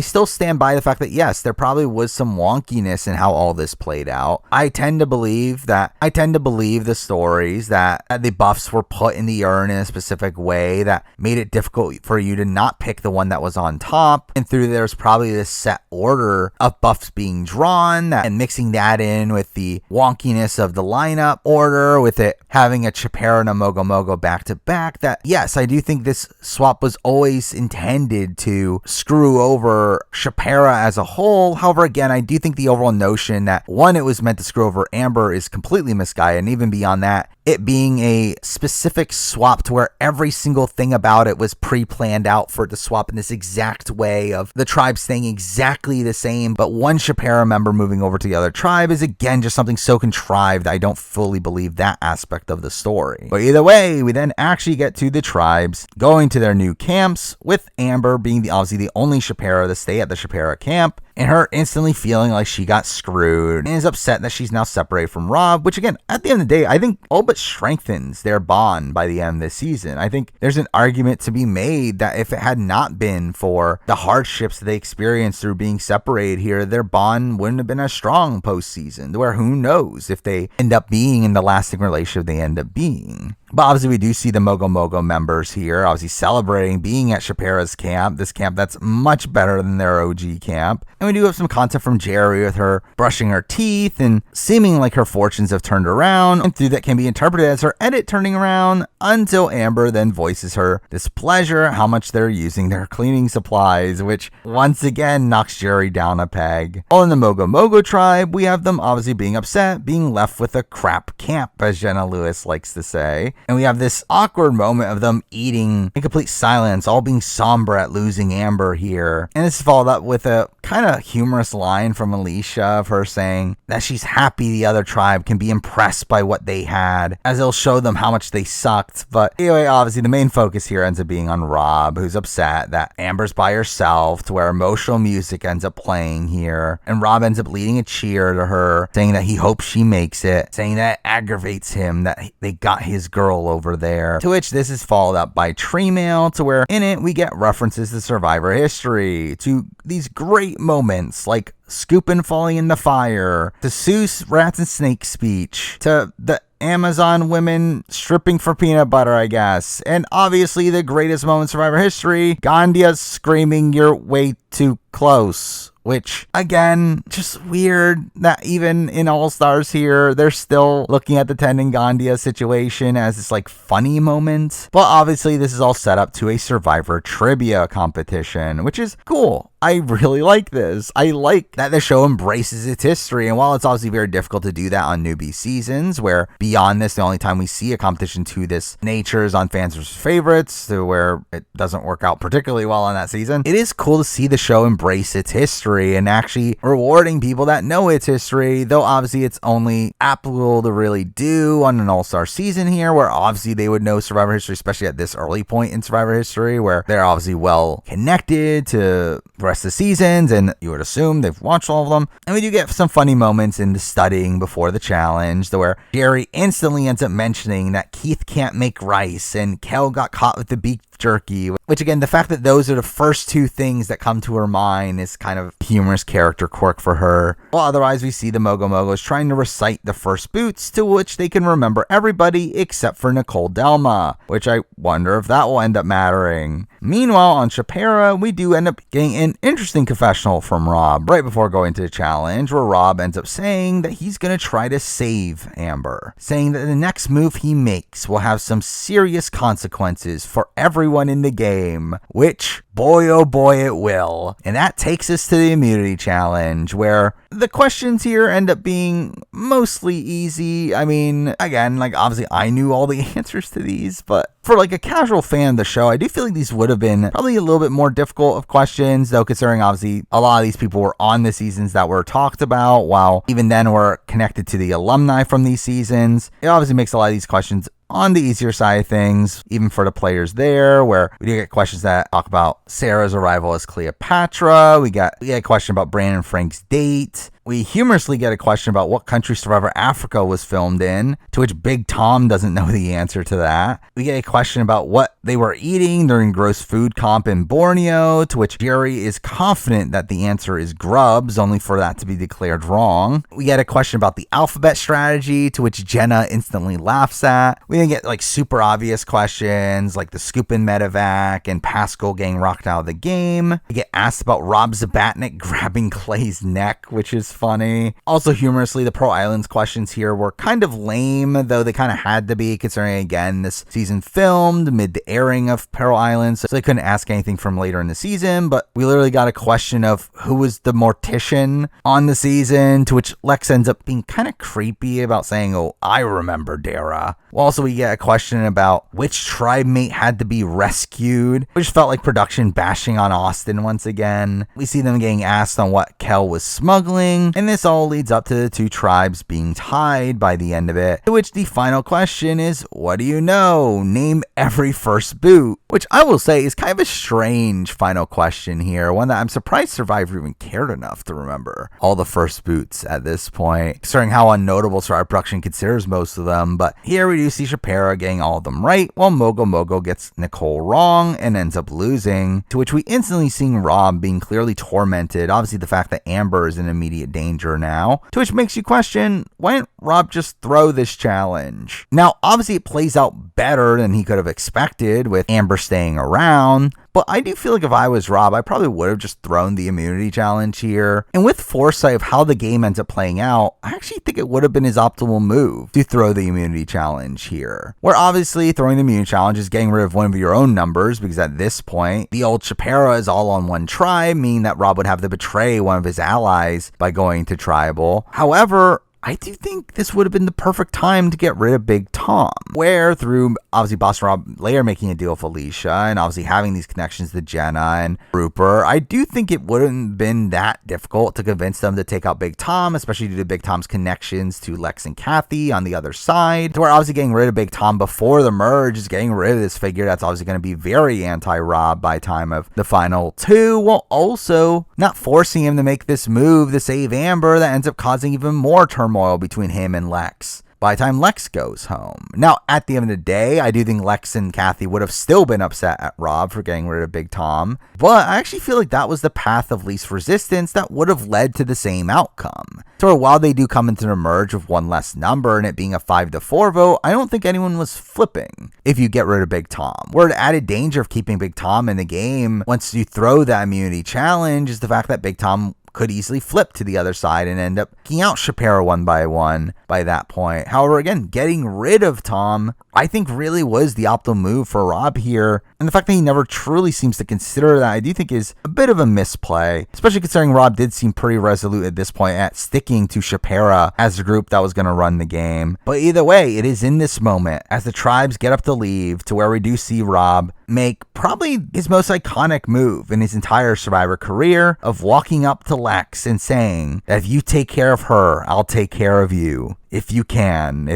still stand by the fact that yes, there probably was some wonkiness in how all this played out. I tend to believe the stories that the buffs were put in the urn in a specific way that made it difficult for you to not pick the one that was on top, and through there's probably this set order of buffs being drawn, and mixing that in with the wonkiness of the lineup order, with it having a Shapira and a Mogo Mogo back to back, that yes, I do think this swap was always intended to screw over Shapira as a whole. However, again, I do think the overall notion that one, it was meant to screw over Amber is completely misguided, and even beyond that, it being a specific swap to where every single thing about it was pre-planned out for it to swap in this exact way of the tribe staying exactly the same, but one Chapera member moving over to the other tribe is again just something so contrived. I don't fully believe that aspect of the story. But either way, we then actually get to the tribes going to their new camps, with Amber being obviously the only Chapera to stay at the Chapera camp, and her instantly feeling like she got screwed and is upset that she's now separated from Rob, which again, at the end of the day, I think all but strengthens their bond by the end of this season. I think there's an argument to be made that if it had not been for the hardships that they experienced through being separated here, their bond wouldn't have been as strong postseason, where who knows if they end up being in the lasting relationship they end up being. But obviously we do see the Mogo Mogo members here, obviously celebrating being at Chapera's camp, this camp that's much better than their OG camp. And we do have some content from Jerry with her brushing her teeth and seeming like her fortunes have turned around, and through that can be interpreted as her edit turning around, until Amber then voices her displeasure at how much they're using their cleaning supplies, which once again knocks Jerry down a peg. All in the Mogo Mogo tribe, we have them obviously being upset, being left with a crap camp, as Jenna Lewis likes to say. And we have this awkward moment of them eating in complete silence, all being somber at losing Amber here. And this is followed up with a kind of humorous line from Alicia of her saying that she's happy the other tribe can be impressed by what they had, as it'll show them how much they sucked. But anyway, obviously the main focus here ends up being on Rob, who's upset that Amber's by herself, to where emotional music ends up playing here. And Rob ends up leading a cheer to her, saying that he hopes she makes it, saying that it aggravates him that they got his girl over there. To which this is followed up by Tree Mail, to where in it we get references to Survivor history, to these great moments like Scoopin' falling in the fire, to Seuss Rats and Snakes speech, to the Amazon women stripping for peanut butter, I guess. And obviously the greatest moment in Survivor history, Gandia screaming "you're way too close." Which, again, just weird that even in All-Stars here, they're still looking at the Tendangandia situation as this, like, funny moment. But obviously, this is all set up to a Survivor trivia competition, which is cool. I really like this. I like that the show embraces its history, and while it's obviously very difficult to do that on newbie seasons, where beyond this, the only time we see a competition to this nature is on Fans vs. Favorites, to where it doesn't work out particularly well on that season, it is cool to see the show embrace its history and actually rewarding people that know its history, though obviously it's only applicable to really do on an all-star season here, where obviously they would know Survivor history, especially at this early point in Survivor history, where they're obviously well connected to the rest of the seasons, and you would assume they've watched all of them. And we do get some funny moments in the studying before the challenge, where Jerry instantly ends up mentioning that Keith can't make rice and Kel got caught with the beef jerky, which again, the fact that those are the first two things that come to her mind is kind of humorous character quirk for her. Well, otherwise we see the Mogo Mogos trying to recite the first boots, to which they can remember everybody except for Nicole Delma, which I wonder if that will end up mattering. Meanwhile, on Chapera, we do end up getting an interesting confessional from Rob right before going to the challenge, where Rob ends up saying that he's going to try to save Amber, saying that the next move he makes will have some serious consequences for everyone in the game, which boy oh boy it will. And that takes us to the immunity challenge, where the questions here end up being mostly easy. I mean, again, like obviously I knew all the answers to these, but for like a casual fan of the show, I do feel like these would have been probably a little bit more difficult of questions, though, considering obviously a lot of these people were on the seasons that were talked about, while even then we're connected to the alumni from these seasons. It obviously makes a lot of these questions on the easier side of things, even for the players there, where we do get questions that talk about Sarah's arrival as Cleopatra. We get a question about Brandon and Frank's date. We humorously get a question about what country Survivor Africa was filmed in, to which Big Tom doesn't know the answer to that. We get a question about what they were eating during gross food comp in Borneo, to which Jerry is confident that the answer is grubs, only for that to be declared wrong. We get a question about the alphabet strategy, to which Jenna instantly laughs at. We then get like super obvious questions like the Scoopin' Medevac and Pascal getting rocked out of the game. We get asked about Rob Zabatnik grabbing Clay's neck, which is funny. Also, humorously, the Pearl Islands questions here were kind of lame, though they kind of had to be, considering, again, this season filmed mid the airing of Pearl Islands, so they couldn't ask anything from later in the season. But we literally got a question of who was the mortician on the season, to which Lex ends up being kind of creepy about saying, "Oh, I remember Dara." Well, also, we get a question about which tribe mate had to be rescued, which felt like production bashing on Austin once again. We see them getting asked on what Kel was smuggling, and this all leads up to the two tribes being tied by the end of it, to which the final question is, what do you know? Name every first boot, which I will say is kind of a strange final question here, one that I'm surprised Survivor even cared enough to remember all the first boots at this point, considering how unnotable Survivor production considers most of them. But here we do see Shapira getting all of them right, while Mogo gets Nicole wrong and ends up losing, to which we instantly see Rob being clearly tormented. Obviously, the fact that Amber is in immediate danger now, to which makes you question, why didn't Rob just throw this challenge? Now, obviously, it plays out better than he could have expected with Amber staying around, but I do feel like if I was Rob, I probably would have just thrown the immunity challenge here. And with foresight of how the game ends up playing out, I actually think it would have been his optimal move to throw the immunity challenge here. Where obviously throwing the immunity challenge is getting rid of one of your own numbers, because at this point, the old Shapira is all on one tribe, meaning that Rob would have to betray one of his allies by going to tribal. However, I do think this would have been the perfect time to get rid of Big Tom, where through obviously Boston Rob later making a deal with Alicia and obviously having these connections to Jenna and Rupert, I do think it wouldn't have been that difficult to convince them to take out Big Tom, especially due to Big Tom's connections to Lex and Kathy on the other side. To where obviously getting rid of Big Tom before the merge is getting rid of this figure that's obviously going to be very anti-Rob by time of the final two, while also not forcing him to make this move to save Amber that ends up causing even more turmoil between him and Lex by the time Lex goes home. Now, at the end of the day, I do think Lex and Kathy would have still been upset at Rob for getting rid of Big Tom, but I actually feel like that was the path of least resistance that would have led to the same outcome. So while they do come into the merge with one less number and it being a 5-4 vote, I don't think anyone was flipping if you get rid of Big Tom. Where the added danger of keeping Big Tom in the game once you throw that immunity challenge is the fact that Big Tom could easily flip to the other side and end up taking out Shapiro one by one by that point. However, again, getting rid of Tom, I think really was the optimal move for Rob here. And the fact that he never truly seems to consider that, I do think is a bit of a misplay, especially considering Rob did seem pretty resolute at this point at sticking to Shapira as the group that was going to run the game. But either way, it is in this moment as the tribes get up to leave to where we do see Rob make probably his most iconic move in his entire Survivor career of walking up to Lex and saying that if you take care of her, I'll take care of you. If you can.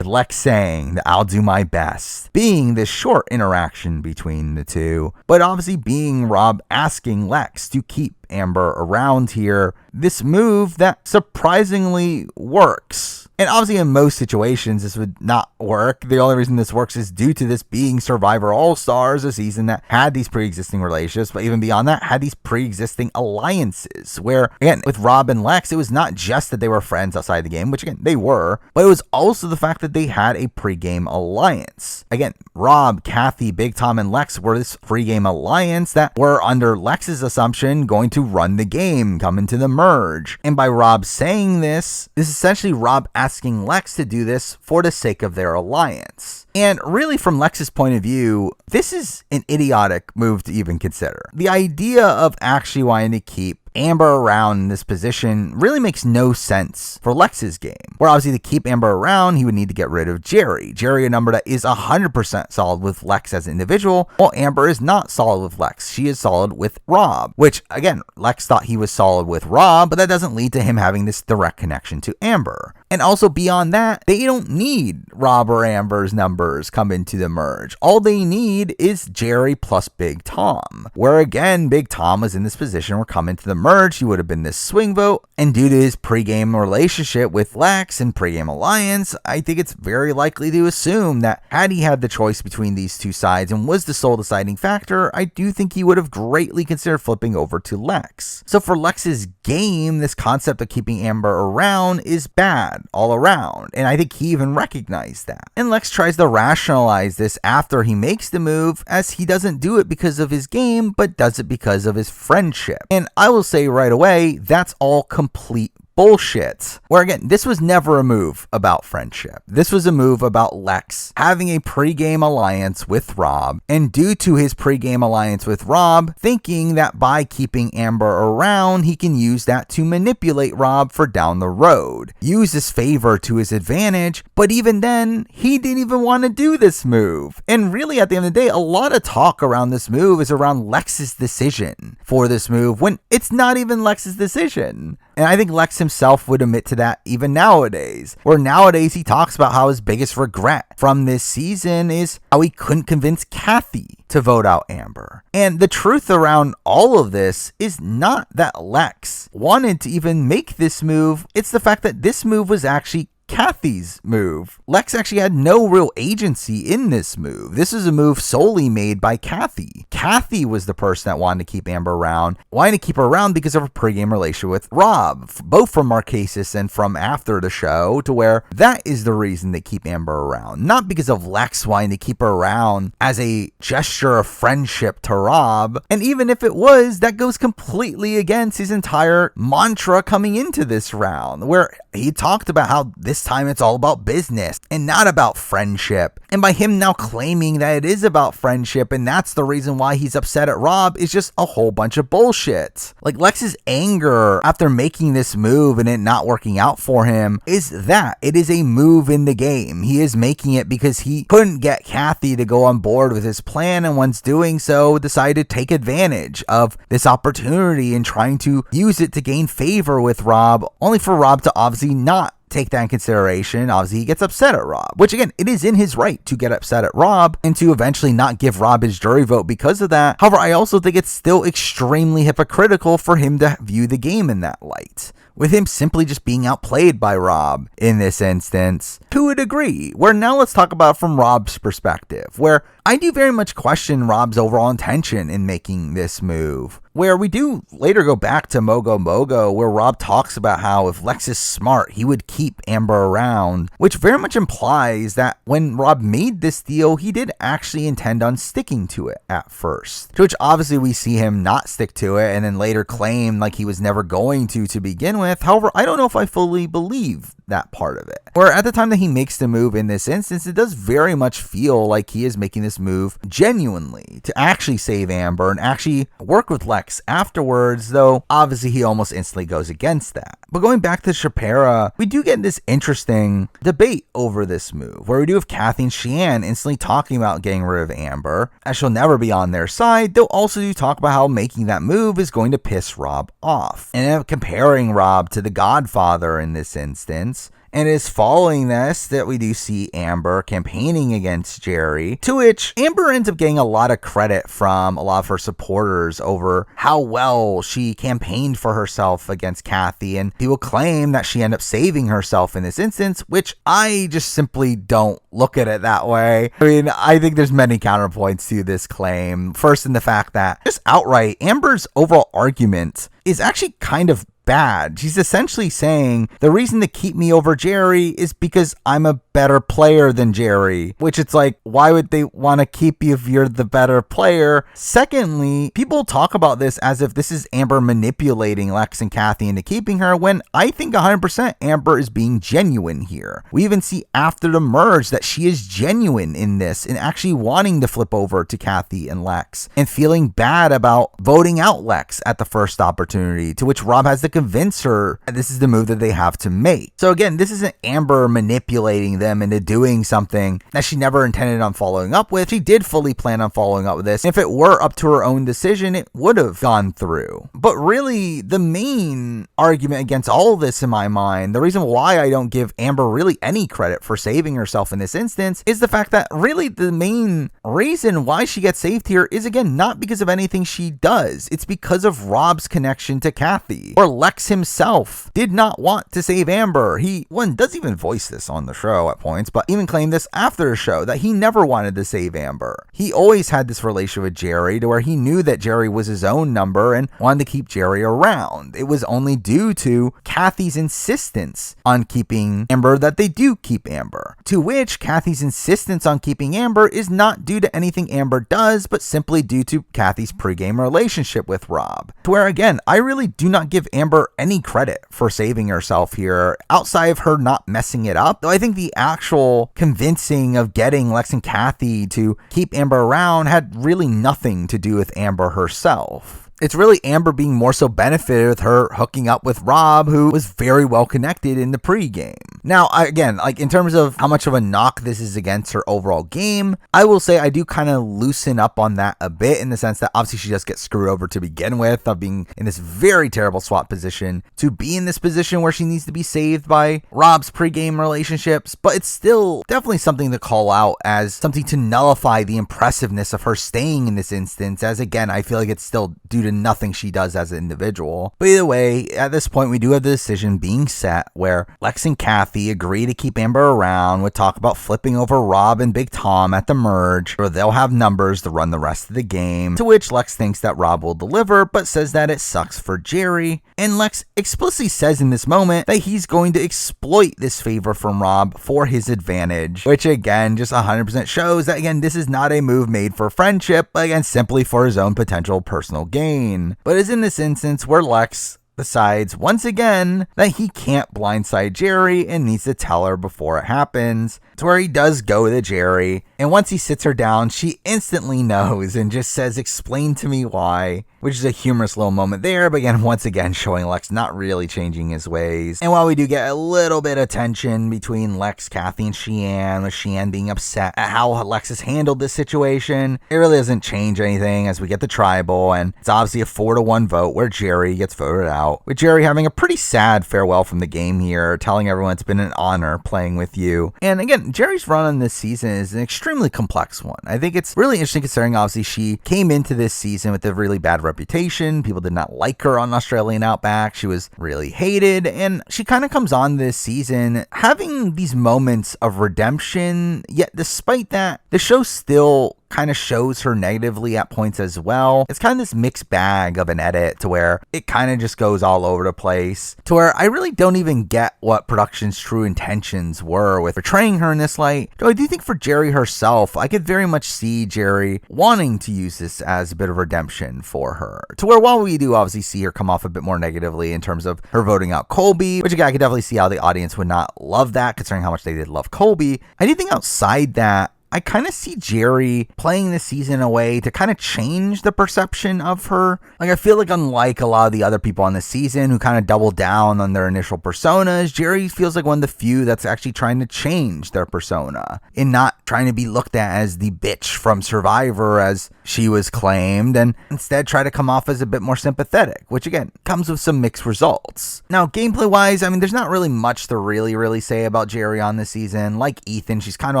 Lex saying that I'll do my best. Being this short interaction between the two, but obviously being Rob asking Lex to keep Amber around here. This move that surprisingly works. And obviously in most situations this would not work. The only reason this works is due to this being Survivor All-Stars, a season that had these pre-existing relationships, but even beyond that had these pre-existing alliances where, again, with Rob and Lex, it was not just that they were friends outside the game, which again, they were, but it was also the fact that they had a pre-game alliance. Again, Rob, Kathy, Big Tom, and Lex were this pre-game alliance that were, under Lex's assumption, going to run the game, come into the merge. And by Rob saying this is essentially Rob asking Lex to do this for the sake of their alliance. And really, from Lex's point of view, this is an idiotic move to even consider. The idea of actually wanting to keep Amber around in this position really makes no sense for Lex's game. Where obviously to keep Amber around, he would need to get rid of Jerry. Jerry, a number that is 100% solid with Lex as an individual, while Amber is not solid with Lex. She is solid with Rob, which again, Lex thought he was solid with Rob, but that doesn't lead to him having this direct connection to Amber. And also beyond that, they don't need Rob or Amber's numbers come into the merge. All they need is Jerry plus Big Tom. Where again, Big Tom was in this position where come into the merge, he would have been this swing vote. And due to his pregame relationship with Lex, Lex and pregame alliance, I think it's very likely to assume that had he had the choice between these two sides and was the sole deciding factor, I do think he would have greatly considered flipping over to Lex. So for Lex's game, this concept of keeping Amber around is bad all around, and I think he even recognized that. And Lex tries to rationalize this after he makes the move, as he doesn't do it because of his game, but does it because of his friendship. And I will say right away, that's all complete bullshit. Where again, this was never a move about friendship. This was a move about Lex having a pregame alliance with Rob, and due to his pregame alliance with Rob, thinking that by keeping Amber around, he can use that to manipulate Rob for down the road, use his favor to his advantage. But even then, he didn't even want to do this move. And really, at the end of the day, a lot of talk around this move is around Lex's decision for this move, when it's not even Lex's decision. And I think Lex himself would admit to that even nowadays, where nowadays he talks about how his biggest regret from this season is how he couldn't convince Kathy to vote out Amber. And the truth around all of this is not that Lex wanted to even make this move, it's the fact that this move was actually Kathy's move. Lex actually had no real agency in this move. This is a move solely made by Kathy. Kathy was the person that wanted to keep Amber around, wanting to keep her around because of her pregame relationship with Rob, both from Marquesas and from after the show, to where that is the reason they keep Amber around. Not because of Lex wanting to keep her around as a gesture of friendship to Rob. And even if it was, that goes completely against his entire mantra coming into this round, where he talked about how this time it's all about business and not about friendship. And by him now claiming that it is about friendship and that's the reason why he's upset at Rob is just a whole bunch of bullshit. Like, Lex's anger after making this move and it not working out for him is that it is a move in the game. He is making it because he couldn't get Kathy to go on board with his plan, and once doing so, decided to take advantage of this opportunity and trying to use it to gain favor with Rob, only for Rob to obviously not take that in consideration. Obviously, he gets upset at Rob, which again, it is in his right to get upset at Rob and to eventually not give Rob his jury vote because of that. However, I also think it's still extremely hypocritical for him to view the game in that light, with him simply just being outplayed by Rob in this instance, to a degree. Where now let's talk about it from Rob's perspective, where I do very much question Rob's overall intention in making this move, where we do later go back to Mogo Mogo, where Rob talks about how if Lex is smart, he would keep Amber around, which very much implies that when Rob made this deal, he did actually intend on sticking to it at first, to which obviously we see him not stick to it and then later claim like he was never going to begin with. However, I don't know if I fully believe that part of it. Where at the time that he makes the move in this instance, it does very much feel like he is making this move genuinely to actually save Amber and actually work with Lex afterwards, though obviously he almost instantly goes against that. But going back to Shapira, we do get this interesting debate over this move, where we do have Kathy and Cheyenne instantly talking about getting rid of Amber, as she'll never be on their side. They'll also do talk about how making that move is going to piss Rob off, and comparing Rob to the Godfather in this instance. And it is following this that we do see Amber campaigning against Jerry, to which Amber ends up getting a lot of credit from a lot of her supporters over how well she campaigned for herself against Kathy, and people claim that she ended up saving herself in this instance, which I just simply don't look at it that way. I mean, I think there's many counterpoints to this claim. First, in the fact that just outright, Amber's overall argument is actually kind of bad. She's essentially saying the reason to keep me over Jerry is because I'm a better player than Jerry, which it's like, why would they want to keep you if you're the better player? Secondly, people talk about this as if this is Amber manipulating Lex and Kathy into keeping her, when I think 100% Amber is being genuine here. We even see after the merge that she is genuine in this and actually wanting to flip over to Kathy and Lex and feeling bad about voting out Lex at the first opportunity, to which Rob has to convince her that this is the move that they have to make. So again, this isn't Amber manipulating them them into doing something that she never intended on following up with. She did fully plan on following up with this. If it were up to her own decision, it would have gone through. But really, the main argument against all of this in my mind, the reason why I don't give Amber really any credit for saving herself in this instance, is the fact that really the main reason why she gets saved here is, again, not because of anything she does. It's because of Rob's connection to Kathy, or Lex himself did not want to save Amber. He does even voice this on the show at points, but even claimed this after the show, that he never wanted to save Amber. He always had this relationship with Jerry to where he knew that Jerry was his own number and wanted to keep Jerry around. It was only due to Kathy's insistence on keeping Amber that they do keep Amber. To which Kathy's insistence on keeping Amber is not due to anything Amber does, but simply due to Kathy's pregame relationship with Rob. To where, again, I really do not give Amber any credit for saving herself here, outside of her not messing it up. Though I think the actual convincing of getting Lex and Kathy to keep Amber around had really nothing to do with Amber herself. It's really Amber being more so benefited with her hooking up with Rob, who was very well connected in the pregame. Now, again, like in terms of how much of a knock this is against her overall game, I will say I do kind of loosen up on that a bit, in the sense that obviously she just gets screwed over to begin with, of being in this very terrible swap position to be in this position where she needs to be saved by Rob's pregame relationships. But it's still definitely something to call out as something to nullify the impressiveness of her staying in this instance, as again, I feel like it's still due to nothing she does as an individual. But either way, at this point, we do have the decision being set where Lex and Kathy agree to keep Amber around, with talk about flipping over Rob and Big Tom at the merge, where they'll have numbers to run the rest of the game, to which Lex thinks that Rob will deliver, but says that it sucks for Jerry. And Lex explicitly says in this moment that he's going to exploit this favor from Rob for his advantage, which again, just 100% shows that, again, this is not a move made for friendship, but again, simply for his own potential personal gain. But is in this instance where Lex decides once again that he can't blindside Jerry and needs to tell her before it happens, to where he does go to Jerry, and once he sits her down, she instantly knows and just says, "Explain to me why," which is a humorous little moment there, but again, once again, showing Lex not really changing his ways. And while we do get a little bit of tension between Lex, Kathy, and Sheann, with Sheann being upset at how Lex has handled this situation, it really doesn't change anything as we get the tribal, and it's obviously a 4-1 vote where Jerry gets voted out, with Jerry having a pretty sad farewell from the game here, telling everyone it's been an honor playing with you. And again, Jerry's run on this season is an extremely complex one. I think it's really interesting considering obviously she came into this season with a really bad reputation. People did not like her on Australian Outback. She was really hated, and she kind of comes on this season having these moments of redemption, yet despite that, the show still kind of shows her negatively at points as well. It's kind of this mixed bag of an edit to where it kind of just goes all over the place, to where I really don't even get what production's true intentions were with portraying her in this light. Though I do think for Jerry herself, I could very much see Jerry wanting to use this as a bit of redemption for her, to where while we do obviously see her come off a bit more negatively in terms of her voting out Colby, which again, I could definitely see how the audience would not love that considering how much they did love Colby, I do think outside that, I kind of see Jerry playing this season in a way to kind of change the perception of her. Like, I feel like unlike a lot of the other people on this season who kind of double down on their initial personas, Jerry feels like one of the few that's actually trying to change their persona and not trying to be looked at as the bitch from Survivor as she was claimed, and instead try to come off as a bit more sympathetic, which again comes with some mixed results. Now, gameplay wise, I mean, there's not really much to really say about Jerry on this season. Like Ethan, she's kind of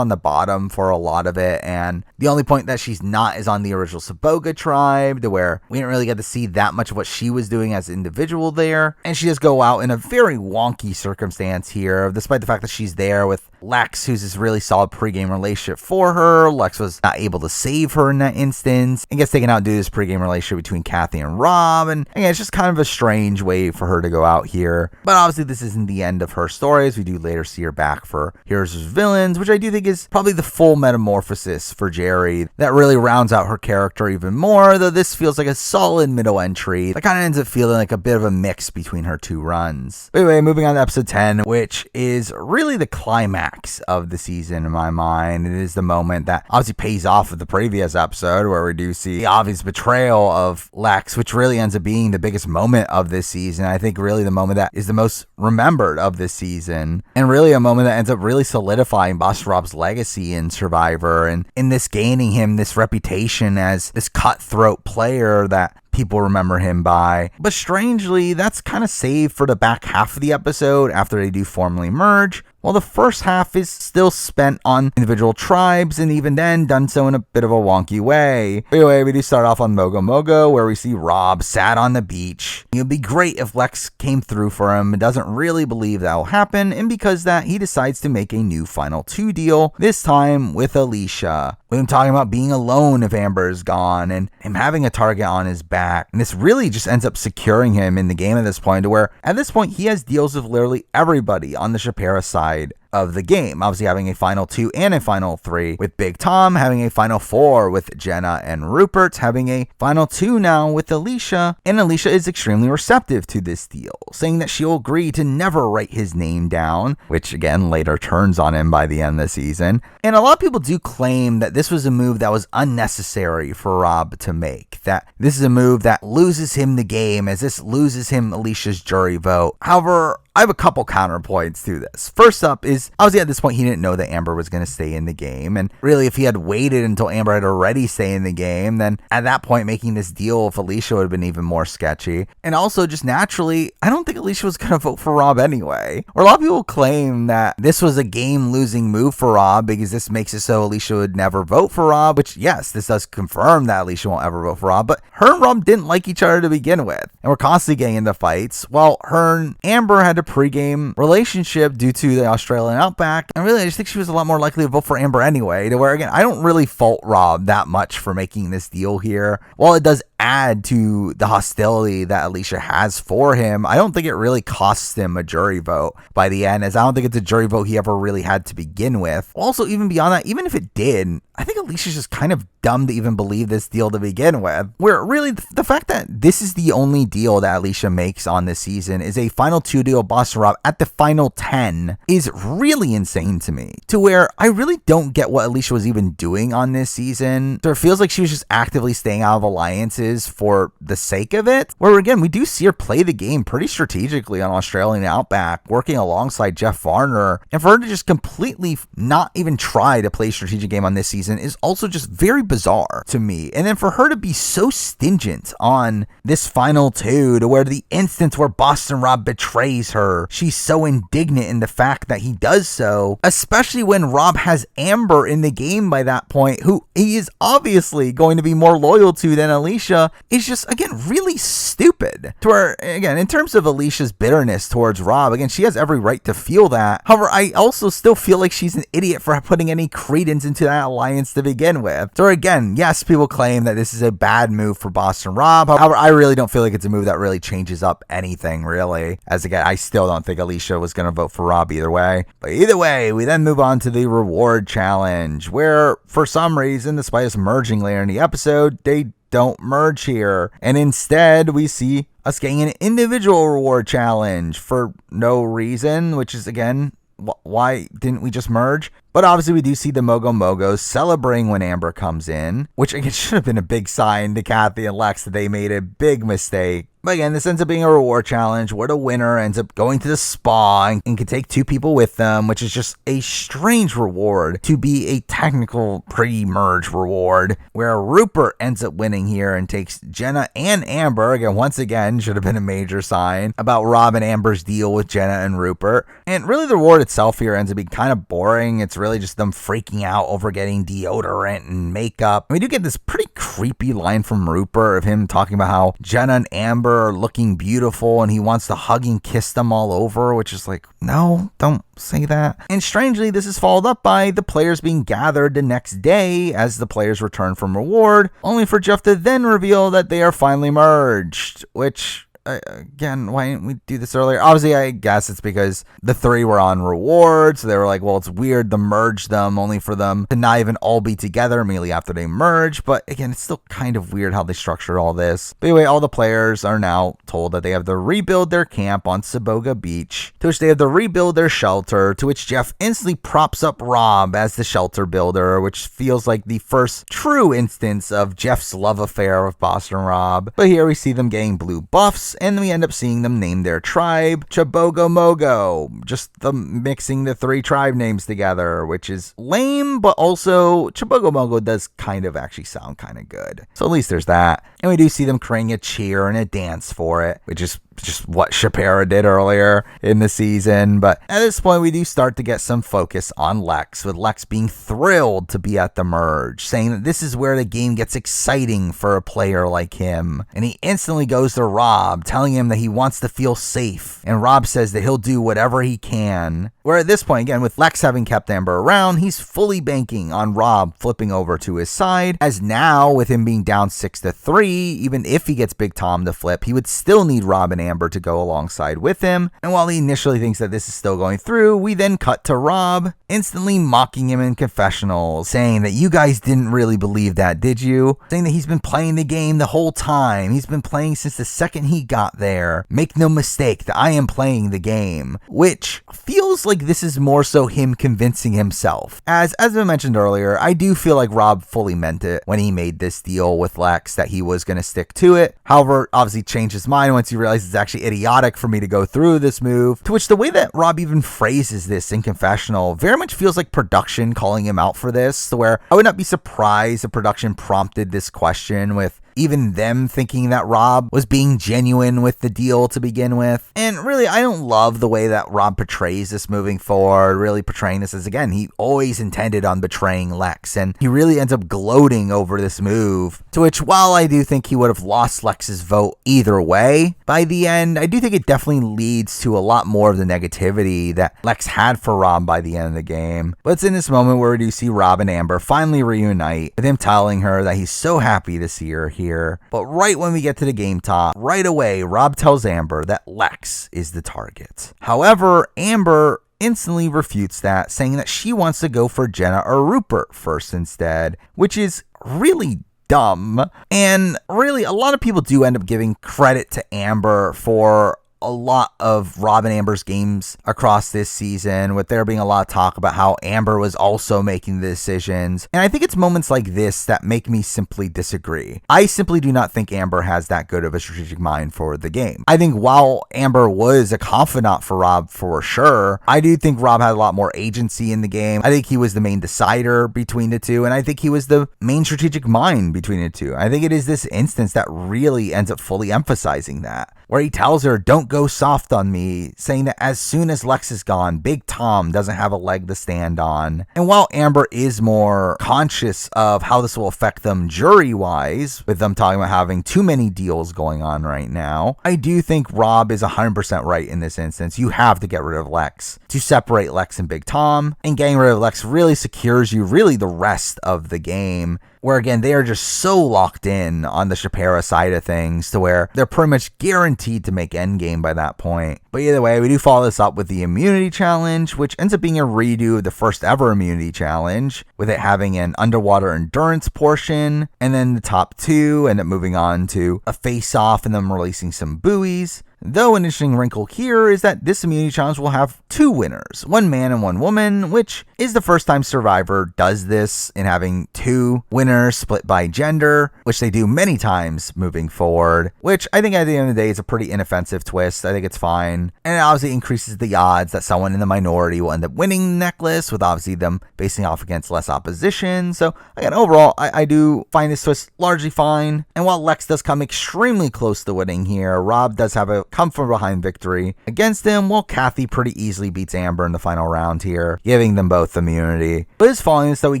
on the bottom for a lot of it, and the only point that she's not is on the original Saboga tribe, to where we didn't really get to see that much of what she was doing as an individual there, and she does go out in a very wonky circumstance here, despite the fact that she's there with Lex, who's this really solid pregame relationship for her. Lex was not able to save her in that instance and gets taken out due to this pregame relationship between Kathy and Rob, and again, it's just kind of a strange way for her to go out here. But obviously this isn't the end of her story, as we do later see her back for Heroes vs. Villains, which I do think is probably the full metamorphosis for Jerry that really rounds out her character even more, though this feels like a solid middle entry that kind of ends up feeling like a bit of a mix between her two runs. But anyway, moving on to episode 10, which is really the climax of the season in my mind. It is the moment that obviously pays off of the previous episode, where we do see the obvious betrayal of Lex, which really ends up being the biggest moment of this season. I think really the moment that is the most remembered of this season, and really a moment that ends up really solidifying Boston Rob's legacy in Survivor, and in this gaining him this reputation as this cutthroat player that people remember him by. But strangely, that's kind of saved for the back half of the episode after they do formally merge, while the first half is still spent on individual tribes, and even then done so in a bit of a wonky way. Anyway, we do start off on Mogo Mogo, where we see Rob sat on the beach. It would be great if Lex came through for him, but doesn't really believe that will happen, and because that, he decides to make a new Final 2 deal, this time with Alicia. With him talking about being alone if Amber is gone, and him having a target on his back. And this really just ends up securing him in the game at this point, to where at this point he has deals with literally everybody on the Shapira side of the game. Obviously having a Final 2 and a Final 3 with Big Tom, having a Final 4 with Jenna and Rupert, having a Final 2 now with Alicia, and Alicia is extremely receptive to this deal, saying that she'll agree to never write his name down, which again later turns on him by the end of the season. And a lot of people do claim that this was a move that was unnecessary for Rob to make, that this is a move that loses him the game, as this loses him Alicia's jury vote. However, I have a couple counterpoints to this. First up is, obviously at this point he didn't know that Amber was going to stay in the game, and really if he had waited until Amber had already stayed in the game, then at that point making this deal with Alicia would have been even more sketchy. And also just naturally, I don't think Alicia was going to vote for Rob anyway. Or a lot of people claim that this was a game-losing move for Rob because this makes it so Alicia would never vote for Rob, which yes, this does confirm that Alicia won't ever vote for Rob, but her and Rob didn't like each other to begin with, and were constantly getting into fights, while her and Amber had to pre-game relationship due to the Australian outback, and really I just think she was a lot more likely to vote for Amber anyway, to where again I don't really fault Rob that much for making this deal here. While it does add to the hostility that Alicia has for him, I don't think it really costs him a jury vote by the end, as I don't think it's a jury vote he ever really had to begin with. Also, even beyond that, even if it did, I think Alicia's just kind of dumb to even believe this deal to begin with, where really the fact that this is the only deal that Alicia makes on this season is a Final 2 deal Boston Rob at the Final 10 is really insane to me, to where I really don't get what Alicia was even doing on this season. So it feels like she was just actively staying out of alliances for the sake of it, where again we do see her play the game pretty strategically on Australian Outback, working alongside Jeff Varner, and for her to just completely not even try to play a strategic game on this season is also just very bizarre to me. And then for her to be so stingent on this Final 2, to where the instance where Boston Rob betrays her, she's so indignant in the fact that he does so, especially when Rob has Amber in the game by that point, who he is obviously going to be more loyal to than Alicia, is just again really stupid. To where again, in terms of Alicia's bitterness towards Rob, again she has every right to feel that. However, I also still feel like she's an idiot for putting any credence into that alliance to begin with. So again, yes, people claim that this is a bad move for Boston Rob. However, I really don't feel like it's a move that really changes up anything really, as again I still don't think Alicia was going to vote for Rob either way. But either way, we then move on to the reward challenge, where for some reason, despite us merging later in the episode, they don't merge here, and instead we see us getting an individual reward challenge for no reason, which is again, why didn't we just merge? But obviously we do see the Mogo Mogos celebrating when Amber comes in, which again should have been a big sign to Kathy and Lex that they made a big mistake. But again, this ends up being a reward challenge where the winner ends up going to the spa and can take 2 people with them, which is just a strange reward to be a technical pre-merge reward, where Rupert ends up winning here and takes Jenna and Amber. Again, once again, should have been a major sign about Rob and Amber's deal with Jenna and Rupert. And really the reward itself here ends up being kind of boring. It's really just them freaking out over getting deodorant and makeup. We do get this pretty creepy line from Rupert of him talking about how Jenna and Amber are looking beautiful and he wants to hug and kiss them all over, which is like, no, don't say that. And strangely, this is followed up by the players being gathered the next day as the players return from reward, only for Jeff to then reveal that they are finally merged, which again, why didn't we do this earlier? Obviously, I guess it's because the three were on reward, so they were like, well, it's weird to merge them only for them to not even all be together immediately after they merge. But again, it's still kind of weird how they structured all this. But anyway, all the players are now told that they have to rebuild their camp on Saboga Beach, to which they have to rebuild their shelter, to which Jeff instantly props up Rob as the shelter builder, which feels like the first true instance of Jeff's love affair with Boston Rob. But here we see them getting blue buffs, and we end up seeing them name their tribe Chabogo Mogo, just mixing the three tribe names together, which is lame, but also Chabogo Mogo does kind of actually sound kind of good. So at least there's that. And we do see them creating a cheer and a dance for it, which is just what Shapira did earlier in the season. But at this point, we do start to get some focus on Lex, with Lex being thrilled to be at the merge, saying that this is where the game gets exciting for a player like him. And he instantly goes to Rob, telling him that he wants to feel safe. And Rob says that he'll do whatever he can. Where at this point, again, with Lex having kept Amber around, he's fully banking on Rob flipping over to his side, as now, with him being down 6-3, even if he gets Big Tom to flip, he would still need Rob and Amber to go alongside with him. And while he initially thinks that this is still going through, we then cut to Rob instantly mocking him in confessional, saying that you guys didn't really believe that, did you? Saying that he's been playing the game the whole time. He's been playing since the second he got there. Make no mistake that I am playing the game, which feels like this is more so him convincing himself. As I mentioned earlier, I do feel like Rob fully meant it when he made this deal with Lex, that he was going to stick to it. However, obviously changed his mind once he realized it's actually idiotic for me to go through this move, to which the way that Rob even phrases this in confessional very much feels like production calling him out for this, to where I would not be surprised if production prompted this question, with even them thinking that Rob was being genuine with the deal to begin with. And really, I don't love the way that Rob portrays this moving forward, really portraying this as, again, he always intended on betraying Lex, and he really ends up gloating over this move, to which, while I do think he would have lost Lex's vote either way, by the end, I do think it definitely leads to a lot more of the negativity that Lex had for Rob by the end of the game. But it's in this moment where we do see Rob and Amber finally reunite, with him telling her that he's so happy to see her here. But right when we get to the game top, right away, Rob tells Amber that Lex is the target. However, Amber instantly refutes that, saying that she wants to go for Jenna or Rupert first instead, which is really dumb. And really, a lot of people do end up giving credit to Amber for a lot of Rob and Amber's games across this season, with there being a lot of talk about how Amber was also making the decisions. And I think it's moments like this that make me simply disagree. I simply do not think Amber has that good of a strategic mind for the game. I think while Amber was a confidant for Rob for sure, I do think Rob had a lot more agency in the game. I think he was the main decider between the two, and I think he was the main strategic mind between the two. I think it is this instance that really ends up fully emphasizing that, where he tells her, don't go soft on me, saying that as soon as Lex is gone, Big Tom doesn't have a leg to stand on. And while Amber is more conscious of how this will affect them jury-wise, with them talking about having too many deals going on right now, I do think Rob is 100% right in this instance. You have to get rid of Lex to separate Lex and Big Tom, and getting rid of Lex really secures you really the rest of the game, where again, they are just so locked in on the Shapira side of things, to where they're pretty much guaranteed to make endgame by that point. But either way, we do follow this up with the immunity challenge, which ends up being a redo of the first ever immunity challenge, with it having an underwater endurance portion, and then the top two end up moving on to a face-off and then releasing some buoys. Though an interesting wrinkle here is that this immunity challenge will have two winners, one man and one woman, which is the first time Survivor does this in having two winners split by gender, which they do many times moving forward, which I think at the end of the day is a pretty inoffensive twist. I think it's fine. And it obviously increases the odds that someone in the minority will end up winning the necklace, with obviously them facing off against less opposition. So again, overall, I do find this twist largely fine. And while Lex does come extremely close to winning here, Rob does have a come from behind victory against him, while Kathy pretty easily beats Amber in the final round here, giving them both immunity. But it's following this that we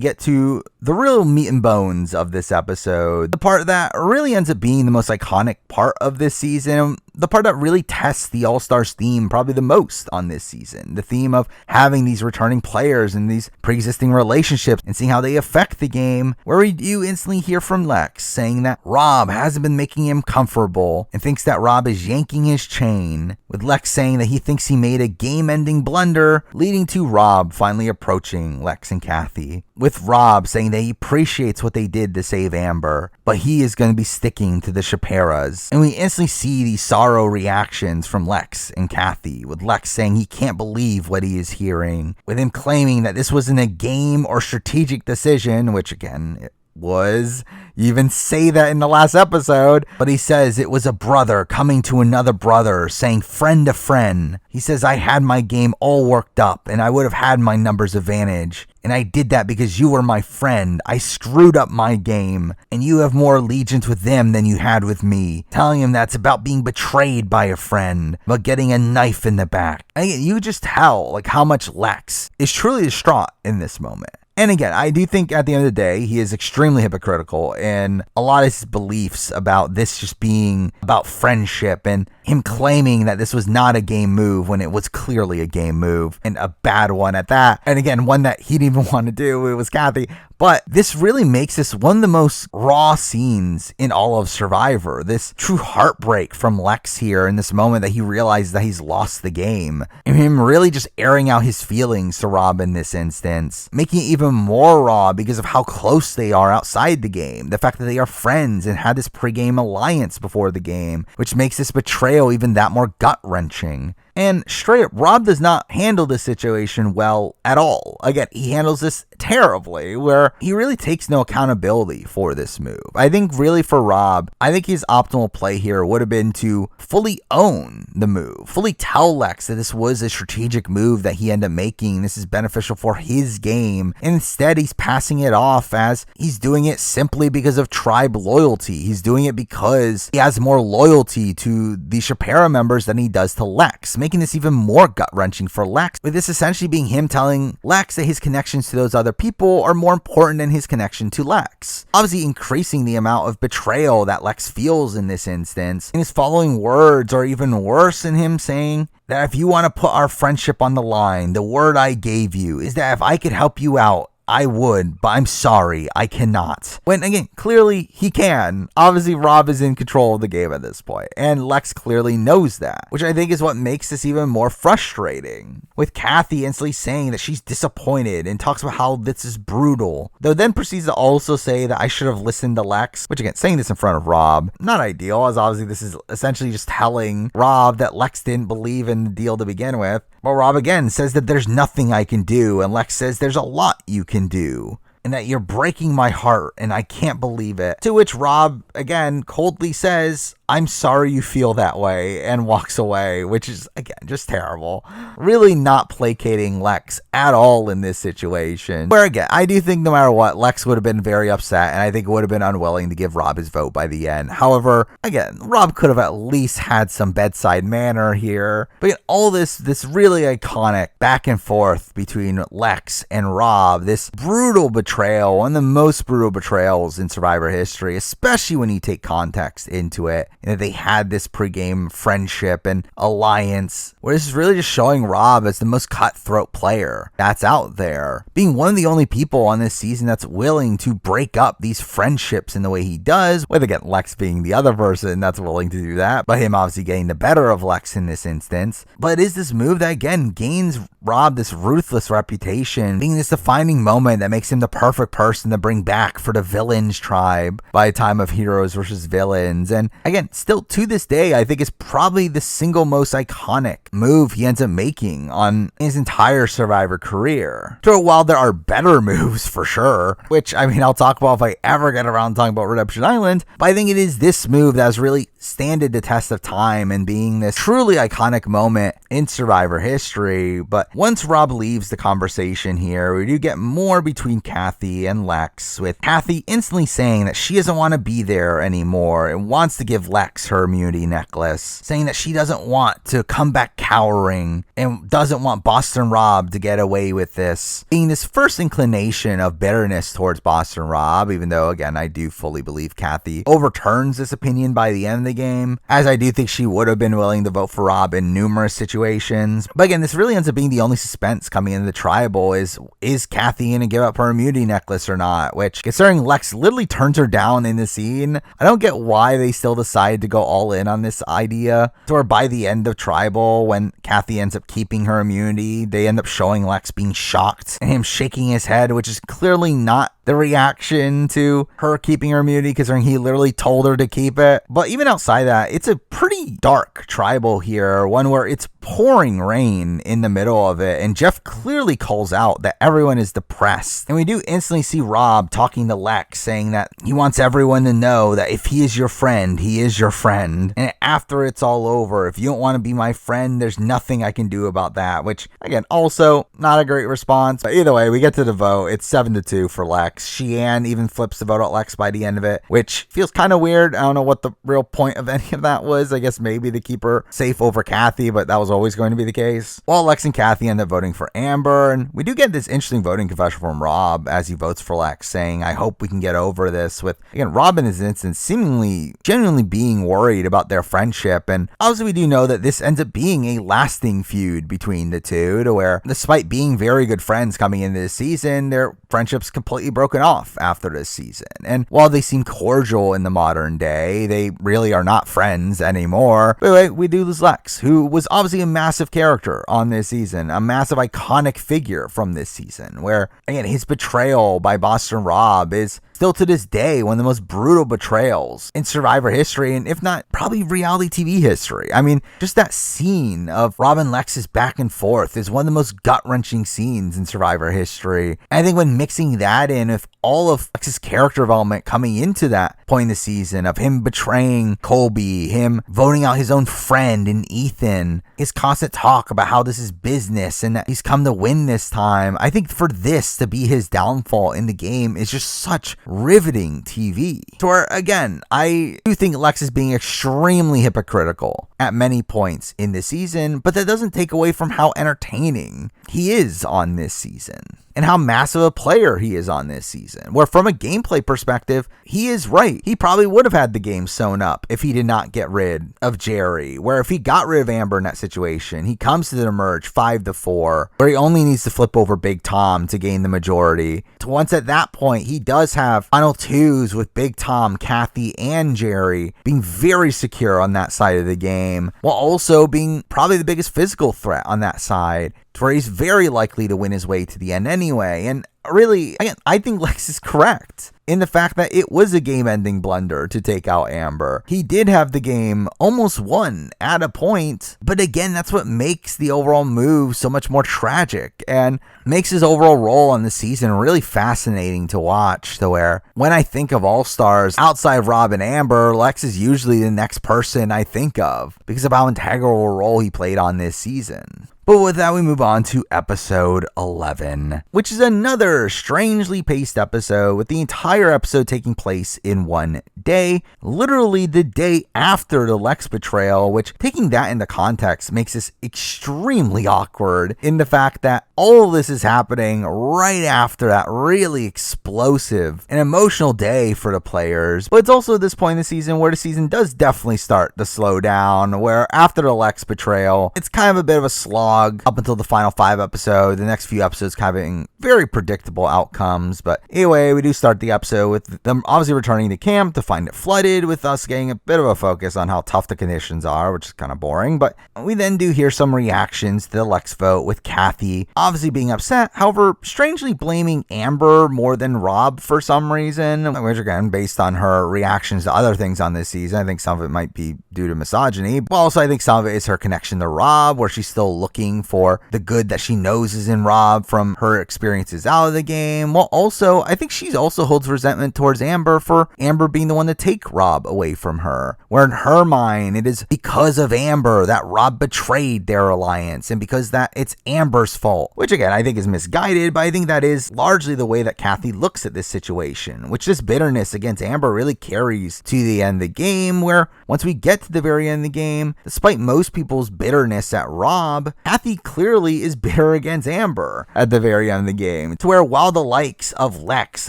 get to the real meat and bones of this episode, the part that really ends up being the most iconic part of this season, the part that really tests the All-Stars theme probably the most on this season. The theme of having these returning players and these pre-existing relationships and seeing how they affect the game, where we do instantly hear from Lex saying that Rob hasn't been making him comfortable and thinks that Rob is yanking his chain, with Lex saying that he thinks he made a game-ending blunder, leading to Rob finally approaching Lex and Kathy, with Rob saying that he appreciates what they did to save Amber, but he is going to be sticking to the Shaperas. And we instantly see these sorrow reactions from Lex and Kathy, with Lex saying he can't believe what he is hearing, with him claiming that this wasn't a game or strategic decision, which again, it was. You even say that in the last episode, but he says it was a brother coming to another brother, saying friend to friend. He says, I had my game all worked up and I would have had my numbers advantage. And I did that because you were my friend. I screwed up my game and you have more allegiance with them than you had with me. Telling him that's about being betrayed by a friend, about getting a knife in the back. And you just tell like how much Lex is truly distraught in this moment. And again, I do think at the end of the day, he is extremely hypocritical in a lot of his beliefs about this just being about friendship and him claiming that this was not a game move when it was clearly a game move and a bad one at that. And again, one that he didn't even want to do. It was Kathy. But this really makes this one of the most raw scenes in all of Survivor. This true heartbreak from Lex here in this moment that he realizes that he's lost the game. And him really just airing out his feelings to Rob in this instance. Making it even more raw because of how close they are outside the game. The fact that they are friends and had this pregame alliance before the game. Which makes this betrayal even that more gut-wrenching. And straight up, Rob does not handle this situation well at all. Again, he handles this terribly, where he really takes no accountability for this move. I think really for Rob, I think his optimal play here would have been to fully own the move, fully tell Lex that this was a strategic move that he ended up making. This is beneficial for his game. And instead, he's passing it off as he's doing it simply because of tribe loyalty. He's doing it because he has more loyalty to the Shapera members than he does to Lex, making this even more gut-wrenching for Lex, with this essentially being him telling Lex that his connections to those other people are more important than his connection to Lex. Obviously increasing the amount of betrayal that Lex feels in this instance, and his following words are even worse than him saying that if you want to put our friendship on the line, the word I gave you is that if I could help you out, I would, but I'm sorry, I cannot. When, again, clearly he can. Obviously, Rob is in control of the game at this point, and Lex clearly knows that, which I think is what makes this even more frustrating. With Kathy instantly saying that she's disappointed and talks about how this is brutal, though then proceeds to also say that I should have listened to Lex, which again, saying this in front of Rob, not ideal, as obviously this is essentially just telling Rob that Lex didn't believe in the deal to begin with. But Rob again says that there's nothing I can do, and Lex says there's a lot you can do, and that you're breaking my heart, and I can't believe it. To which Rob, again, coldly says, I'm sorry you feel that way, and walks away, which is, again, just terrible. Really not placating Lex at all in this situation. Where, again, I do think no matter what, Lex would have been very upset, and I think would have been unwilling to give Rob his vote by the end. However, again, Rob could have at least had some bedside manner here. But again, all this really iconic back and forth between Lex and Rob, this brutal betrayal, one of the most brutal betrayals in Survivor history, especially when you take context into it. And that they had this pregame friendship and alliance, where this is really just showing Rob as the most cutthroat player that's out there, being one of the only people on this season that's willing to break up these friendships in the way he does, with again Lex being the other person that's willing to do that, but him obviously getting the better of Lex in this instance. But it is this move that again gains Rob this ruthless reputation, being this defining moment that makes him the perfect person to bring back for the villains tribe by a time of heroes versus villains. And again, still to this day, I think is probably the single most iconic move he ends up making on his entire Survivor career. So while there are better moves for sure, which I mean I'll talk about if I ever get around to talking about Redemption Island, but I think it is this move that has really standed the test of time and being this truly iconic moment in Survivor history. But once Rob leaves the conversation here, we do get more between Kathy and Lex, with Kathy instantly saying that she doesn't want to be there anymore and wants to give Lex her immunity necklace, saying that she doesn't want to come back cowering and doesn't want Boston Rob to get away with this. Being this first inclination of bitterness towards Boston Rob, even though, again, I do fully believe Kathy overturns this opinion by the end of the game, as I do think she would have been willing to vote for Rob in numerous situations. But again, this really ends up being the only suspense coming into the tribal is Kathy going to give up her immunity necklace or not? Which, considering Lex literally turns her down in the scene, I don't get why they still decide to go all in on this idea. So where by the end of tribal, when Kathy ends up keeping her immunity, they end up showing Lex being shocked and him shaking his head, which is clearly not the reaction to her keeping her immunity, considering he literally told her to keep it. But even outside that, it's a pretty dark tribal here, one where it's pouring rain in the middle of it, and Jeff clearly calls out that everyone is depressed. And we do instantly see Rob talking to Lex, saying that he wants everyone to know that if he is your friend, he is your friend. And after it's all over, if you don't want to be my friend, there's nothing I can do about that. Which, again, also not a great response. But either way, we get to the vote. It's 7-2 for Lex. Sheehan even flips the vote at Lex by the end of it, which feels kind of weird. I don't know what the real point of any of that was. I guess maybe to keep her safe over Kathy, but that was always going to be the case. While Lex and Kathy end up voting for Amber, and we do get this interesting voting confession from Rob as he votes for Lex, saying, I hope we can get over this, with, again, Rob in his instance seemingly genuinely being worried about their friendship. And obviously we do know that this ends up being a lasting feud between the two, to where despite being very good friends coming into this season, their friendship's completely broken off after this season. And while they seem cordial in the modern day, they really are not friends anymore. But anyway, we do lose Lex, who was obviously a massive character on this season, a massive iconic figure from this season, where, again, his betrayal by Boston Rob is still to this day one of the most brutal betrayals in Survivor history, and if not, probably reality TV history. I mean, just that scene of Rob and Lex's back and forth is one of the most gut-wrenching scenes in Survivor history. And I think when mixing that in with all of Lex's character development coming into that point in the season, of him betraying Colby, him voting out his own friend in Ethan, his constant talk about how this is business and that he's come to win this time, I think for this to be his downfall in the game is just such riveting TV. So where, again, I do think Lex is being extremely hypocritical at many points in this season, but that doesn't take away from how entertaining he is on this season and how massive a player he is on this season, where from a gameplay perspective, he is right. He probably would have had the game sewn up if he did not get rid of Jerry, where if he got rid of Amber in that situation, he comes to the merge 5-4, where he only needs to flip over Big Tom to gain the majority. So once at that point, he does have final twos with Big Tom, Kathy, and Jerry being very secure on that side of the game, while also being probably the biggest physical threat on that side, to where he's very likely to win his way to the end anyway. And really, again, I think Lex is correct in the fact that it was a game-ending blunder to take out Amber. He did have the game almost won at a point, but again, that's what makes the overall move so much more tragic and makes his overall role on the season really fascinating to watch, to where when I think of All-Stars outside of Rob and Amber, Lex is usually the next person I think of because of how integral a role he played on this season. But with that, we move on to episode 11, which is another strangely paced episode, with the entire episode taking place in one day, literally the day after the Lex betrayal, which, taking that into context, makes this extremely awkward in the fact that all of this is happening right after that really explosive and emotional day for the players. But it's also this point in the season where the season does definitely start to slow down, where after the Lex betrayal, it's kind of a bit of a slog up until the final 5 episodes. The next few episodes having very predictable outcomes. But anyway, we do start the episode with them obviously returning to camp to find it flooded, with us getting a bit of a focus on how tough the conditions are, which is kind of boring. But we then do hear some reactions to the Lex vote, with Kathy obviously being upset, however, strangely blaming Amber more than Rob for some reason, which again, based on her reactions to other things on this season, I think some of it might be due to misogyny, but also I think some of it is her connection to Rob, where she's still looking fighting for the good that she knows is in Rob from her experiences out of the game. Well, also, I think she also holds resentment towards Amber for Amber being the one to take Rob away from her, where in her mind, it is because of Amber that Rob betrayed their alliance, and because that it's Amber's fault, which again, I think is misguided, but I think that is largely the way that Kathy looks at this situation, which this bitterness against Amber really carries to the end of the game, where once we get to the very end of the game, despite most people's bitterness at Rob, Kathy clearly is bitter against Amber at the very end of the game, to where while the likes of Lex,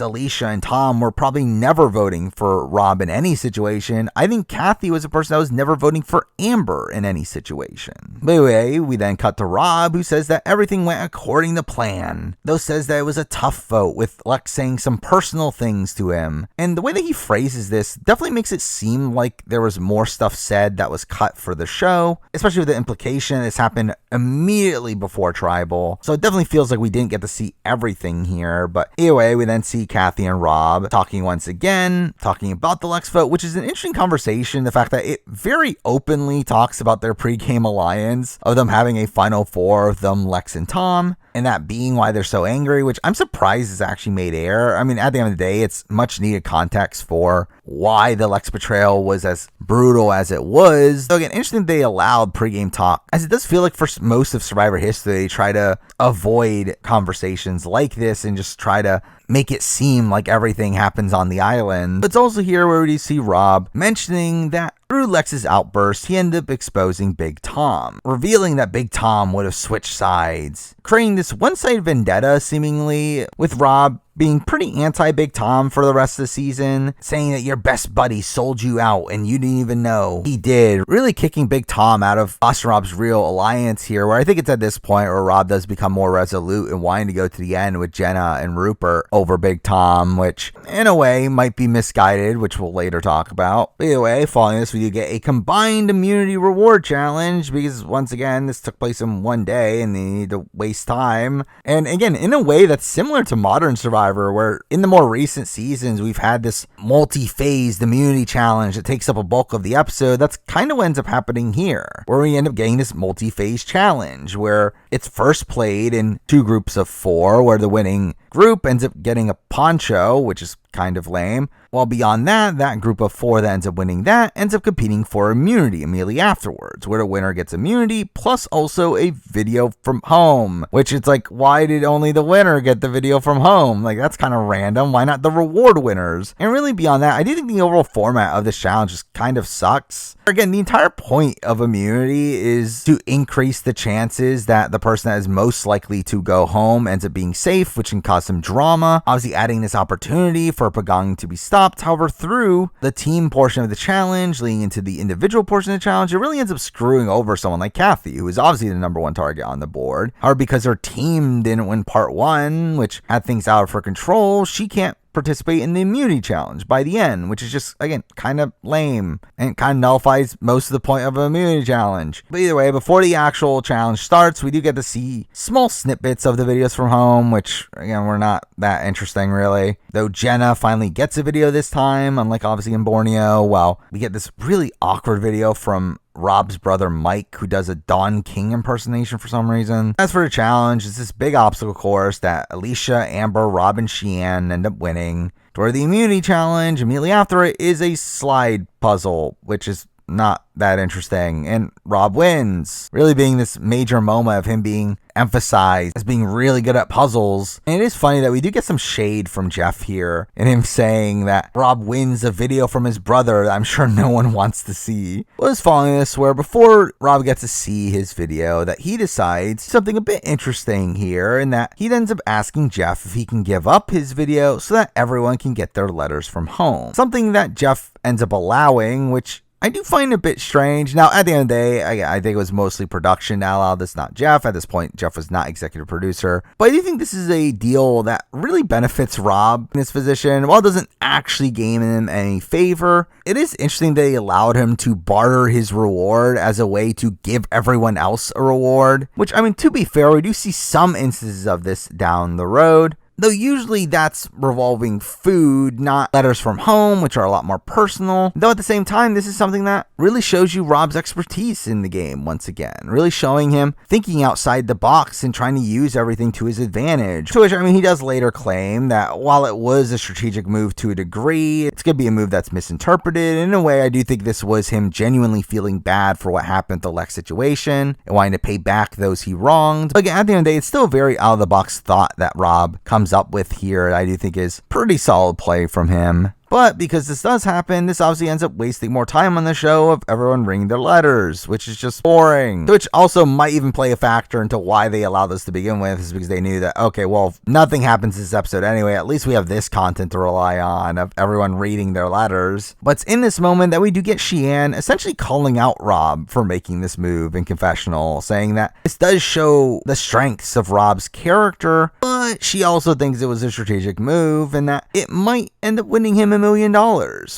Alicia, and Tom were probably never voting for Rob in any situation, I think Kathy was a person that was never voting for Amber in any situation. But anyway, we then cut to Rob, who says that everything went according to plan, though says that it was a tough vote, with Lex saying some personal things to him. And the way that he phrases this definitely makes it seem like there was more stuff said that was cut for the show, especially with the implication this happened immediately before Tribal. So it definitely feels like we didn't get to see everything here. But anyway, we then see Kathy and Rob talking once again, talking about the Lex vote, which is an interesting conversation. The fact that it very openly talks about their pregame alliance of them having a final four of them, Lex and Tom, and that being why they're so angry, which I'm surprised is actually made air. I mean, at the end of the day, it's much needed context for why the Lex betrayal was as brutal as it was. So again, interesting they allowed pregame talk, as it does feel like for most of Survivor history, they try to avoid conversations like this and just try to make it seem like everything happens on the island. But it's also here where we see Rob mentioning that through Lex's outburst, he ended up exposing Big Tom, revealing that Big Tom would have switched sides, creating this one-sided vendetta seemingly, with Rob being pretty anti-Big Tom for the rest of the season, saying that your best buddy sold you out and you didn't even know he did, really kicking Big Tom out of us and Rob's real alliance here, where I think it's at this point where Rob does become more resolute and wanting to go to the end with Jenna and Rupert over Big Tom, which in a way might be misguided, which we'll later talk about. But either way, following this, we do get a combined immunity reward challenge, because once again, this took place in one day and they need to waste time. And again, in a way that's similar to modern Survivor, where in the more recent seasons, we've had this multi-phased immunity challenge that takes up a bulk of the episode. That's kind of what ends up happening here, where we end up getting this multi-phase challenge where it's first played in 2 groups of 4, where the winning group ends up getting a poncho, which is kind of lame, while beyond that, that group of 4 that ends up winning that ends up competing for immunity immediately afterwards, where the winner gets immunity plus also a video from home, which it's like, why did only the winner get the video from home? Like, that's kind of random. Why not the reward winners? And really beyond that, I do think the overall format of this challenge just kind of sucks. Again, the entire point of immunity is to increase the chances that the person that is most likely to go home ends up being safe, which can cause some drama. Obviously adding this opportunity for Pagong to be stopped. However, through the team portion of the challenge leading into the individual portion of the challenge, it really ends up screwing over someone like Kathy, who is obviously the number 1 target on the board. However, because her team didn't win part 1, which had things out of her control, she can't participate in the immunity challenge by the end, which is just, again, kind of lame and kind of nullifies most of the point of an immunity challenge. But either way, before the actual challenge starts, we do get to see small snippets of the videos from home, which, again, were not that interesting, really. Though Jenna finally gets a video this time, unlike obviously in Borneo. Well, we get this really awkward video from Rob's brother Mike, who does a Don King impersonation for some reason. As for the challenge, it's this big obstacle course that Alicia, Amber, Rob, and Sheehan end up winning. Where the immunity challenge immediately after it is a slide puzzle, which is not that interesting, and Rob wins, really being this major moment of him being emphasized as being really good at puzzles. And it is funny that we do get some shade from Jeff here and him saying that Rob wins a video from his brother that I'm sure no one wants to see. Well, it's following this where before Rob gets to see his video, that he decides something a bit interesting here, and that he ends up asking Jeff if he can give up his video so that everyone can get their letters from home. Something that Jeff ends up allowing, which I do find a bit strange. Now, at the end of the day, I think it was mostly production that allowed this, not Jeff. At this point, Jeff was not executive producer. But I do think this is a deal that really benefits Rob in his position. While it doesn't actually gain him any favor, it is interesting that he allowed him to barter his reward as a way to give everyone else a reward. Which, I mean, to be fair, we do see some instances of this down the road. though usually that's revolving food, not letters from home, which are a lot more personal. Though at the same time, this is something that really shows you Rob's expertise in the game once again, really showing him thinking outside the box and trying to use everything to his advantage. To which, I mean, he does later claim that while it was a strategic move to a degree, it's going to be a move that's misinterpreted. In a way, I do think this was him genuinely feeling bad for what happened with the Lex situation and wanting to pay back those he wronged. But again, at the end of the day, it's still a very out of the box thought that Rob comes up with here. I do think is pretty solid play from him. But because this does happen, this obviously ends up wasting more time on the show of everyone reading their letters, which is just boring. Which also might even play a factor into why they allowed this to begin with, is because they knew that, okay, well, if nothing happens this episode anyway, at least we have this content to rely on of everyone reading their letters. But it's in this moment that we do get Shiann essentially calling out Rob for making this move in confessional, saying that this does show the strengths of Rob's character, but she also thinks it was a strategic move and that it might end up winning him $1 million,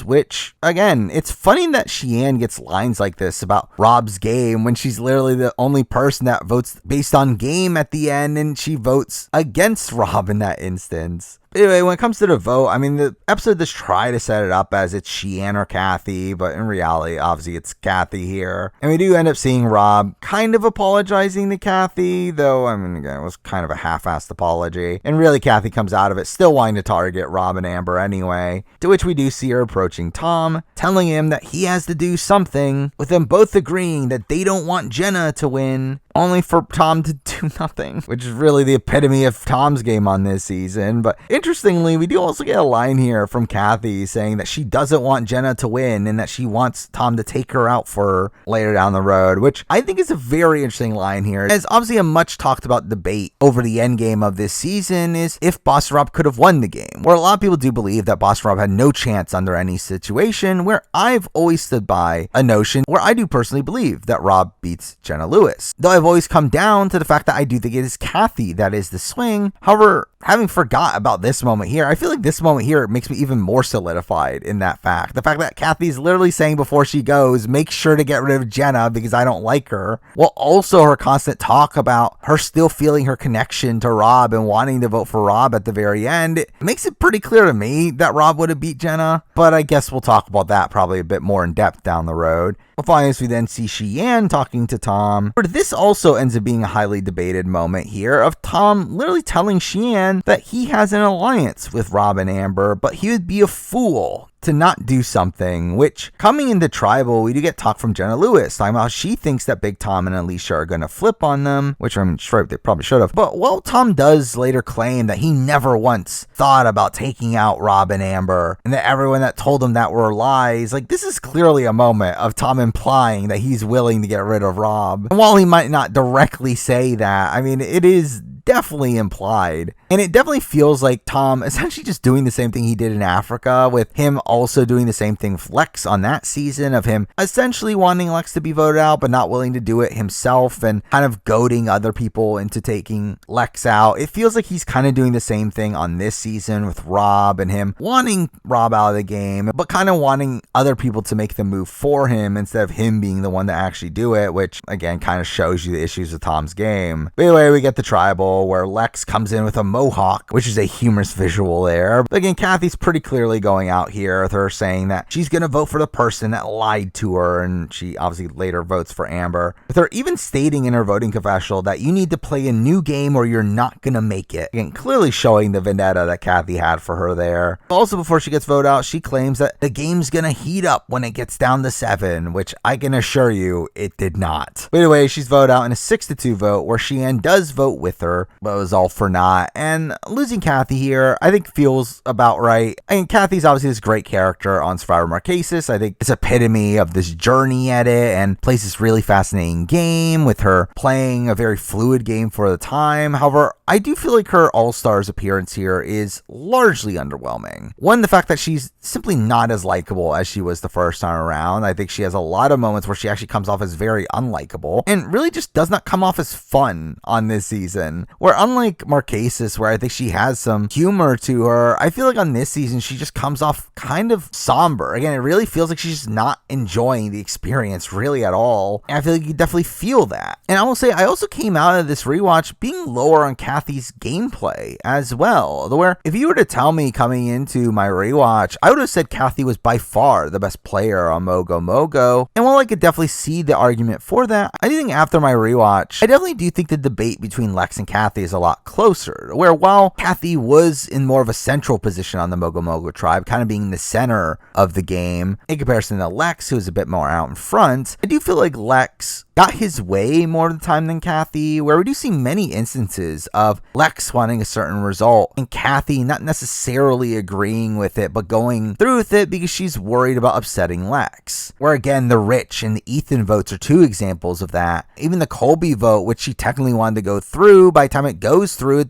which, again, it's funny that Shiann gets lines like this about Rob's game when she's literally the only person that votes based on game at the end, and she votes against Rob in that instance. Anyway, when it comes to the vote, I mean, the episode does try to set it up as it's Shiann or Kathy, but in reality, obviously, it's Kathy here. And we do end up seeing Rob kind of apologizing to Kathy, though, I mean, again, it was kind of a half-assed apology. And really, Kathy comes out of it still wanting to target Rob and Amber anyway, to which we do see her approaching Tom, telling him that he has to do something, with them both agreeing that they don't want Jenna to win, only for Tom to do nothing, which is really the epitome of Tom's game on this season. But interestingly, we do also get a line here from Kathy saying that she doesn't want Jenna to win and that she wants Tom to take her out for her later down the road, which I think is a very interesting line here. As obviously a much talked about debate over the end game of this season is if Boss Rob could have won the game, where a lot of people do believe that Boss Rob had no chance under any situation, where I've always stood by a notion where I do personally believe that Rob beats Jenna Lewis. Though I've always come down to the fact that I do think it is Kathy that is the swing. However, having forgot about this moment here, I feel like this moment here makes me even more solidified in that fact. The fact that Kathy's literally saying before she goes, make sure to get rid of Jenna because I don't like her. While also her constant talk about her still feeling her connection to Rob and wanting to vote for Rob at the very end. It makes it pretty clear to me that Rob would have beat Jenna, but I guess we'll talk about that probably a bit more in depth down the road. Finally, we then see Shiann talking to Tom. But this also ends up being a highly debated moment here of Tom literally telling Shiann that he has an alliance with Rob and Amber, but he would be a fool to not do something, which coming into Tribal, we do get talk from Jenna Lewis talking about how she thinks that Big Tom and Alicia are going to flip on them, which I'm sure they probably should have. But while Tom does later claim that he never once thought about taking out Rob and Amber and that everyone that told him that were lies, like this is clearly a moment of Tom implying that he's willing to get rid of Rob. And while he might not directly say that, I mean, it is definitely implied. And it definitely feels like Tom essentially just doing the same thing he did in Africa, with him also doing the same thing with Lex on that season, of him essentially wanting Lex to be voted out but not willing to do it himself and kind of goading other people into taking Lex out. It feels like he's kind of doing the same thing on this season with Rob and him wanting Rob out of the game but kind of wanting other people to make the move for him instead of him being the one to actually do it, which again kind of shows you the issues with Tom's game. But anyway, we get the Tribal where Lex comes in with a mohawk, which is a humorous visual there. But again, Kathy's pretty clearly going out here with her saying that she's going to vote for the person that lied to her, and she obviously later votes for Amber, with her even stating in her voting confessional that you need to play a new game or you're not going to make it. Again, clearly showing the vendetta that Kathy had for her there. Also, before she gets voted out, she claims that the game's going to heat up when it gets down to 7, which I can assure you it did not. But anyway, she's voted out in a 6-2 vote where Shiann does vote with her, but it was all for naught. And losing Kathy here, I think feels about right. I mean, Kathy's obviously this great character on Survivor Marquesas. I think it's epitome of this journey at it and plays this really fascinating game with her playing a very fluid game for the time. However, I do feel like her All-Stars appearance here is largely underwhelming. One, the fact that she's simply not as likable as she was the first time around. I think she has a lot of moments where she actually comes off as very unlikable and really just does not come off as fun on this season. Where unlike Marquesas, where I think she has some humor to her, I feel like on this season she just comes off kind of somber. Again, it really feels like she's just not enjoying the experience really at all. And I feel like you definitely feel that. And I will say, I also came out of this rewatch being lower on Kathy Kathy's gameplay as well. Where if you were to tell me coming into my rewatch, I would have said Kathy was by far the best player on Mogo Mogo. And while I could definitely see the argument for that, I do think after my rewatch, I definitely do think the debate between Lex and Kathy is a lot closer. Where while Kathy was in more of a central position on the Mogo Mogo tribe, kind of being the center of the game, in comparison to Lex, who is a bit more out in front, I do feel like Lex got his way more of the time than Kathy, where we do see many instances of Lex wanting a certain result and Kathy not necessarily agreeing with it, but going through with it because she's worried about upsetting Lex. Where again, the Rich and the Ethan votes are two examples of that. Even the Colby vote, which she technically wanted to go through, by the time it goes through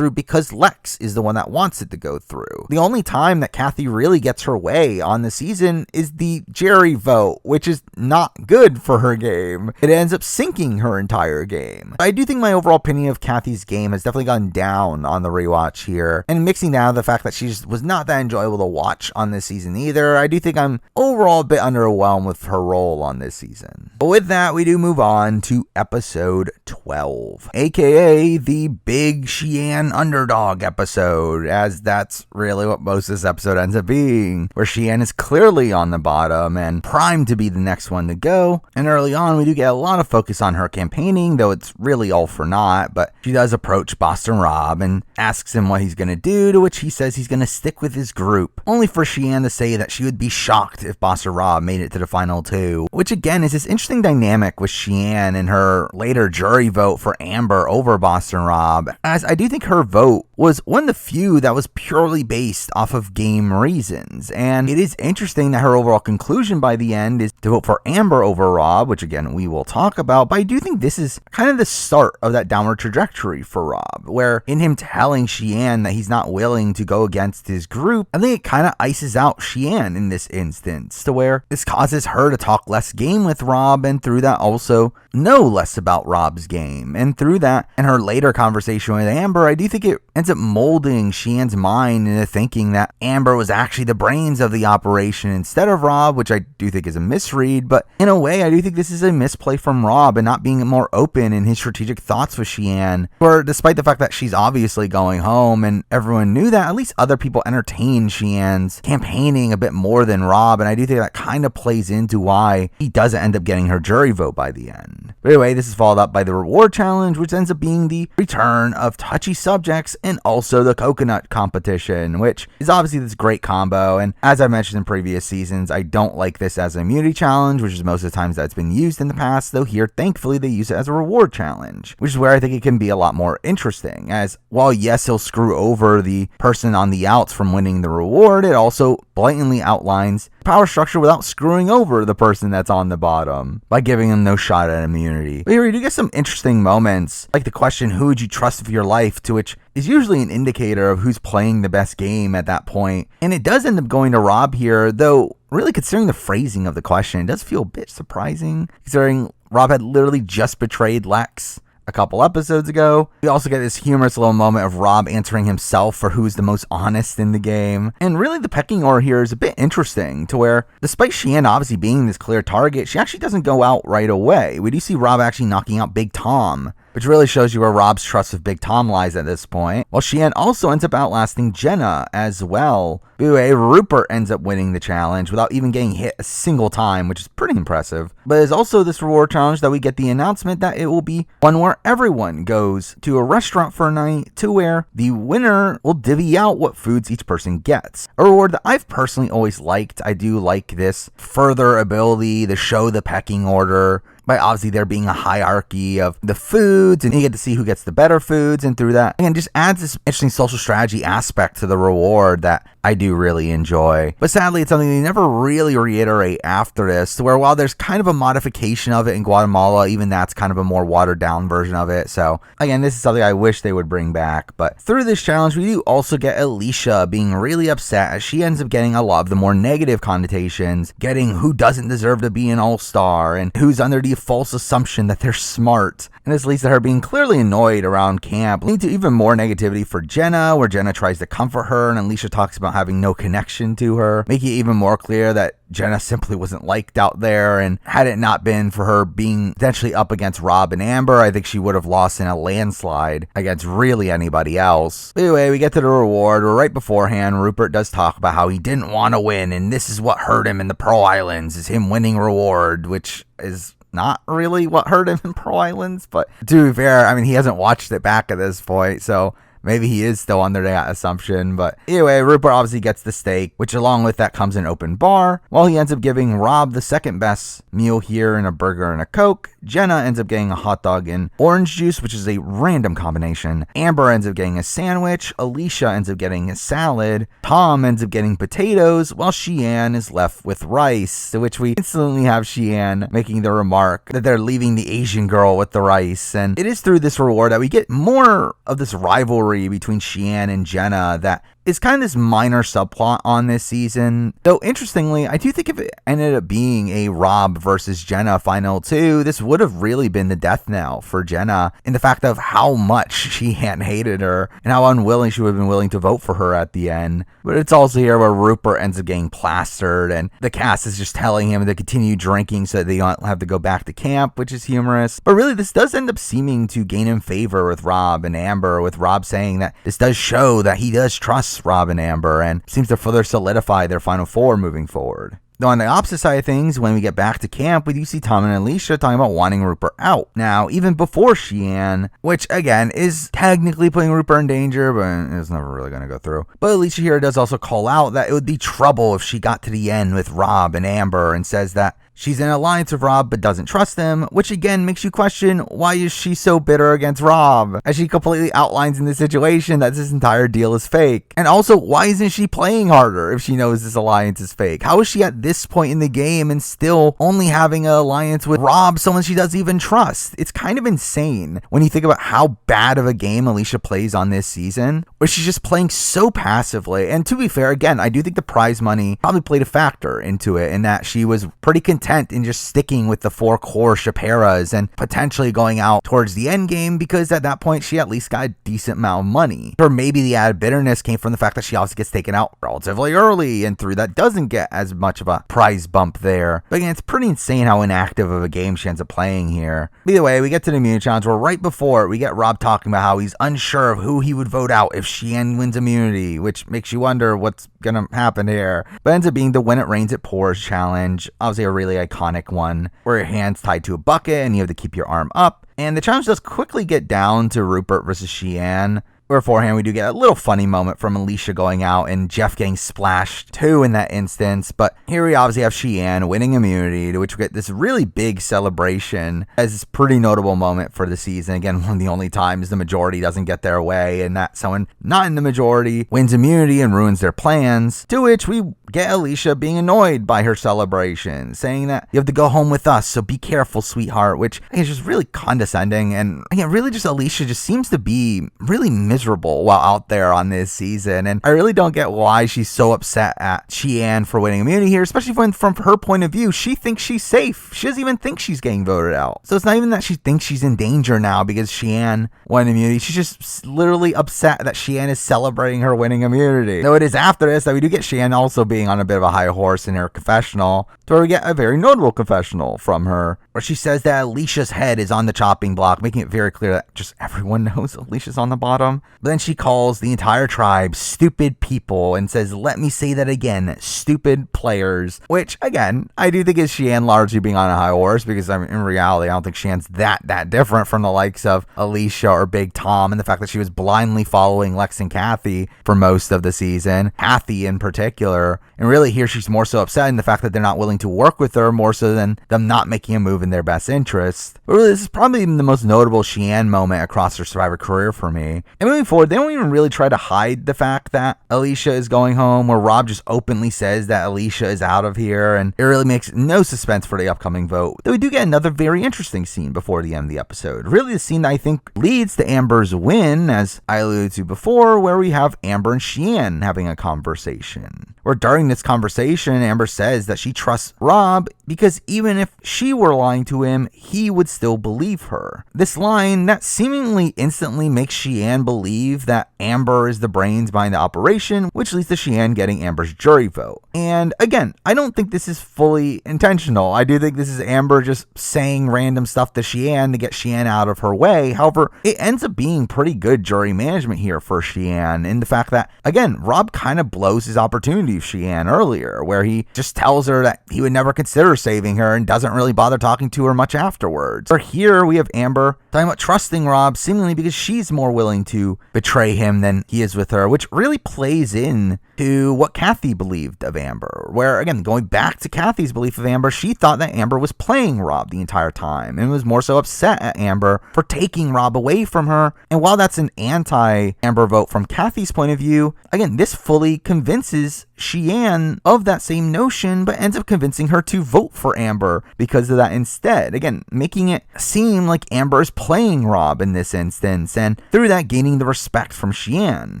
because Lex is the one that wants it to go through. The only time that Kathy really gets her way on the season is the Jerry vote, which is not good for her game. It ends up sinking her entire game. I do think my overall opinion of Kathy's game has definitely gone down on the rewatch here, and mixing down the fact that she just was not that enjoyable to watch on this season either, I do think I'm overall a bit underwhelmed with her role on this season. But with that, we do move on to episode 12, aka the big Shian underdog episode, as that's really what most of this episode ends up being, where Shian is clearly on the bottom and primed to be the next one to go. And early on, we do get a lot of focus on her campaigning, though it's really all for naught, but she does approach Boston Rob and asks him what he's going to do, to which he says he's going to stick with his group, only for Shian to say that she would be shocked if Boston Rob made it to the final two, which again is this interesting dynamic with Shian and her later jury vote for Amber over Boston Rob, as I do think her vote was one of the few that was purely based off of game reasons. And it is interesting that her overall conclusion by the end is to vote for Amber over Rob, which again we will talk about, but I do think this is kind of the start of that downward trajectory for Rob, where in him telling Shian that he's not willing to go against his group, I think it kind of ices out Shian in this instance, to where this causes her to talk less game with Rob, and through that also know less about Rob's game. And through that and her later conversation with Amber, I do think it ends up molding Shian's mind into thinking that Amber was actually the brains of the operation instead of Rob, which I do think is a misread, but in a way I do think this is a misplay from Rob and not being more open in his strategic thoughts with Shian, where despite the fact that she's obviously going home and everyone knew that, at least other people entertained Shian's campaigning a bit more than Rob, and I do think that kind of plays into why he doesn't end up getting her jury vote by the end. But anyway, this is followed up by the reward challenge, which ends up being the return of touchy subjects and also the coconut competition, which is obviously this great combo. And as I mentioned in previous seasons, I don't like this as an immunity challenge, which is most of the times that's been used in the past, though here thankfully they use it as a reward challenge, which is where I think it can be a lot more interesting, as while yes, he'll screw over the person on the outs from winning the reward, it also blatantly outlines power structure without screwing over the person that's on the bottom by giving them no shot at immunity. But here we do get some interesting moments, like the question, who would you trust with your life, to which is usually an indicator of who's playing the best game at that point. And it does end up going to Rob here, though really considering the phrasing of the question, it does feel a bit surprising, considering Rob had literally just betrayed Lex a couple episodes ago. We also get this humorous little moment of Rob answering himself for who's the most honest in the game. And really the pecking order here is a bit interesting, to where despite Shian obviously being this clear target, she actually doesn't go out right away. We do see Rob actually knocking out Big Tom, which really shows you where Rob's trust of Big Tom lies at this point. While Shian also ends up outlasting Jenna as well. Anyway, Rupert ends up winning the challenge without even getting hit a single time, which is pretty impressive. But there's also this reward challenge that we get the announcement that it will be one where everyone goes to a restaurant for a night, to where the winner will divvy out what foods each person gets. A reward that I've personally always liked. I do like this further ability to show the pecking order, by obviously there being a hierarchy of the foods, and you get to see who gets the better foods, and through that, again, just adds this interesting social strategy aspect to the reward that I do really enjoy. But sadly, it's something they never really reiterate after this, where while there's kind of a modification of it in Guatemala, even that's kind of a more watered down version of it. So again, this is something I wish they would bring back. But through this challenge, we do also get Alicia being really upset, as she ends up getting a lot of the more negative connotations, getting who doesn't deserve to be an all-star and who's under the the false assumption that they're smart. And this leads to her being clearly annoyed around camp, leading to even more negativity for Jenna, where Jenna tries to comfort her and Alicia talks about having no connection to her, making it even more clear that Jenna simply wasn't liked out there, and had it not been for her being potentially up against Rob and Amber, I think she would have lost in a landslide against really anybody else. But anyway, we get to the reward, where right beforehand, Rupert does talk about how he didn't want to win, and this is what hurt him in the Pearl Islands, is him winning reward, which is not really what hurt him in Pearl Islands, but to be fair, I mean, he hasn't watched it back at this point, so maybe he is still under that assumption. But anyway, Rupert obviously gets the steak, which along with that comes an open bar, while he ends up giving Rob the second best meal here in a burger and a Coke. Jenna ends up getting a hot dog and orange juice, which is a random combination. Amber ends up getting a sandwich. Alicia ends up getting a salad. Tom ends up getting potatoes, while Sheehan is left with rice, to which we instantly have Sheehan making the remark that they're leaving the Asian girl with the rice. And it is through this reward that we get more of this rivalry between Sheehan and Jenna that is kind of this minor subplot on this season. Though interestingly, I do think if it ended up being a Rob versus Jenna final 2, this would have really been the death knell for Jenna, in the fact of how much Sheehan hated her and how unwilling she would have been willing to vote for her at the end. But it's also here where Rupert ends up getting plastered and the cast is just telling him to continue drinking so that they don't have to go back to camp, which is humorous. But really, this does end up seeming to gain him favor with Rob and Amber, with Rob saying that this does show that he does trust Rob and Amber and seems to further solidify their final 4 moving forward. Though on the opposite side of things, when we get back to camp, we do see Tom and Alicia talking about wanting Rupert out. Now, even before Sheehan, which again is technically putting Rupert in danger, but it's never really going to go through. But Alicia here does also call out that it would be trouble if she got to the end with Rob and Amber, and says that she's in an alliance with Rob but doesn't trust him, which again makes you question, why is she so bitter against Rob? As she completely outlines in this situation that this entire deal is fake. And also, why isn't she playing harder if she knows this alliance is fake? How is she at this point in the game and still only having an alliance with Rob, someone she doesn't even trust? It's kind of insane when you think about how bad of a game Alicia plays on this season, where she's just playing so passively. And to be fair, again, I do think the prize money probably played a factor into it, in that she was pretty content in just sticking with the 4 core Shaperas and potentially going out towards the end game, because at that point she at least got a decent amount of money. Or maybe the added bitterness came from the fact that she also gets taken out relatively early, and through that doesn't get as much of a prize bump there. But again, it's pretty insane how inactive of a game she ends up playing here. Either way, we get to the immunity challenge, where right before we get Rob talking about how he's unsure of who he would vote out if Sheehan wins immunity, which makes you wonder what's gonna happen here. But ends up being the When It Rains It Pours challenge, obviously a really iconic one, where your hand's tied to a bucket and you have to keep your arm up. And the challenge does quickly get down to Rupert versus Sheehan. Beforehand, we do get a little funny moment from Alicia going out and Jeff getting splashed too in that instance. But here we obviously have Sheehan winning immunity, to which we get this really big celebration as this pretty notable moment for the season. Again, one of the only times the majority doesn't get their way, and that someone not in the majority wins immunity and ruins their plans. To which we get Alicia being annoyed by her celebration, saying that you have to go home with us, so be careful, sweetheart, which is just really condescending. And again, really just Alicia just seems to be really miserable while out there on this season, and I really don't get why she's so upset at Sheehan for winning immunity here, especially when from her point of view, she thinks she's safe. She doesn't even think she's getting voted out. So it's not even that she thinks she's in danger now because Sheehan won immunity. She's just literally upset that Sheehan is celebrating her winning immunity. Though it is after this that we do get Sheehan also being on a bit of a high horse in her confessional, to where we get a very notable confessional from her, where she says that Alicia's head is on the chopping block, making it very clear that just everyone knows Alicia's on the bottom. But then she calls the entire tribe stupid people and says, let me say that again, stupid players, which again, I do think is Sheehan largely being on a high horse, because I mean, in reality, I don't think Sheehan's that different from the likes of Alicia or Big Tom, and the fact that she was blindly following Lex and Kathy for most of the season, Kathy in particular. And really here she's more so upset in the fact that they're not willing to work with her, more so than them not making a move in their best interest. But really, this is probably the most notable Sheehan moment across her Survivor career for me. And moving forward, they don't even really try to hide the fact that Alicia is going home, where Rob just openly says that Alicia is out of here, and it really makes no suspense for the upcoming vote. Though we do get another very interesting scene before the end of the episode. Really the scene that I think leads to Amber's win, as I alluded to before, where we have Amber and Sheehan having a conversation. where during this conversation, Amber says that she trusts Rob because even if she were lying to him, he would still believe her. This line that seemingly instantly makes Sheehan believe that Amber is the brains behind the operation, which leads to Sheehan getting Amber's jury vote. And again, I don't think this is fully intentional. I do think this is Amber just saying random stuff to Sheehan to get Sheehan out of her way. However, it ends up being pretty good jury management here for Sheehan in the fact that, again, Rob kind of blows his opportunity with Sheehan earlier, where he just tells her that he would never consider saving her and doesn't really bother talking to her much afterwards. Or here we have Amber talking about trusting Rob seemingly because she's more willing to betray him than he is with her, which really plays in to what Kathy believed of Amber, where, again, going back to Kathy's belief of Amber, she thought that Amber was playing Rob the entire time and was more so upset at Amber for taking Rob away from her. And while that's an anti-Amber vote from Kathy's point of view, again, this fully convinces Sheehan of that same notion, but ends up convincing her to vote for Amber because of that instead. Again, making it seem like Amber is playing Rob in this instance, and through that gaining the respect from Sheehan,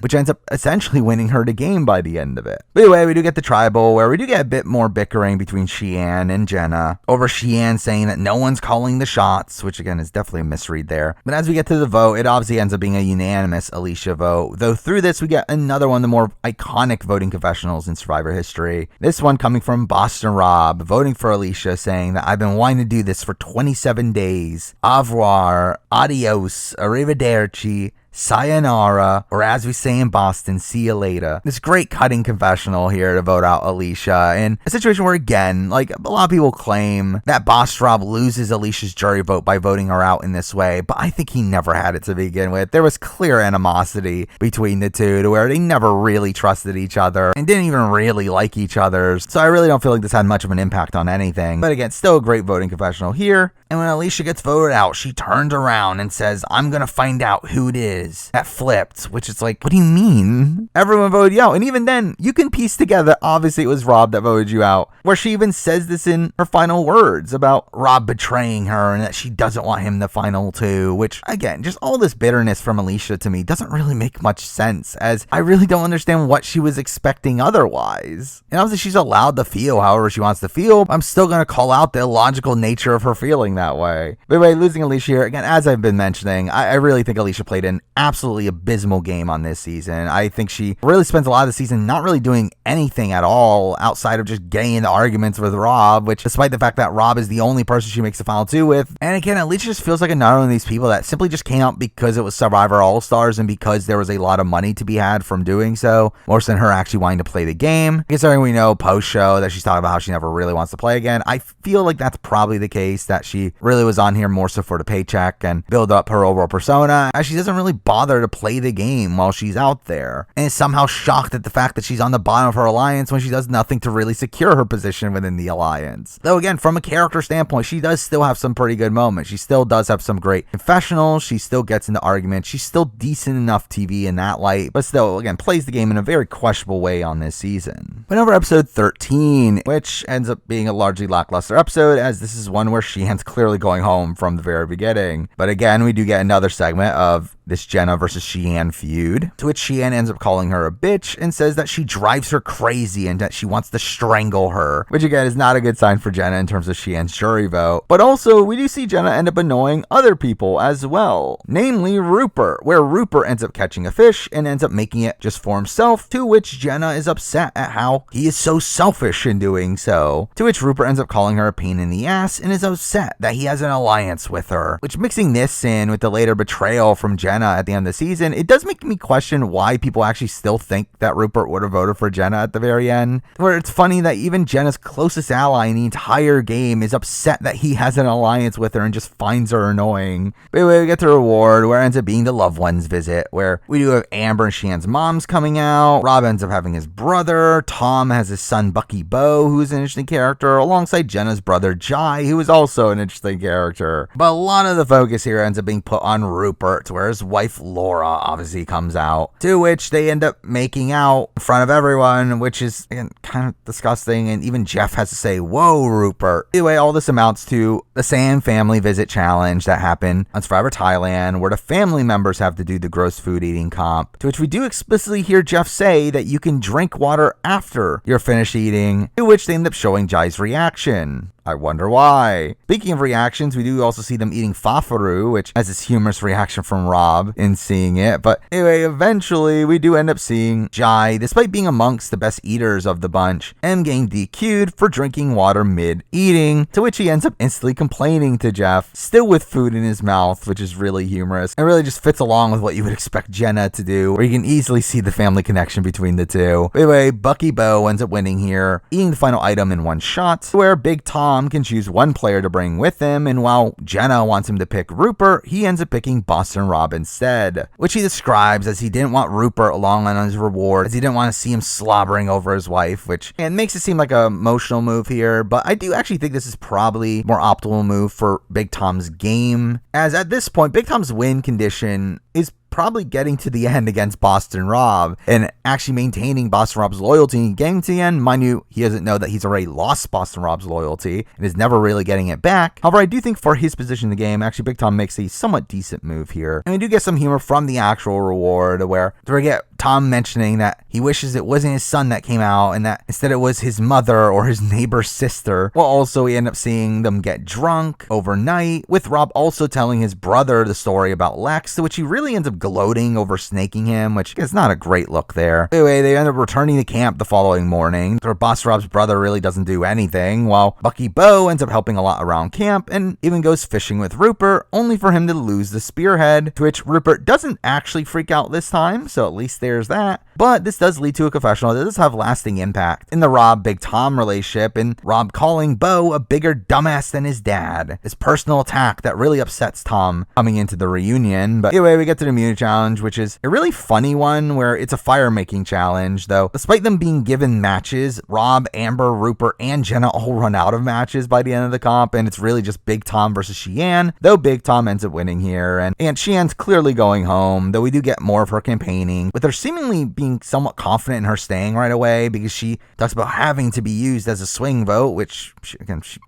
which ends up essentially winning her the game by the end of it. But anyway, we do get the tribal, where we do get a bit more bickering between Sheehan and Jenna over Sheehan saying that no one's calling the shots, which again is definitely a misread there. But as we get to the vote, it obviously ends up being a unanimous Alicia vote, though through this we get another one of the more iconic voting confessionals in Survivor history. This one coming from Boston Rob, voting for Alicia, saying that I've been wanting to do this for 27 days. Au revoir, adios, arrivederci, sayonara, or as we say in Boston, see you later. This great cutting confessional here to vote out Alicia in a situation where, again, like a lot of people claim that Boss Rob loses Alicia's jury vote by voting her out in this way, but I think he never had it to begin with. There was clear animosity between the two to where they never really trusted each other and didn't even really like each other. So I really don't feel like this had much of an impact on anything. But again, still a great voting confessional here. And when Alicia gets voted out, she turns around and says, I'm gonna find out who it is. That flipped, which is like, what do you mean? Everyone voted you out. And even then, you can piece together, obviously it was Rob that voted you out, where she even says this in her final words about Rob betraying her and that she doesn't want him the final two, which again, just all this bitterness from Alicia to me doesn't really make much sense, as I really don't understand what she was expecting otherwise. And obviously she's allowed to feel however she wants to feel. I'm still going to call out the illogical nature of her feeling that way. But anyway, losing Alicia here, again, as I've been mentioning, I really think Alicia played an absolutely abysmal game on this season. I think she really spends a lot of the season not really doing anything at all outside of just getting into arguments with Rob, which despite the fact that Rob is the only person she makes the final two with. And again, Alicia just feels like another one of these people that simply just came out because it was Survivor All-Stars and because there was a lot of money to be had from doing so, more than her actually wanting to play the game. Considering we know post-show that she's talking about how she never really wants to play again, I feel like that's probably the case, that she really was on here more so for the paycheck and build up her overall persona, as she doesn't really bother to play the game while she's out there, and is somehow shocked at the fact that she's on the bottom of her alliance when she does nothing to really secure her position within the alliance. Though again, from a character standpoint, she does still have some pretty good moments. She still does have some great confessionals, she still gets into arguments, she's still decent enough TV in that light, but still, again, plays the game in a very questionable way on this season. But over episode 13, which ends up being a largely lackluster episode, as this is one where Sheehan's clearly going home from the very beginning. But again, we do get another segment of this Jenna versus Sheehan feud, to which Sheehan ends up calling her a bitch and says that she drives her crazy and that she wants to strangle her, which again is not a good sign for Jenna in terms of Sheehan's jury vote. But also, we do see Jenna end up annoying other people as well, namely Rupert, where Rupert ends up catching a fish and ends up making it just for himself, to which Jenna is upset at how he is so selfish in doing so, to which Rupert ends up calling her a pain in the ass and is upset that he has an alliance with her, which, mixing this in with the later betrayal from Jenna at the end of the season, it does make me question why people actually still think that Rupert would have voted for Jenna at the very end, where it's funny that even Jenna's closest ally in the entire game is upset that he has an alliance with her and just finds her annoying. But anyway, we get to the reward, where it ends up being the loved ones visit, where we do have Amber and Sheehan's moms coming out, Rob ends up having his brother, Tom has his son Bucky Bowe, who's an interesting character, alongside Jenna's brother Jai, who is also an interesting character. But a lot of the focus here ends up being put on Rupert, where his Rob's wife Laura obviously comes out, to which they end up making out in front of everyone, which is, again, kind of disgusting, and even Jeff has to say, "Whoa, Rupert." Anyway, all this amounts to the Sand Family Visit Challenge that happened on Survivor Thailand, where the family members have to do the gross food eating comp, to which we do explicitly hear Jeff say that you can drink water after you're finished eating, to which they end up showing Jai's reaction. I wonder why. Speaking of reactions, we do also see them eating fafaru, which has this humorous reaction from Rob in seeing it. But anyway, eventually we do end up seeing Jai, despite being amongst the best eaters of the bunch, and getting DQ'd for drinking water mid-eating, to which he ends up instantly complaining to Jeff, still with food in his mouth, which is really humorous, and really just fits along with what you would expect Jenna to do, where you can easily see the family connection between the two. Anyway, Bucky Bo ends up winning here, eating the final item in one shot, where Big Tom can choose one player to bring with him, and while Jenna wants him to pick Rupert, he ends up picking Boston Rob instead, which he describes as he didn't want Rupert along on his reward, as he didn't want to see him slobbering over his wife, which makes it seem like an emotional move here, but I do actually think this is probably more optimal move for Big Tom's game, as at this point, Big Tom's win condition is probably getting to the end against Boston Rob and actually maintaining Boston Rob's loyalty and getting to the end. Mind you, he doesn't know that he's already lost Boston Rob's loyalty and is never really getting it back. However, I do think for his position in the game, actually Big Tom makes a somewhat decent move here. And we do get some humor from the actual reward, where we get Tom mentioning that he wishes it wasn't his son that came out and that instead it was his mother or his neighbor's sister. Well, also we end up seeing them get drunk overnight, with Rob also telling his brother the story about Lex, to which he really ends up gloating over snaking him, which is not a great look there. Anyway, they end up returning to camp the following morning, where Boss Rob's brother really doesn't do anything, while Bucky Bo ends up helping a lot around camp and even goes fishing with Rupert, only for him to lose the spearhead, to which Rupert doesn't actually freak out this time, so at least there's that. But this does lead to a confessional that does have lasting impact in the Rob-Big Tom relationship, and Rob calling Bo a bigger dumbass than his dad. This personal attack that really upsets Tom coming into the reunion. But anyway, we get to the immunity challenge, which is a really funny one where it's a fire making challenge, though despite them being given matches, Rob, Amber, Rupert, and Jenna all run out of matches by the end of the comp, and it's really just Big Tom versus Sheehan, though Big Tom ends up winning here, and Sheehan's clearly going home, though we do get more of her campaigning, with her seemingly being somewhat confident in her staying right away, because she talks about having to be used as a swing vote, which she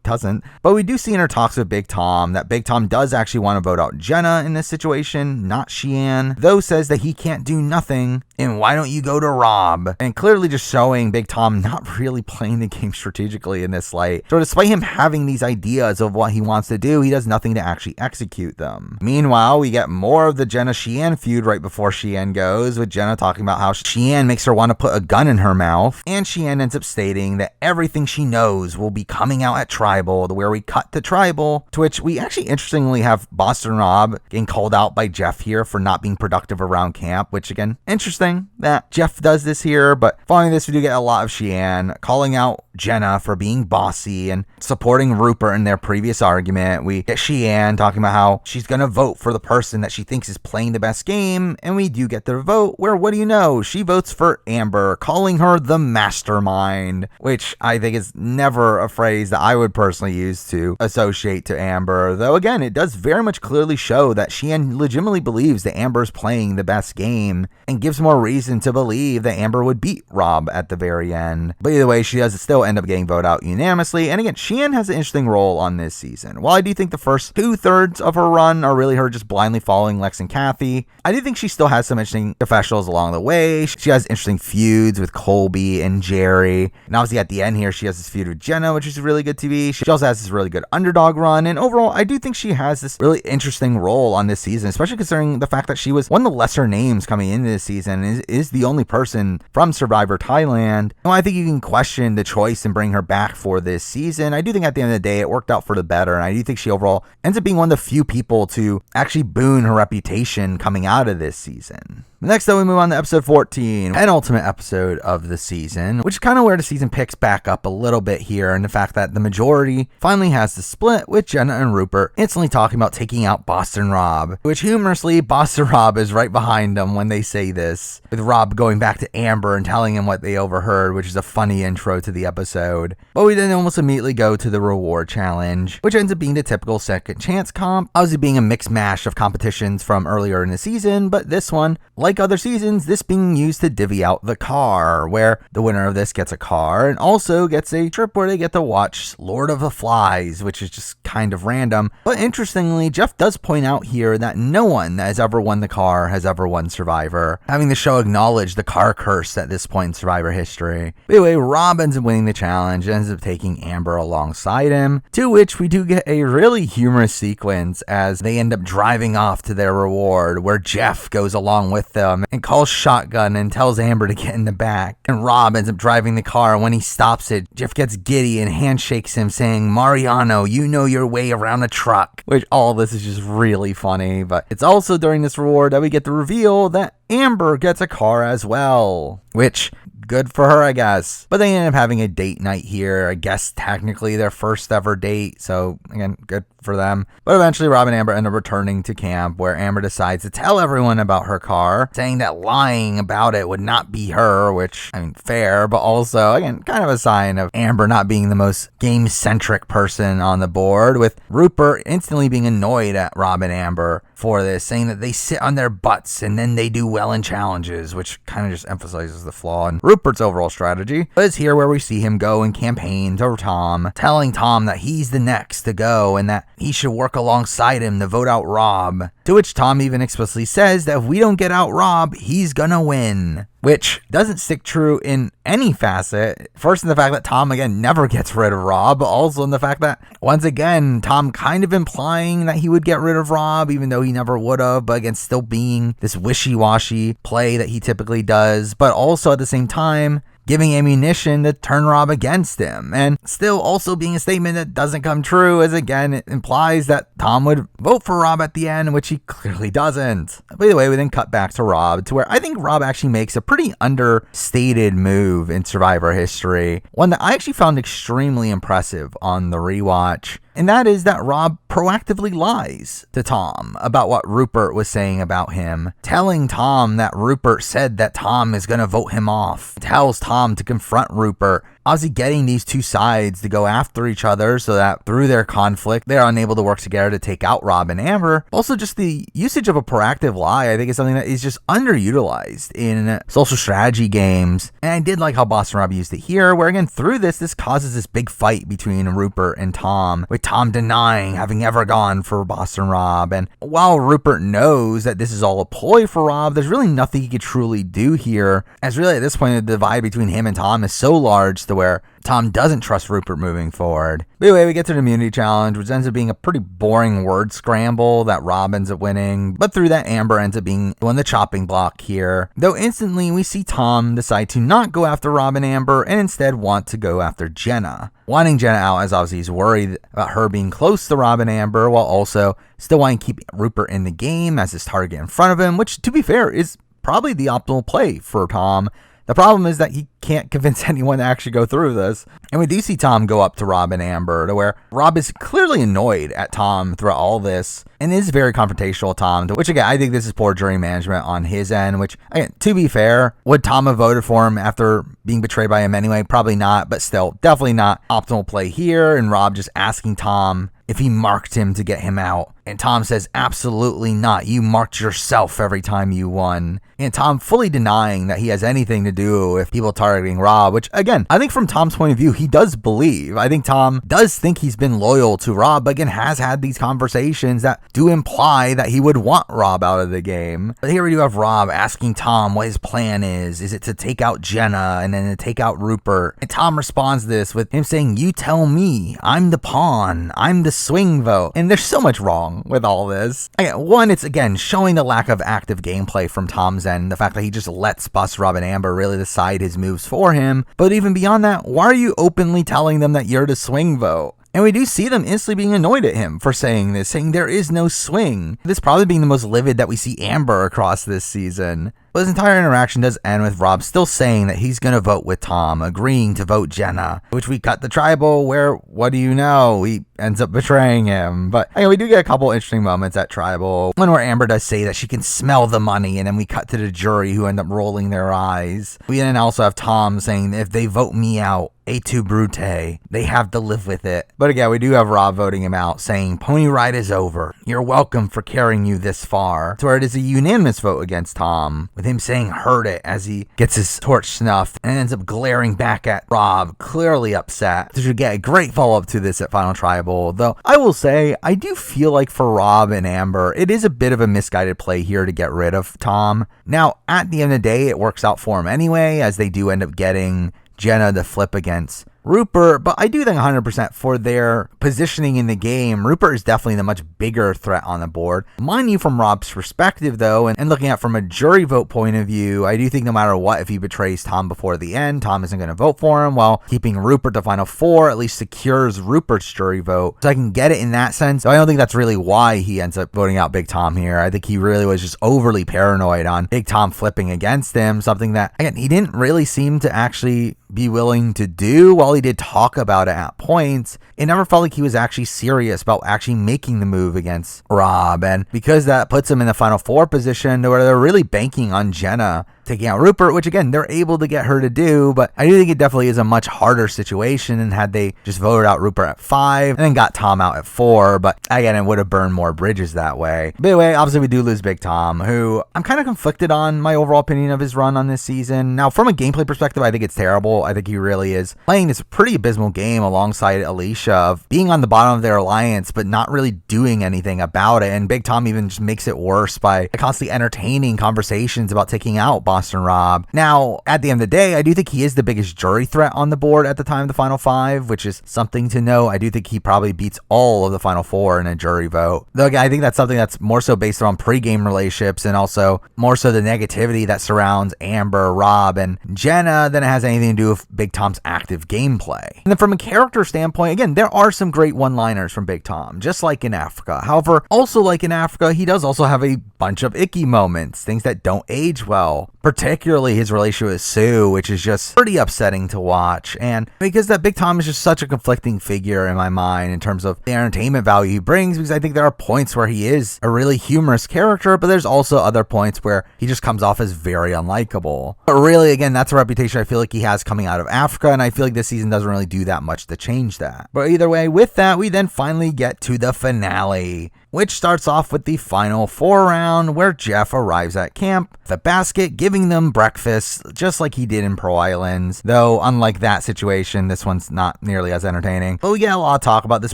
doesn't. But we do see in her talks with Big Tom that Big Tom does actually want to vote out Jenna in this situation, not Sheehan, though says that he can't do nothing, and why don't you go to Rob? And clearly just showing Big Tom not really playing the game strategically in this light. So despite him having these ideas of what he wants to do, he does nothing to actually execute them. Meanwhile, we get more of the Jenna-Sheehan feud right before Sheehan goes, with Jenna talking about how Sheehan makes her want to put a gun in her mouth, and Sheehan ends up stating that everything she knows will be coming out at Tribal, where we cut to Tribal, to which we actually interestingly have Boston Rob getting called out by Jeff here for not being productive around camp, which again, interesting that Jeff does this here. But following this, we do get a lot of Sheehan calling out Jenna for being bossy and supporting Rupert in their previous argument. We get Sheehan talking about how she's going to vote for the person that she thinks is playing the best game, and we do get their vote, where what do you know, she votes for Amber, calling her the mastermind, which I think is never a phrase that I would personally use to associate to Amber, though again, it does very much clearly show that Sheehan legitimately believes that Amber's playing the best game, and gives more reason to believe that Amber would beat Rob at the very end. But either way, she does still end up getting voted out unanimously, and again, Sheehan has an interesting role on this season. While I do think the first 2/3 of her run are really her just blindly following Lex and Kathy, I do think she still has some interesting confessionals along the way. She has interesting feuds with Colby and Jerry, and obviously at the end here, she has this feud with Jenna, which is really good TV. She also has this really good underdog run, and overall, I do think she has this really interesting role on this season, especially considering the fact that she was one of the lesser names coming into this season, and is the only person from Survivor Thailand. And I think you can question the choice and bring her back for this season. I do think at the end of the day, it worked out for the better, and I do think she overall ends up being one of the few people to actually boon her reputation coming out of this season. Next up, we move on to episode 14, penultimate episode of the season, which is kind of where the season picks back up a little bit here, and the fact that the majority finally has the split, with Jenna and Rupert instantly talking about taking out Boston Rob, which humorously, Boston Rob is right behind them when they say this, with Rob going back to Amber and telling him what they overheard, which is a funny intro to the episode. episode. But we then almost immediately go to the reward challenge, which ends up being the typical second chance comp, obviously being a mixed mash of competitions from earlier in the season, but this one, like other seasons, this being used to divvy out the car, where the winner of this gets a car and also gets a trip where they get to watch Lord of the Flies, which is just kind of random. But interestingly, Jeff does point out here that no one that has ever won the car has ever won Survivor, having the show acknowledge the car curse at this point in Survivor history. But anyway, Rob ends up winning the challenge and ends up taking Amber alongside him, to which we do get a really humorous sequence as they end up driving off to their reward, where Jeff goes along with them and calls shotgun and tells Amber to get in the back. And Rob ends up driving the car, and when he stops it, Jeff gets giddy and handshakes him saying, "Mariano, you know your way around a truck," which all this is just really funny. But it's also during this reward that we get the reveal that Amber gets a car as well, which good for her, I guess. But they end up having a date night here. I guess technically their first ever date. So again, good for them. But eventually Rob and Amber end up returning to camp, where Amber decides to tell everyone about her car, saying that lying about it would not be her, which, I mean, fair, but also, again, kind of a sign of Amber not being the most game-centric person on the board, with Rupert instantly being annoyed at Rob and Amber for this, saying that they sit on their butts and then they do well in challenges, which kind of just emphasizes the flaw in Rupert's overall strategy. But it's here where we see him go and campaign to Tom, telling Tom that he's the next to go and that he should work alongside him to vote out Rob. To which Tom even explicitly says that if we don't get out Rob, he's gonna win. Which doesn't stick true in any facet. First in the fact that Tom, again, never gets rid of Rob, but also in the fact that, once again, Tom kind of implying that he would get rid of Rob, even though he never would have, but again, still being this wishy-washy play that he typically does, but also at the same time, giving ammunition to turn Rob against him, and still also being a statement that doesn't come true, as again, it implies that Tom would vote for Rob at the end, which he clearly doesn't. By the way, we then cut back to Rob, to where I think Rob actually makes a pretty understated move in Survivor history, one that I actually found extremely impressive on the rewatch. And that is that Rob proactively lies to Tom about what Rupert was saying about him, telling Tom that Rupert said that Tom is going to vote him off, tells Tom to confront Rupert, obviously getting these two sides to go after each other so that through their conflict, they're unable to work together to take out Rob and Amber. Also, just the usage of a proactive lie, I think, is something that is just underutilized in social strategy games. And I did like how Boston Rob used it here, where again, through this causes this big fight between Rupert and Tom, with Tom denying having ever gone for Boston Rob. And while Rupert knows that this is all a ploy for Rob, there's really nothing he could truly do here, as really at this point, the divide between him and Tom is so large to where Tom doesn't trust Rupert moving forward. But anyway, we get to the immunity challenge, which ends up being a pretty boring word scramble that Rob ends up winning. But through that, Amber ends up being on the chopping block here. Though instantly, we see Tom decide to not go after Rob and Amber and instead want to go after Jenna. Wanting Jenna out, as obviously he's worried about her being close to Rob and Amber, while also still wanting to keep Rupert in the game as his target in front of him, which, to be fair, is probably the optimal play for Tom. The problem is that he can't convince anyone to actually go through this. And we do see Tom go up to Rob and Amber, to where Rob is clearly annoyed at Tom throughout all this and is very confrontational with Tom, which again, I think this is poor jury management on his end, which, again, to be fair, would Tom have voted for him after being betrayed by him anyway? Probably not, but still, definitely not optimal play here. And Rob just asking Tom if he marked him to get him out. And Tom says, absolutely not. You marked yourself every time you won. And Tom fully denying that he has anything to do with people targeting Rob, which, again, I think from Tom's point of view, he does believe. I think Tom does think he's been loyal to Rob, but again, has had these conversations that do imply that he would want Rob out of the game. But here we do have Rob asking Tom what his plan is. Is it to take out Jenna and then to take out Rupert? And Tom responds to this with him saying, you tell me. I'm the pawn. I'm the swing vote. And there's so much wrong with all this. Again, one, it's again showing the lack of active gameplay from Tom's end, the fact that he just lets Bust, Rob, and Amber really decide his moves for him. But even beyond that, why are you openly telling them that you're the swing vote? And we do see them instantly being annoyed at him for saying this, saying there is no swing. This probably being the most livid that we see Amber across this season. But this entire interaction does end with Rob still saying that he's going to vote with Tom, agreeing to vote Jenna, which we cut the tribal where, what do you know, he ends up betraying him. But anyway, we do get a couple interesting moments at tribal. One where Amber does say that she can smell the money, and then we cut to the jury who end up rolling their eyes. We then also have Tom saying that if they vote me out, et tu Brute. They have to live with it. But again, we do have Rob voting him out, saying, pony ride is over. You're welcome for carrying you this far. To where it is a unanimous vote against Tom, with him saying heard it as he gets his torch snuffed and ends up glaring back at Rob, clearly upset. So you get a great follow-up to this at Final Tribal, though I will say, I do feel like for Rob and Amber, it is a bit of a misguided play here to get rid of Tom. Now, at the end of the day, it works out for him anyway, as they do end up getting Jenna to flip against Rupert, but I do think 100% for their positioning in the game, Rupert is definitely the much bigger threat on the board. Mind you, from Rob's perspective though, and looking at from a jury vote point of view, I do think no matter what, if he betrays Tom before the end, Tom isn't going to vote for him, while keeping Rupert to final four at least secures Rupert's jury vote. So I can get it in that sense. So I don't think that's really why he ends up voting out Big Tom here. I think he really was just overly paranoid on Big Tom flipping against him, something that, again, he didn't really seem to actually be willing to do. While he did talk about it at points, it never felt like he was actually serious about actually making the move against Rob. And because that puts him in the final four position where they're really banking on Jenna taking out Rupert, which again, they're able to get her to do, but I do think it definitely is a much harder situation than had they just voted out Rupert at 5 and then got Tom out at 4, but again, it would have burned more bridges that way. But anyway, obviously we do lose Big Tom, who I'm kind of conflicted on my overall opinion of his run on this season. Now, from a gameplay perspective, I think it's terrible. I think he really is playing this pretty abysmal game alongside Alicia of being on the bottom of their alliance, but not really doing anything about it, and Big Tom even just makes it worse by constantly entertaining conversations about taking out Boston Rob. Now, at the end of the day, I do think he is the biggest jury threat on the board at the time of the final 5, which is something to know. I do think he probably beats all of the final 4 in a jury vote. Though again, I think that's something that's more so based on pre-game relationships and also more so the negativity that surrounds Amber, Rob, and Jenna than it has anything to do with Big Tom's active gameplay. And then from a character standpoint, again, there are some great one-liners from Big Tom, just like in Africa. However, also like in Africa, he does also have a bunch of icky moments, things that don't age well, particularly his relationship with Sue, which is just pretty upsetting to watch. And because that Big Tom is just such a conflicting figure in my mind in terms of the entertainment value he brings, because I think there are points where he is a really humorous character, but there's also other points where he just comes off as very unlikable. But really, again, that's a reputation I feel like he has coming out of Africa, and I feel like this season doesn't really do that much to change that. But either way, with that, we then finally get to the finale, which starts off with the final 4 round where Jeff arrives at camp with a basket, giving them breakfast just like he did in Pearl Islands, though unlike that situation, this one's not nearly as entertaining. But we get a lot of talk about this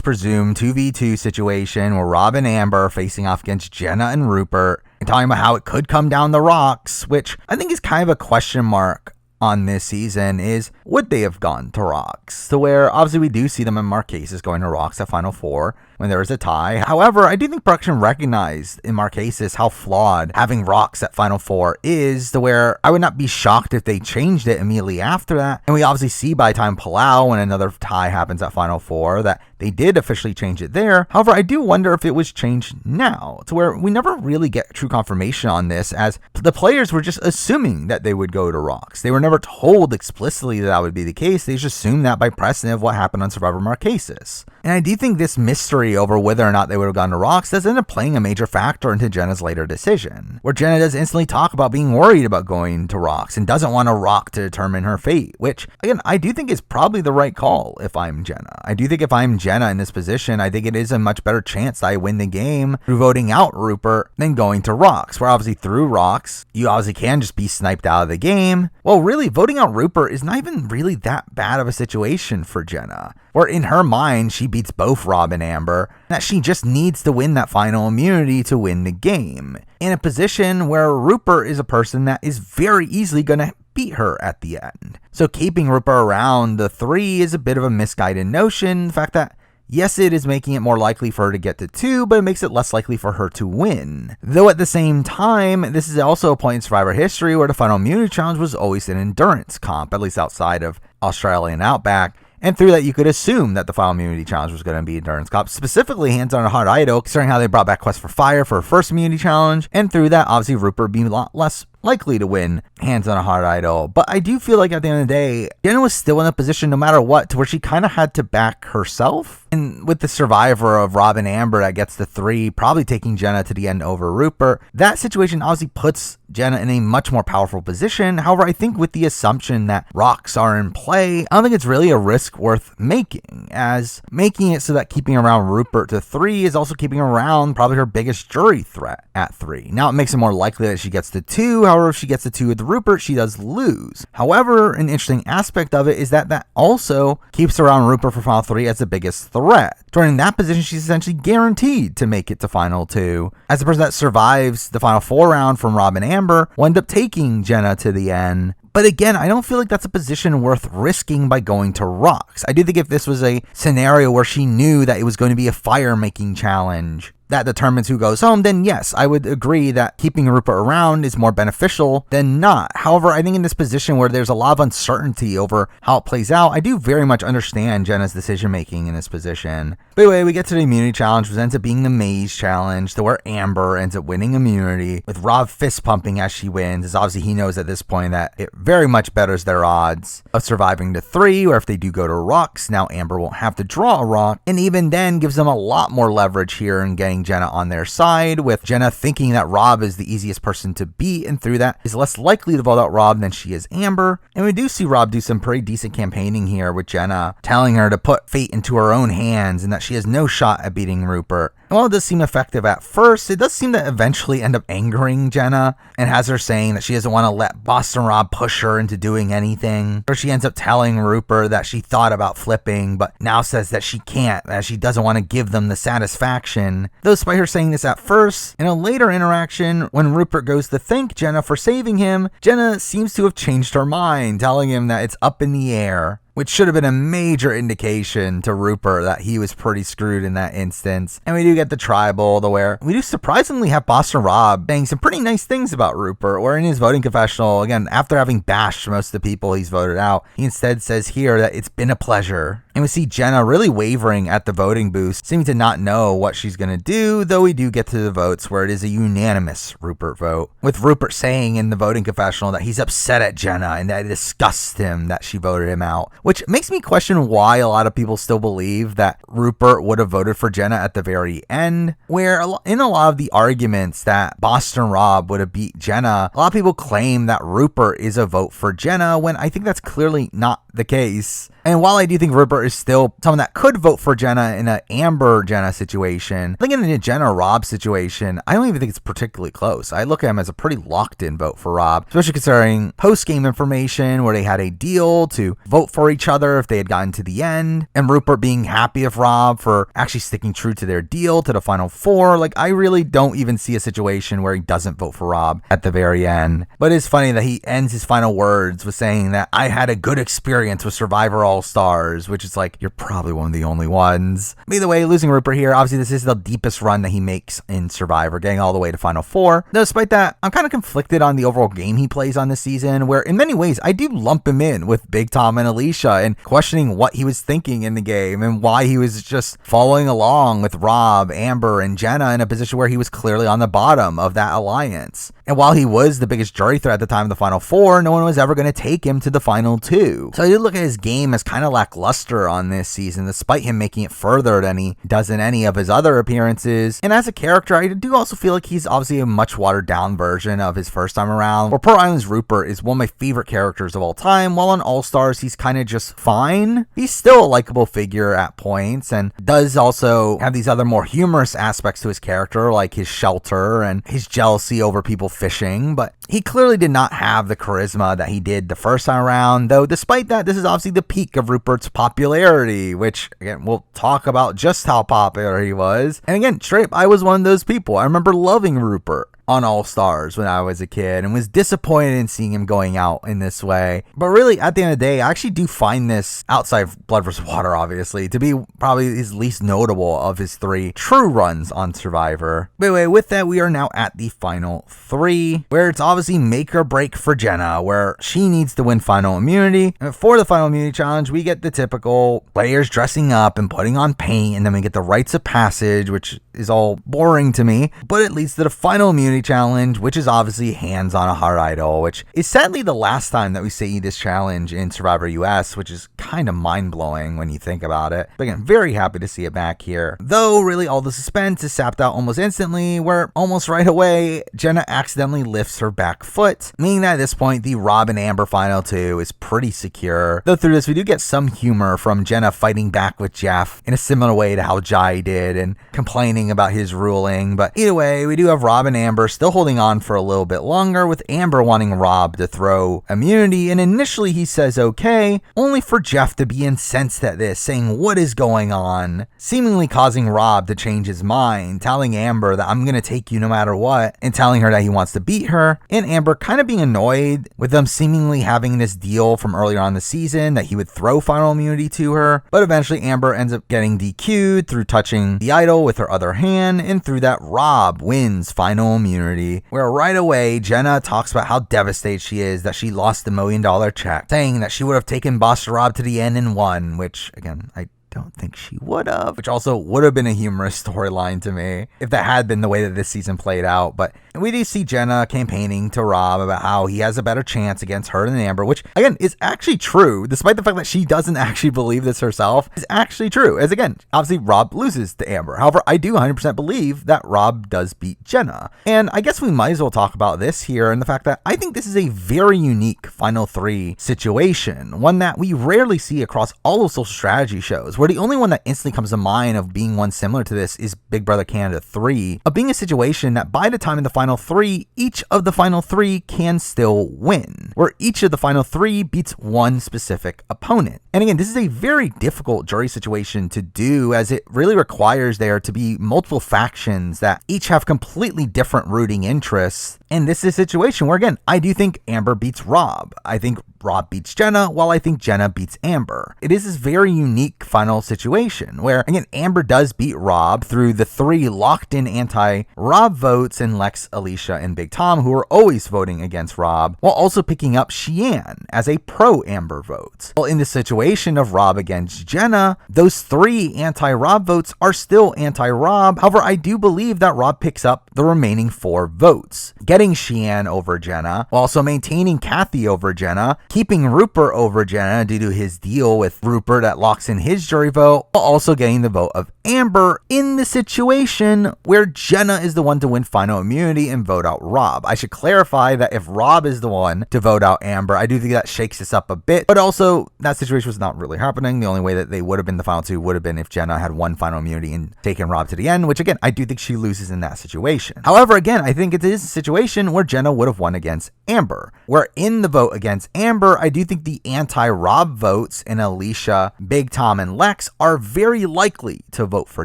presumed 2v2 situation where Rob and Amber are facing off against Jenna and Rupert, and talking about how it could come down the rocks, which I think is kind of a question mark on this season. Is would they have gone to rocks? To where obviously we do see them in Marquesas going to rocks at final 4 when there is a tie. However, I do think production recognized in Marquesas how flawed having rocks at final 4 is, to where I would not be shocked if they changed it immediately after that. And we obviously see by the time Palau, when another tie happens at final 4, that they did officially change it there. However, I do wonder if it was changed now, to where we never really get true confirmation on this, as the players were just assuming that they would go to rocks. They were never told explicitly that would be the case. They just assumed that by precedent of what happened on Survivor Marquesas. And I do think this mystery over whether or not they would have gone to rocks does end up playing a major factor into Jenna's later decision, where Jenna does instantly talk about being worried about going to rocks and doesn't want a rock to determine her fate, which again, I do think is probably the right call if I'm Jenna. I do think if I'm Jenna in this position, I think it is a much better chance that I win the game through voting out Rupert than going to rocks, where obviously through rocks, you obviously can just be sniped out of the game. Well, really, voting out Rupert is not even really that bad of a situation for Jenna, where in her mind, she beats both Rob and Amber, that she just needs to win that final immunity to win the game, in a position where Rupert is a person that is very easily going to beat her at the end. So keeping Rupert around the 3 is a bit of a misguided notion. The fact that, yes, it is making it more likely for her to get to 2, but it makes it less likely for her to win. Though at the same time, this is also a point in Survivor history where the final immunity challenge was always an endurance comp, at least outside of Australian Outback. And through that, you could assume that the final immunity challenge was going to be endurance comp, specifically Hands on a Hot Idol, considering how they brought back Quest for Fire for her first immunity challenge. And through that, obviously Rupert being a lot less likely to win Hands on a Heart Idol. But I do feel like at the end of the day, Jenna was still in a position no matter what to where she kind of had to back herself. And with the survivor of Rob and Amber that gets the 3, probably taking Jenna to the end over Rupert, that situation obviously puts Jenna in a much more powerful position. However, I think with the assumption that rocks are in play, I don't think it's really a risk worth making, as making it so that keeping around Rupert to 3 is also keeping around probably her biggest jury threat at 3. Now, it makes it more likely that she gets to 2. However, if she gets to 2 with Rupert, she does lose. However, an interesting aspect of it is that also keeps around Rupert for final 3 as the biggest threat. During that position, she's essentially guaranteed to make it to final 2. As the person that survives the final 4 round from Rob and Amber will end up taking Jenna to the end. But again, I don't feel like that's a position worth risking by going to rocks. I do think if this was a scenario where she knew that it was going to be a fire-making challenge that determines who goes home, then yes, I would agree that keeping Rupert around is more beneficial than not. However, I think in this position where there's a lot of uncertainty over how it plays out, I do very much understand Jenna's decision-making in this position. But anyway, we get to the immunity challenge, which ends up being the maze challenge, to where Amber ends up winning immunity, with Rob fist-pumping as she wins, as obviously he knows at this point that it very much betters their odds of surviving to 3, or if they do go to rocks, now Amber won't have to draw a rock, and even then gives them a lot more leverage here in getting Jenna on their side, with Jenna thinking that Rob is the easiest person to beat, and through that is less likely to vote out Rob than she is Amber. And we do see Rob do some pretty decent campaigning here, with Jenna telling her to put fate into her own hands and that she has no shot at beating Rupert. And while it does seem effective at first, it does seem to eventually end up angering Jenna, and has her saying that she doesn't want to let Boston Rob push her into doing anything. Or she ends up telling Rupert that she thought about flipping, but now says that she can't, as she doesn't want to give them the satisfaction. Though despite her saying this at first, in a later interaction, when Rupert goes to thank Jenna for saving him, Jenna seems to have changed her mind, telling him that it's up in the air, which should have been a major indication to Rupert that he was pretty screwed in that instance. And we do get the tribal, where we do surprisingly have Boston Rob saying some pretty nice things about Rupert, where in his voting confessional, again, after having bashed most of the people he's voted out, he instead says here that it's been a pleasure. And we see Jenna really wavering at the voting booth, seeming to not know what she's going to do, though we do get to the votes where it is a unanimous Rupert vote, with Rupert saying in the voting confessional that he's upset at Jenna and that it disgusts him that she voted him out, which makes me question why a lot of people still believe that Rupert would have voted for Jenna at the very end, where in a lot of the arguments that Boston Rob would have beat Jenna, a lot of people claim that Rupert is a vote for Jenna, when I think that's clearly not the case. And while I do think Rupert is still someone that could vote for Jenna in an Amber Jenna situation, I think in a Jenna Rob situation, I don't even think it's particularly close. I look at him as a pretty locked in vote for Rob, especially considering post-game information where they had a deal to vote for each other if they had gotten to the end, and Rupert being happy of Rob for actually sticking true to their deal to the final 4. Like, I really don't even see a situation where he doesn't vote for Rob at the very end. But it's funny that he ends his final words with saying that I had a good experience with Survivor All-Stars, which is like, you're probably one of the only ones. Either way, losing Rupert here, obviously this is the deepest run that he makes in Survivor, getting all the way to final 4. Though despite that, I'm kind of conflicted on the overall game he plays on this season, where in many ways I do lump him in with Big Tom and Alicia, and questioning what he was thinking in the game and why he was just following along with Rob, Amber, and Jenna in a position where he was clearly on the bottom of that alliance. And while he was the biggest jury threat at the time of the final 4, no one was ever going to take him to the final 2. So I did look at his game as kind of lackluster on this season, despite him making it further than he does in any of his other appearances. And as a character, I do also feel like he's obviously a much watered down version of his first time around, where Pearl Island's Rupert is one of my favorite characters of all time, while on All-Stars he's kind of just fine. He's still a likable figure at points, and does also have these other more humorous aspects to his character, like his shelter and his jealousy over people fishing, but he clearly did not have the charisma that he did the first time around, though despite that, this is obviously the peak of Rupert's popularity, which, again, we'll talk about just how popular he was. And again, straight up, I was one of those people. I remember loving Rupert on All-Stars when I was a kid, and was disappointed in seeing him going out in this way. But really, at the end of the day, I actually do find this, outside of Blood vs. Water, obviously, to be probably his least notable of his 3 true runs on Survivor. But anyway, with that, we are now at the final 3, where it's obviously make or break for Jenna, where she needs to win final immunity. And for the final immunity challenge, we get the typical players dressing up and putting on paint, and then we get the rites of passage, which is all boring to me, but it leads to the final immunity immunity challenge, which is obviously hands on a heart idol, which is sadly the last time that we see this challenge in Survivor US, which is kind of mind-blowing when you think about it. But again, very happy to see it back here. Though really all the suspense is sapped out almost instantly, where almost right away, Jenna accidentally lifts her back foot, meaning that at this point, the Rob and Amber final 2 is pretty secure. Though through this, we do get some humor from Jenna fighting back with Jeff in a similar way to how Jai did and complaining about his ruling. But either way, we do have Rob and Amber still holding on for a little bit longer, with Amber wanting Rob to throw immunity, and initially he says okay, only for Jeff to be incensed at this, saying what is going on, seemingly causing Rob to change his mind, telling Amber that I'm gonna take you no matter what, and telling her that he wants to beat her, and Amber kind of being annoyed with them seemingly having this deal from earlier on in the season that he would throw final immunity to her, but eventually Amber ends up getting DQ'd through touching the idol with her other hand, and through that Rob wins final immunity, where right away Jenna talks about how devastated she is that she lost the $1 million check, saying that she would have taken Buster Rob to the end and won, which again, I don't think she would have, which also would have been a humorous storyline to me if that had been the way that this season played out. But we do see Jenna campaigning to Rob about how he has a better chance against her than Amber, which again is actually true, despite the fact that she doesn't actually believe this herself, is actually true. As again, obviously Rob loses to Amber. However, I do 100% believe that Rob does beat Jenna. And I guess we might as well talk about this here and the fact that I think this is a very unique Final 3 situation, one that we rarely see across all of social strategy shows, where the only one that instantly comes to mind of being one similar to this is Big Brother Canada 3, of being a situation that by the time of the Final 3, each of the Final 3 can still win, where each of the Final 3 beats one specific opponent. And again, this is a very difficult jury situation to do, as it really requires there to be multiple factions that each have completely different rooting interests. And this is a situation where, again, I do think Amber beats Rob. I think Rob beats Jenna, while I think Jenna beats Amber. It is this very unique final situation where, again, Amber does beat Rob through the 3 locked-in anti-Rob votes in Lex, Alicia, and Big Tom, who are always voting against Rob, while also picking up Sheehan as a pro-Amber vote. Well, in the situation of Rob against Jenna, those 3 anti-Rob votes are still anti-Rob. However, I do believe that Rob picks up the remaining 4 votes, getting Sheehan over Jenna, while also maintaining Kathy over Jenna, keeping Rupert over Jenna due to his deal with Rupert that locks in his jury vote, while also getting the vote of Amber in the situation where Jenna is the one to win final immunity and vote out Rob. I should clarify that if Rob is the one to vote out Amber, I do think that shakes this up a bit, but also that situation was not really happening. The only way that they would have been the final 2 would have been if Jenna had won final immunity and taken Rob to the end, which again, I do think she loses in that situation. However, again, I think it is a situation where Jenna would have won against Amber, where in the vote against Amber, I do think the anti-Rob votes in Alicia, Big Tom, and Lex are very likely to vote for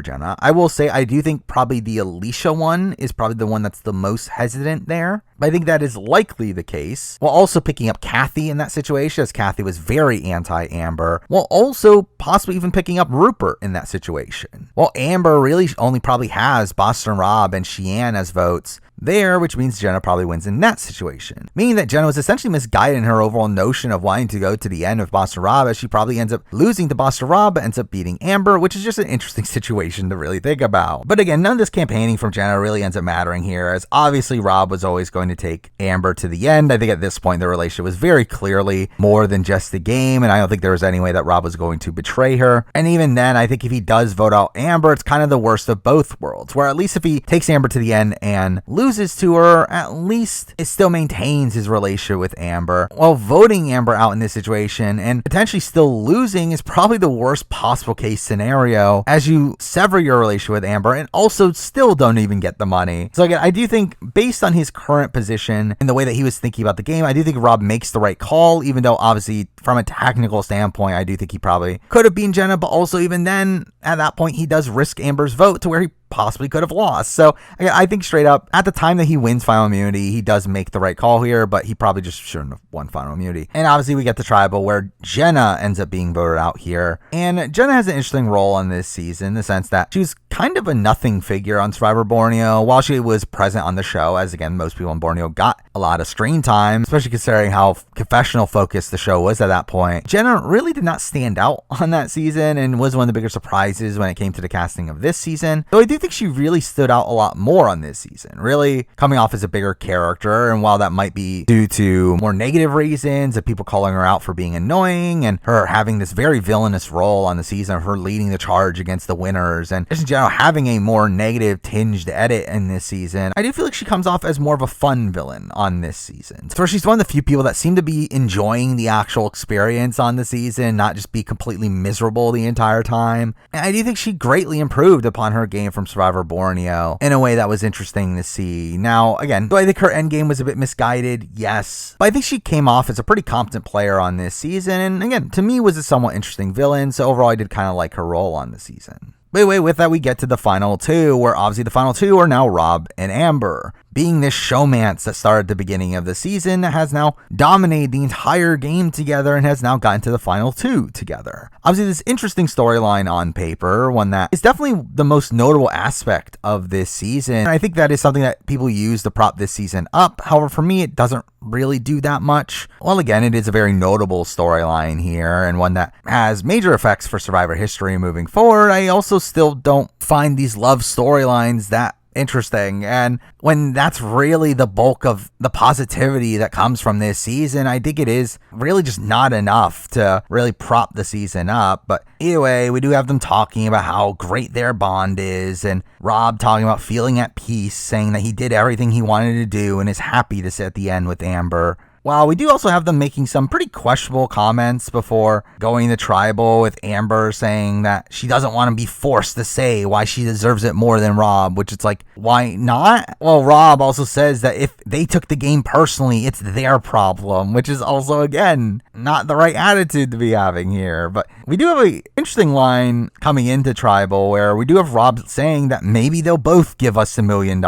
Jenna. I will say I do think probably the Alicia one is probably the one that's the most hesitant there, but I think that is likely the case, while also picking up Kathy in that situation, as Kathy was very anti-Amber, while also possibly even picking up Rupert in that situation. While Amber really only probably has Boston Rob and Sheehan as votes there, which means Jenna probably wins in that situation, meaning that Jenna was essentially misguided in her overall notion of wanting to go to the end of Boston Rob, as she probably ends up losing to Boston Rob but ends up beating Amber, which is just an interesting situation to really think about. But again, none of this campaigning from Jenna really ends up mattering here, as obviously Rob was always going to take Amber to the end. I think at this point the relationship was very clearly more than just the game, and I don't think there was any way that Rob was going to betray her. And even then, I think if he does vote out Amber, it's kind of the worst of both worlds, where at least if he takes Amber to the end and loses to her, at least it still maintains his relationship with Amber, while voting Amber out in this situation and potentially still losing is probably the worst possible case scenario, as you sever your relationship with Amber and also still don't even get the money. So again, I do think based on his current position and the way that he was thinking about the game, I do think Rob makes the right call, even though obviously from a technical standpoint, I do think he probably could have beaten Jenna, but also even then at that point he does risk Amber's vote to where he possibly could have lost. So I think straight up, at the time that he wins final immunity, he does make the right call here, but he probably just shouldn't have won final immunity. And obviously we get the tribal where Jenna ends up being voted out here. And Jenna has an interesting role on this season in the sense that she was kind of a nothing figure on Survivor Borneo while she was present on the show, as again, most people in Borneo got a lot of screen time, especially considering how confessional focused the show was at that point. Jenna really did not stand out on that season and was one of the bigger surprises when it came to the casting of this season. So I do do think she really stood out a lot more on this season, really coming off as a bigger character. And while that might be due to more negative reasons of people calling her out for being annoying and her having this very villainous role on the season of her leading the charge against the winners and just in general having a more negative tinged edit in this season, I do feel like she comes off as more of a fun villain on this season. So she's one of the few people that seem to be enjoying the actual experience on the season, not just be completely miserable the entire time. And I do think she greatly improved upon her game from Survivor Borneo in a way that was interesting to see. Now, again, do I think her endgame was a bit misguided? Yes. But I think she came off as a pretty competent player on this season, and again, to me was a somewhat interesting villain, so overall I did kind of like her role on the season. But anyway, with that we get to the final two, where obviously the final two are now Rob and Amber. Being this showmance that started at the beginning of the season has now dominated the entire game together and has now gotten to the final two together. Obviously, this interesting storyline on paper, one that is definitely the most notable aspect of this season. And I think that is something that people use to prop this season up. However, for me, it doesn't really do that much. Well, again, it is a very notable storyline here and one that has major effects for Survivor history moving forward. I also still don't find these love storylines that interesting, and when that's really the bulk of the positivity that comes from this season, I think it is really just not enough to really prop the season up. But either way, we do have them talking about how great their bond is, and Rob talking about feeling at peace, saying that he did everything he wanted to do and is happy to sit at the end with Amber. Well, we do also have them making some pretty questionable comments before going to tribal, with Amber saying that she doesn't want to be forced to say why she deserves it more than Rob, which it's like, why not? Well, Rob also says that if they took the game personally, it's their problem, which is also, again, not the right attitude to be having here. But we do have an interesting line coming into tribal where we do have Rob saying that maybe they'll both give us $1 million,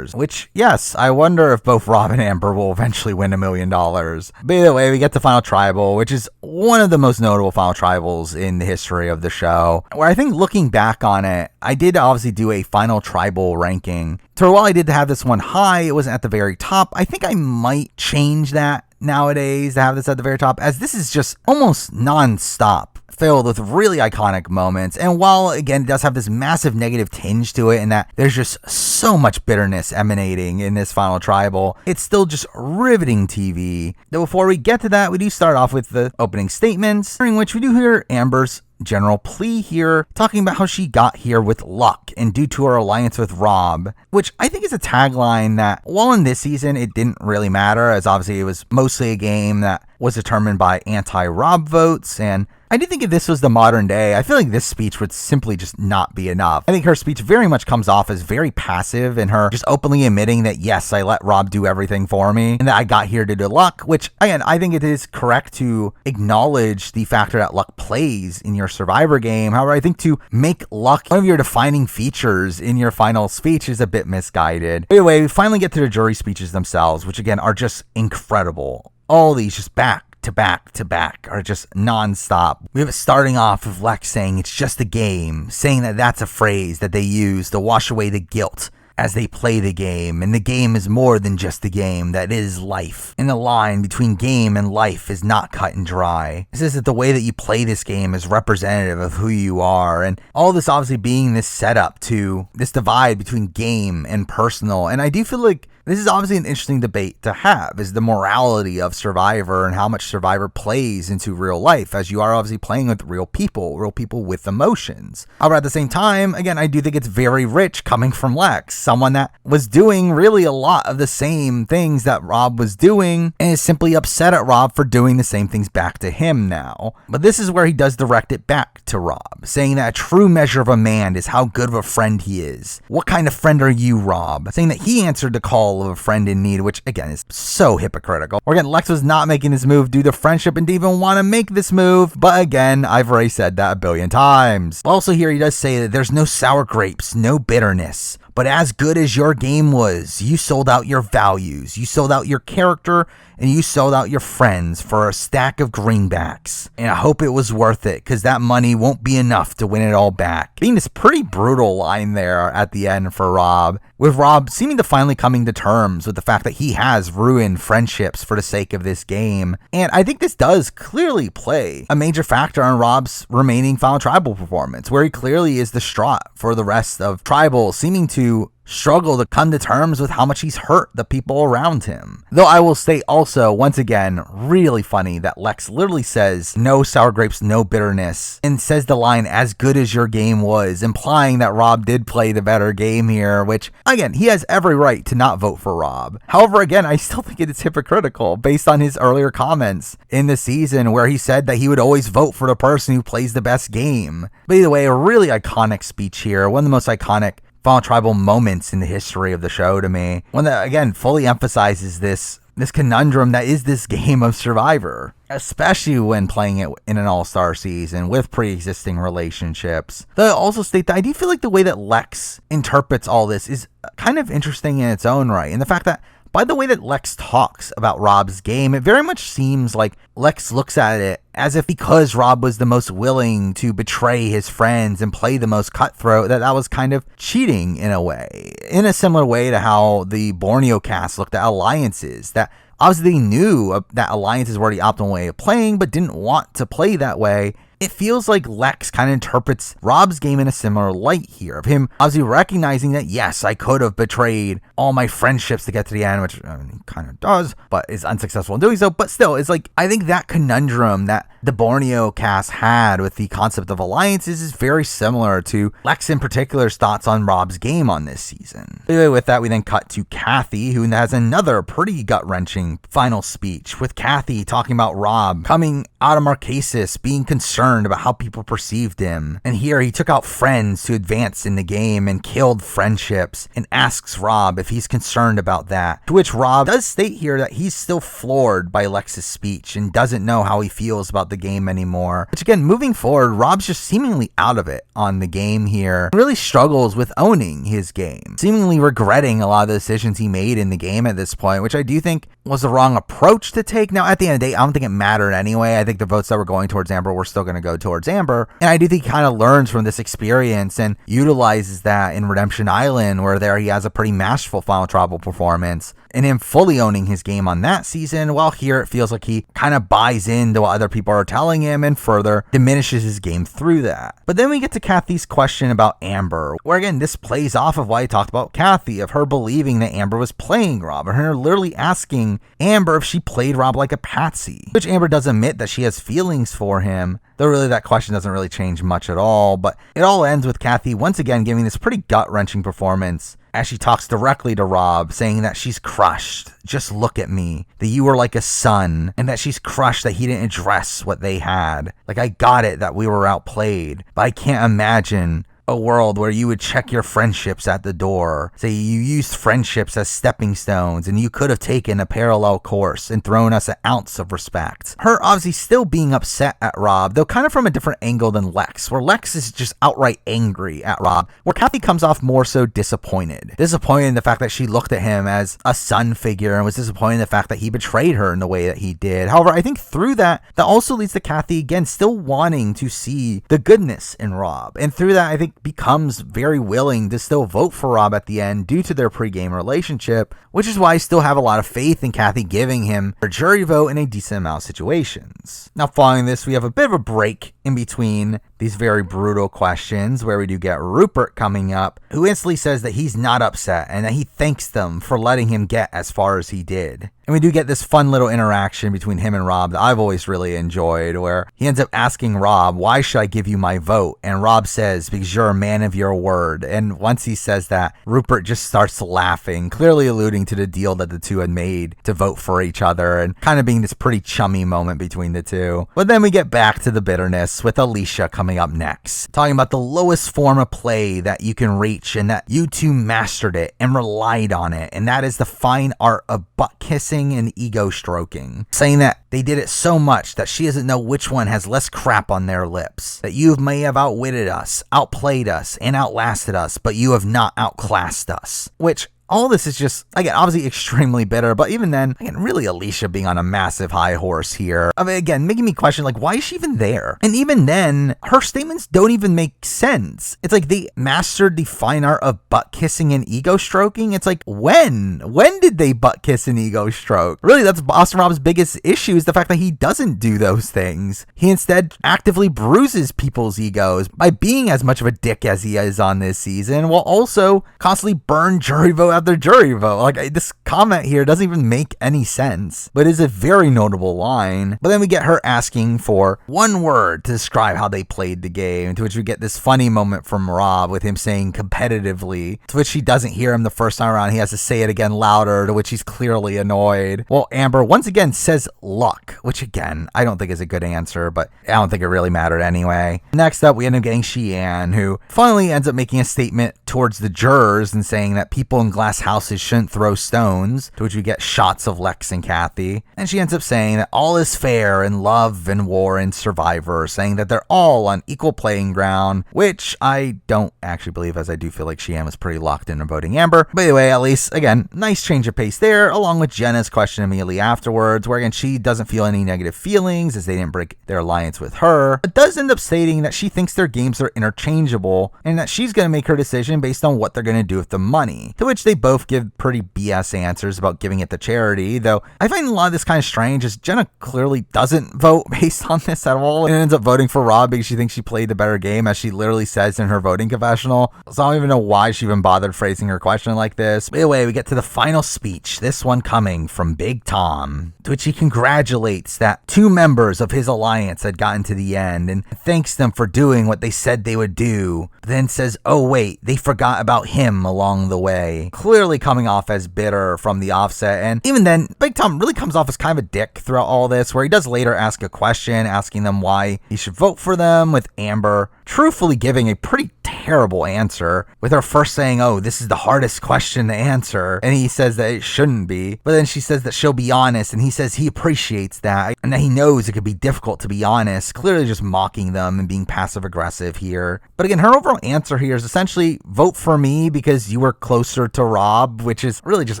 which, yes, I wonder if both Rob and Amber will eventually win $1 million. But either way, we get to Final Tribal, which is one of the most notable Final Tribals in the history of the show, where I think looking back on it, I did obviously do a Final Tribal ranking. So while I did have this one high, it wasn't at the very top. I think I might change that nowadays to have this at the very top, as this is just almost non-stop filled with really iconic moments. And while, again, it does have this massive negative tinge to it in that there's just so much bitterness emanating in this Final Tribal, it's still just riveting TV. Though before we get to that, we do start off with the opening statements, during which we do hear Amber's general plea here, talking about how she got here with luck and due to her alliance with Rob, which I think is a tagline that, while in this season it didn't really matter, as obviously it was mostly a game that was determined by anti-Rob votes, and I do think if this was the modern day, I feel like this speech would simply just not be enough. I think her speech very much comes off as very passive, and her just openly admitting that, yes, I let Rob do everything for me, and that I got here due to luck, which, again, I think it is correct to acknowledge the factor that luck plays in your Survivor game. However, I think to make luck one of your defining features in your final speech is a bit misguided. Anyway, we finally get to the jury speeches themselves, which, again, are just incredible. All these just back to back to back are just non-stop. We have it starting off with Lex saying it's just a game, saying that that's a phrase that they use to wash away the guilt as they play the game, and the game is more than just a game, that is life. And the line between game and life is not cut and dry. It says that the way that you play this game is representative of who you are, and all this obviously being this setup to this divide between game and personal. And I do feel like this is obviously an interesting debate to have, is the morality of Survivor and how much Survivor plays into real life, as you are obviously playing with real people with emotions. However, at the same time, again, I do think it's very rich coming from Lex, someone that was doing really a lot of the same things that Rob was doing and is simply upset at Rob for doing the same things back to him now. But this is where he does direct it back to Rob, saying that a true measure of a man is how good of a friend he is. What kind of friend are you, Rob? Saying that he answered the call of a friend in need, which again is so hypocritical. Or again, Lex was not making this move due to friendship and didn't even want to make this move, but again, I've already said that a billion times. Also here he does say that there's no sour grapes, no bitterness, but as good as your game was, you sold out your values, you sold out your character, and you sold out your friends for a stack of greenbacks. And I hope it was worth it, because that money won't be enough to win it all back. Being this pretty brutal line there at the end for Rob, with Rob seeming to finally coming to terms with the fact that he has ruined friendships for the sake of this game. And I think this does clearly play a major factor on Rob's remaining Final Tribal performance, where he clearly is distraught for the rest of Tribal, seeming to struggle to come to terms with how much he's hurt the people around him. Though I will state also, once again, really funny that Lex literally says, no sour grapes, no bitterness, and says the line, as good as your game was, implying that Rob did play the better game here, which, again, he has every right to not vote for Rob. However, again, I still think it's hypocritical based on his earlier comments in the season where he said that he would always vote for the person who plays the best game. But either way, a really iconic speech here, one of the most iconic Final Tribal moments in the history of the show to me. One that, again, fully emphasizes this conundrum that is this game of Survivor, especially when playing it in an all-star season with pre-existing relationships. Though I also state that I do feel like the way that Lex interprets all this is kind of interesting in its own right. And the fact that by the way that Lex talks about Rob's game, it very much seems like Lex looks at it as if because Rob was the most willing to betray his friends and play the most cutthroat, that was kind of cheating in a way. In a similar way to how the Borneo cast looked at alliances, that obviously they knew that alliances were the optimal way of playing, but didn't want to play that way. It feels like Lex kind of interprets Rob's game in a similar light here, of him obviously recognizing that, yes, I could have betrayed all my friendships to get to the end, which I mean, he kind of does, but is unsuccessful in doing so. But still, it's like, I think that conundrum that the Borneo cast had with the concept of alliances is very similar to Lex in particular's thoughts on Rob's game on this season. Anyway, with that, we then cut to Kathy, who has another pretty gut-wrenching final speech, with Kathy talking about Rob coming out of Marquesas, being concerned about how people perceived him. And here he took out friends to advance in the game and killed friendships, and asks Rob if he's concerned about that. To which Rob does state here that he's still floored by Lex's speech and doesn't know how he feels about the game anymore. Which again, moving forward, Rob's just seemingly out of it on the game here. He really struggles with owning his game, seemingly regretting a lot of the decisions he made in the game at this point, which I do think was the wrong approach to take. Now, at the end of the day, I don't think it mattered anyway. I think the votes that were going towards Amber were still going to go towards Amber. And I do think he kind of learns from this experience and utilizes that in Redemption Island, where there he has a pretty masterful Final Tribal performance, and him fully owning his game on that season, while here it feels like he kind of buys into what other people are telling him and further diminishes his game through that. But then we get to Kathy's question about Amber, where again, this plays off of what I talked about Kathy, of her believing that Amber was playing Rob, and her literally asking Amber if she played Rob like a patsy, which Amber does admit that she has feelings for him, though really that question doesn't really change much at all. But it all ends with Kathy once again giving this pretty gut-wrenching performance as she talks directly to Rob, saying that she's crushed. Just look at me, that you were like a son, and that she's crushed that he didn't address what they had. Like, I got it that we were outplayed, but I can't imagine a world where you would check your friendships at the door. Say you used friendships as stepping stones, and you could have taken a parallel course and thrown us an ounce of respect. Her obviously still being upset at Rob, though kind of from a different angle than Lex, where Lex is just outright angry at Rob, where Kathy comes off more so disappointed. Disappointed in the fact that she looked at him as a son figure, and was disappointed in the fact that he betrayed her in the way that he did. However, I think through that also leads to Kathy again still wanting to see the goodness in Rob, and through that I think becomes very willing to still vote for Rob at the end due to their pregame relationship, which is why I still have a lot of faith in Kathy giving him her jury vote in a decent amount of situations. Now, following this, we have a bit of a break in between these very brutal questions, where we do get Rupert coming up, who instantly says that he's not upset and that he thanks them for letting him get as far as he did. And we do get this fun little interaction between him and Rob that I've always really enjoyed, where he ends up asking Rob, why should I give you my vote? And Rob says, because you're a man of your word. And once he says that, Rupert just starts laughing, clearly alluding to the deal that the two had made to vote for each other, and kind of being this pretty chummy moment between the two. But then we get back to the bitterness with Alicia coming coming up next, talking about the lowest form of play that you can reach and that you two mastered it and relied on it, and that is the fine art of butt kissing and ego stroking, saying that they did it so much that she doesn't know which one has less crap on their lips, that you may have outwitted us, outplayed us, and outlasted us, but you have not outclassed us, which all this is just, again, obviously extremely bitter, but even then, again, really Alicia being on a massive high horse here. I mean, again, making me question, like, why is she even there? And even then, her statements don't even make sense. It's like they mastered the fine art of butt kissing and ego stroking. It's like, when? When did they butt kiss and ego stroke? Really, that's Boston Rob's biggest issue, is the fact that he doesn't do those things. He instead actively bruises people's egos by being as much of a dick as he is on this season, while also constantly burn jury vote after jury vote. Like, this comment here doesn't even make any sense, but is a very notable line. But then we get her asking for one word to describe how they played the game, to which we get this funny moment from Rob with him saying competitively, to which she doesn't hear him the first time around. He has to say it again louder, to which he's clearly annoyed. Well, Amber once again says luck, which again, I don't think is a good answer, but I don't think it really mattered anyway. Next up, we end up getting Sheehan, who finally ends up making a statement towards the jurors and saying that people in glass houses shouldn't throw stones, to which we get shots of Lex and Kathy. And she ends up saying that all is fair in love and war and Survivor, saying that they're all on equal playing ground, which I don't actually believe, as I do feel like Sheehan was pretty locked into voting Amber. But anyway, at least, again, nice change of pace there, along with Jenna's question immediately afterwards, where again, she doesn't feel any negative feelings as they didn't break their alliance with her, but does end up stating that she thinks their games are interchangeable and that she's going to make her decision based on what they're going to do with the money, to which they both give pretty BS answers about giving it to charity, though I find a lot of this kind of strange, as Jenna clearly doesn't vote based on this at all and ends up voting for Rob because she thinks she played the better game, as she literally says in her voting confessional. So I don't even know why she even bothered phrasing her question like this. But anyway, we get to the final speech, this one coming from Big Tom, to which he congratulates that 2 members of his alliance had gotten to the end and thanks them for doing what they said they would do, but then says, oh wait, they forgot about him along the way, clearly coming off as bitter from the offset. And even then, Big Tom really comes off as kind of a dick throughout all this, where he does later ask a question asking them why he should vote for them, with Amber truthfully giving a pretty terrible answer, with her first saying, oh, this is the hardest question to answer, and he says that it shouldn't be, but then she says that she'll be honest, and he says he appreciates that and that he knows it could be difficult to be honest, clearly just mocking them and being passive aggressive here. But again, her overall answer here is essentially vote for me because you were closer to Rob, which is really just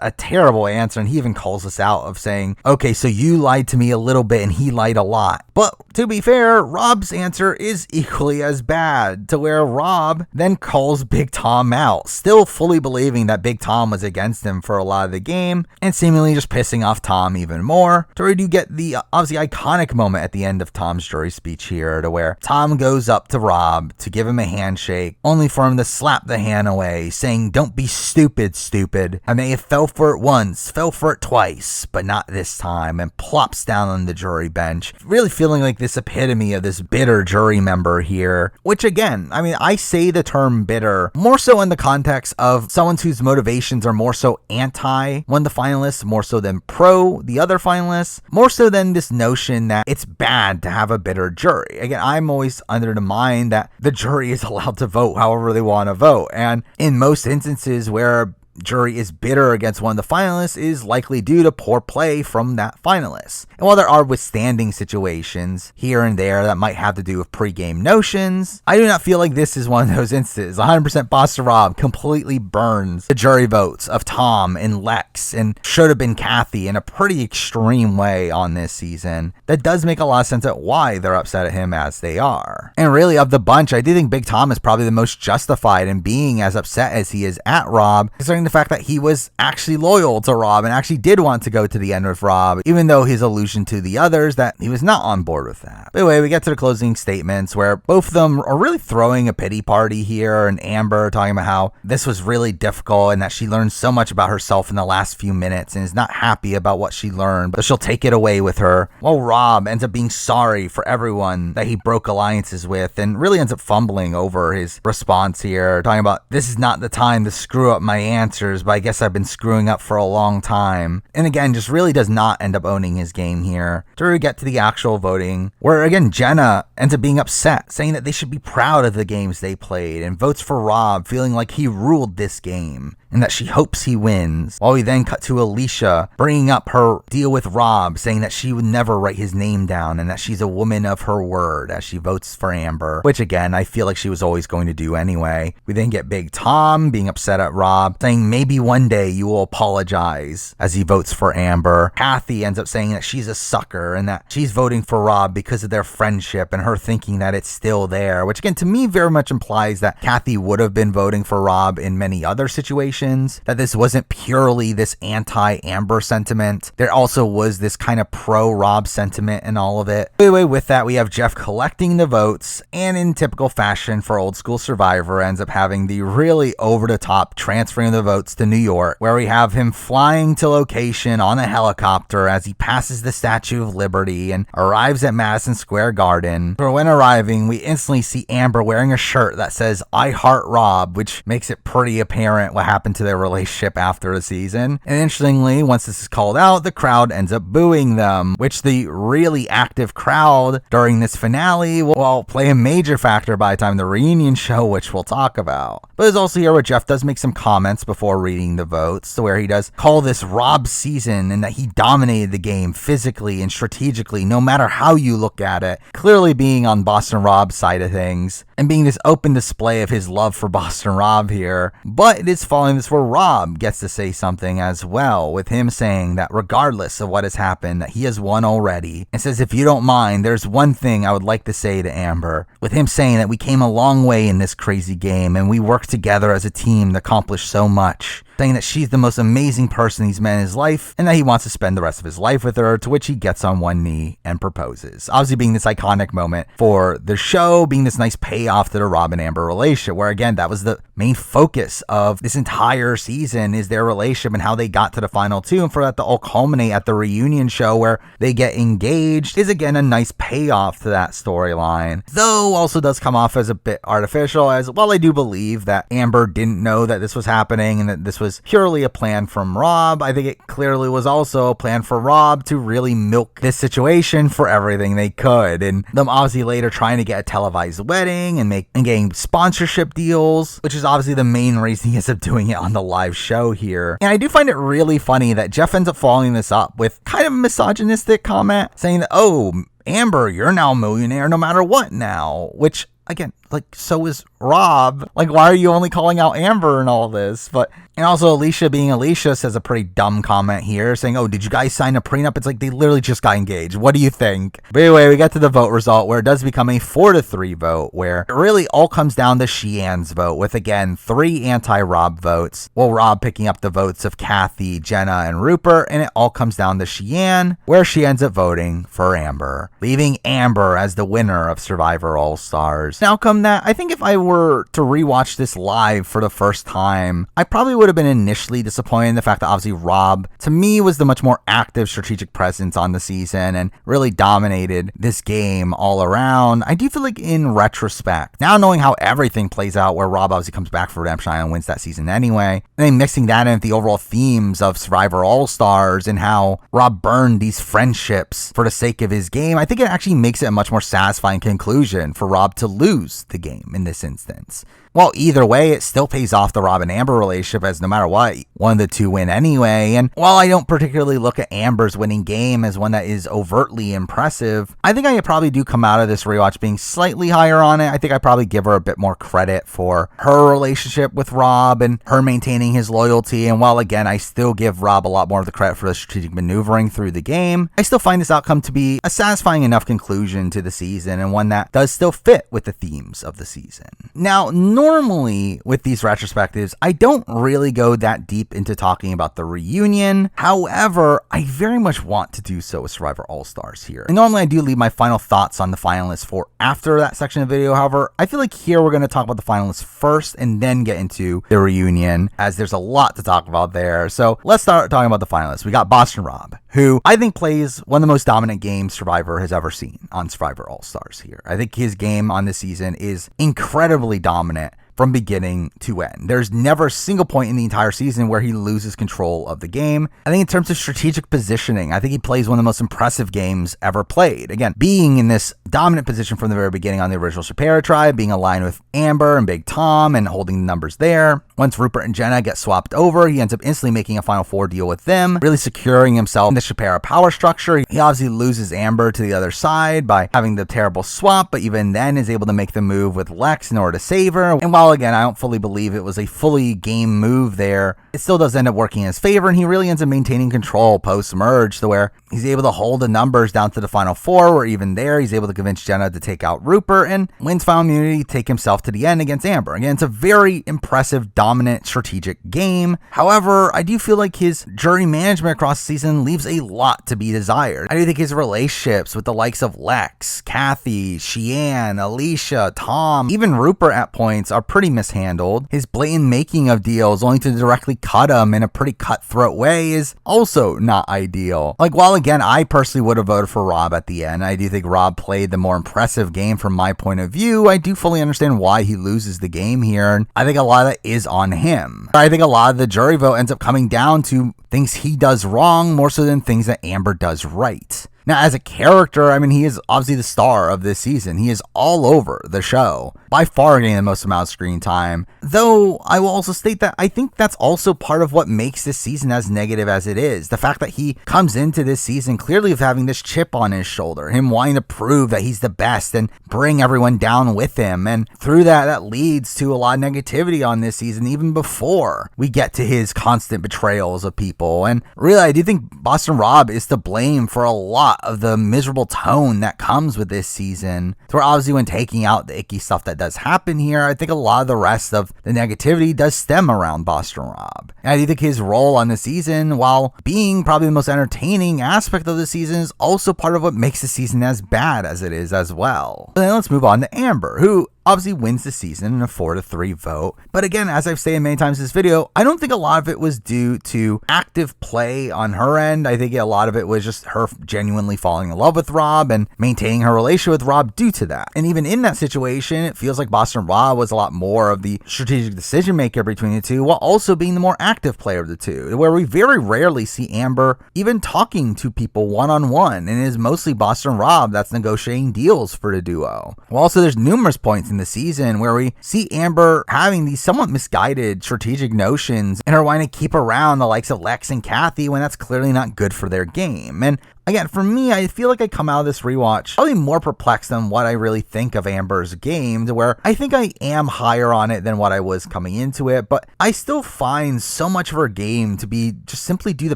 a terrible answer. And he even calls us out of saying, okay, so you lied to me a little bit and he lied a lot. But to be fair, Rob's answer is equally as bad, to where Rob then calls Big Tom out, still fully believing that Big Tom was against him for a lot of the game, and seemingly just pissing off Tom even more, to where you get the obviously iconic moment at the end of Tom's jury speech here, to where Tom goes up to Rob to give him a handshake, only for him to slap the hand away, saying, don't be stupid, stupid. I may have fell for it once, fell for it twice, but not this time, and plops down on the jury bench, really feeling like this epitome of this bitter jury member here, which again, I mean, I say the term bitter more so in the context of someone whose motivations are more so anti one of the finalists, more so than pro the other finalists, more so than this notion that it's bad to have a bitter jury. Again, I'm always under the mind that the jury is allowed to vote however they want to vote, and in most instances where jury is bitter against one of the finalists is likely due to poor play from that finalist. And while there are withstanding situations here and there that might have to do with pre-game notions, I do not feel like this is one of those instances. 100% Boston Rob completely burns the jury votes of Tom and Lex and should have been Kathy in a pretty extreme way on this season. That does make a lot of sense at why they're upset at him as they are. And really, of the bunch, I do think Big Tom is probably the most justified in being as upset as he is at Rob, considering the fact that he was actually loyal to Rob and actually did want to go to the end with Rob, even though his allusion to the others that he was not on board with that. But anyway, we get to the closing statements where both of them are really throwing a pity party here, and Amber talking about how this was really difficult and that she learned so much about herself in the last few minutes and is not happy about what she learned, but she'll take it away with her, while Rob ends up being sorry for everyone that he broke alliances with and really ends up fumbling over his response here, talking about this is not the time to screw up my answer answers, but I guess I've been screwing up for a long time. And again, just really does not end up owning his game here. To really get to the actual voting, where again, Jenna ends up being upset, saying that they should be proud of the games they played, and votes for Rob, feeling like he ruled this game, and that she hopes he wins. While we then cut to Alicia bringing up her deal with Rob, saying that she would never write his name down and that she's a woman of her word as she votes for Amber, which again, I feel like she was always going to do anyway. We then get Big Tom being upset at Rob, saying maybe one day you will apologize as he votes for Amber. Kathy ends up saying that she's a sucker and that she's voting for Rob because of their friendship and her thinking that it's still there, which again, to me, very much implies that Kathy would have been voting for Rob in many other situations, that this wasn't purely this anti-Amber sentiment. There also was this kind of pro-Rob sentiment in all of it. Anyway, with that, we have Jeff collecting the votes, and in typical fashion for old school Survivor, ends up having the really over-the-top transferring of the votes to New York, where we have him flying to location on a helicopter as he passes the Statue of Liberty and arrives at Madison Square Garden. For when arriving, we instantly see Amber wearing a shirt that says "I Heart Rob," which makes it pretty apparent what happened to their relationship after the season. And interestingly, once this is called out, the crowd ends up booing them, which the really active crowd during this finale will play a major factor by the time the reunion show, which we'll talk about. But it's also here where Jeff does make some comments before reading the votes, where he does call this Rob's season and that he dominated the game physically and strategically, no matter how you look at it, clearly being on Boston Rob's side of things and being this open display of his love for Boston Rob here. But it is following this where Rob gets to say something as well, with him saying that regardless of what has happened, that he has won already, and says, if you don't mind, there's one thing I would like to say to Amber, with him saying that we came a long way in this crazy game and we worked together as a team to accomplish so much, saying that she's the most amazing person he's met in his life and that he wants to spend the rest of his life with her, to which he gets on one knee and proposes. Obviously being this iconic moment for the show, being this nice payoff to the Rob and Amber relationship, where again, that was the main focus of this entire season, is their relationship and how they got to the final two, and for that to all culminate at the reunion show where they get engaged is again a nice payoff to that storyline. Though also does come off as a bit artificial, as while I do believe that Amber didn't know that this was happening and that this was purely a plan from Rob, I think it clearly was also a plan for Rob to really milk this situation for everything they could, and them obviously later trying to get a televised wedding and getting sponsorship deals, which is obviously the main reason he ends up doing it on the live show here. And I do find it really funny that Jeff ends up following this up with kind of a misogynistic comment saying that, oh, Amber, you're now a millionaire no matter what now, which again, like, so is Rob. Like, why are you only calling out Amber and all this? And also Alicia being Alicia says a pretty dumb comment here, saying, oh, did you guys sign a prenup? It's like, they literally just got engaged. What do you think? But anyway, we get to the vote result where it does become a 4-3 vote, where it really all comes down to Sheann's vote, with again 3 anti-Rob votes, while Rob picking up the votes of Kathy, Jenna, and Rupert, and it all comes down to Sheann, where she ends up voting for Amber, leaving Amber as the winner of Survivor All-Stars. An outcome that I think if I were to rewatch this live for the first time, I probably would have been initially disappointed in the fact that obviously Rob, to me, was the much more active strategic presence on the season and really dominated this game all around. I do feel like in retrospect, now knowing how everything plays out, where Rob obviously comes back for Redemption Island and wins that season anyway, and then mixing that in with the overall themes of Survivor All-Stars and how Rob burned these friendships for the sake of his game, I think it actually makes it a much more satisfying conclusion for Rob to lose the game in this instance. Well, either way, it still pays off the Rob and Amber relationship, as no matter what, one of the two win anyway. And while I don't particularly look at Amber's winning game as one that is overtly impressive, I think I probably do come out of this rewatch being slightly higher on it. I think I probably give her a bit more credit for her relationship with Rob and her maintaining his loyalty. And while again, I still give Rob a lot more of the credit for the strategic maneuvering through the game, I still find this outcome to be a satisfying enough conclusion to the season, and one that does still fit with the themes of the season. Now, normally with these retrospectives, I don't really go that deep into talking about the reunion. However, I very much want to do so with Survivor All-Stars here. And normally I do leave my final thoughts on the finalists for after that section of the video. However, I feel like here we're going to talk about the finalists first and then get into the reunion, as there's a lot to talk about there. So let's start talking about the finalists. We got Boston Rob, who I think plays one of the most dominant games Survivor has ever seen on Survivor All-Stars here. I think his game on this season is incredibly dominant, from beginning to end. There's never a single point in the entire season where he loses control of the game. I think in terms of strategic positioning, I think he plays one of the most impressive games ever played. Again, being in this dominant position from the very beginning on the original Shapiro tribe, being aligned with Amber and Big Tom and holding the numbers there. Once Rupert and Jenna get swapped over, he ends up instantly making a Final Four deal with them, really securing himself in the Shapiro power structure. He obviously loses Amber to the other side by having the terrible swap, but even then is able to make the move with Lex in order to save her. And while again, I don't fully believe it was a fully game move there, it still does end up working in his favor, and he really ends up maintaining control post-merge to where he's able to hold the numbers down to the Final Four, where even there, he's able to convince Jenna to take out Rupert and wins Final Immunity, take himself to the end against Amber. Again, it's a very impressive, dominant, strategic game. However, I do feel like his jury management across the season leaves a lot to be desired. I do think his relationships with the likes of Lex, Kathy, Sheehan, Alicia, Tom, even Rupert at points are pretty mishandled. His blatant making of deals only to directly cut him in a pretty cutthroat way is also not ideal. Like, while again, I personally would have voted for Rob at the end, I do think Rob played the more impressive game from my point of view. I do fully understand why he loses the game here, and I think a lot of that is on him. I think a lot of the jury vote ends up coming down to things he does wrong more so than things that Amber does right. Now, as a character, I mean, he is obviously the star of this season. He is all over the show, by far getting the most amount of screen time. Though, I will also state that I think that's also part of what makes this season as negative as it is. The fact that he comes into this season clearly of having this chip on his shoulder, him wanting to prove that he's the best and bring everyone down with him. And through that, that leads to a lot of negativity on this season, even before we get to his constant betrayals of people. And really, I do think Boston Rob is to blame for a lot of the miserable tone that comes with this season. So obviously, when taking out the icky stuff that does happen here, I think a lot of the rest of the negativity does stem around Boston Rob. And I do think his role on the season, while being probably the most entertaining aspect of the season, is also part of what makes the season as bad as it is as well. But then let's move on to Amber, who obviously wins the season in a 4-3 vote. But again, as I've stated many times in this video, I don't think a lot of it was due to active play on her end. I think a lot of it was just her genuinely falling in love with Rob and maintaining her relationship with Rob due to that. And even in that situation, it feels like Boston Rob was a lot more of the strategic decision maker between the two, while also being the more active player of the two, where we very rarely see Amber even talking to people one-on-one, and it is mostly Boston Rob that's negotiating deals for the duo. Well, also there's numerous points in the season where we see Amber having these somewhat misguided strategic notions and her wanting to keep around the likes of Lex and Kathy when that's clearly not good for their game. And again, for me, I feel like I come out of this rewatch probably more perplexed than what I really think of Amber's game, to where I think I am higher on it than what I was coming into it, but I still find so much of her game to be just simply due to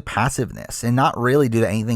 passiveness and not really due to anything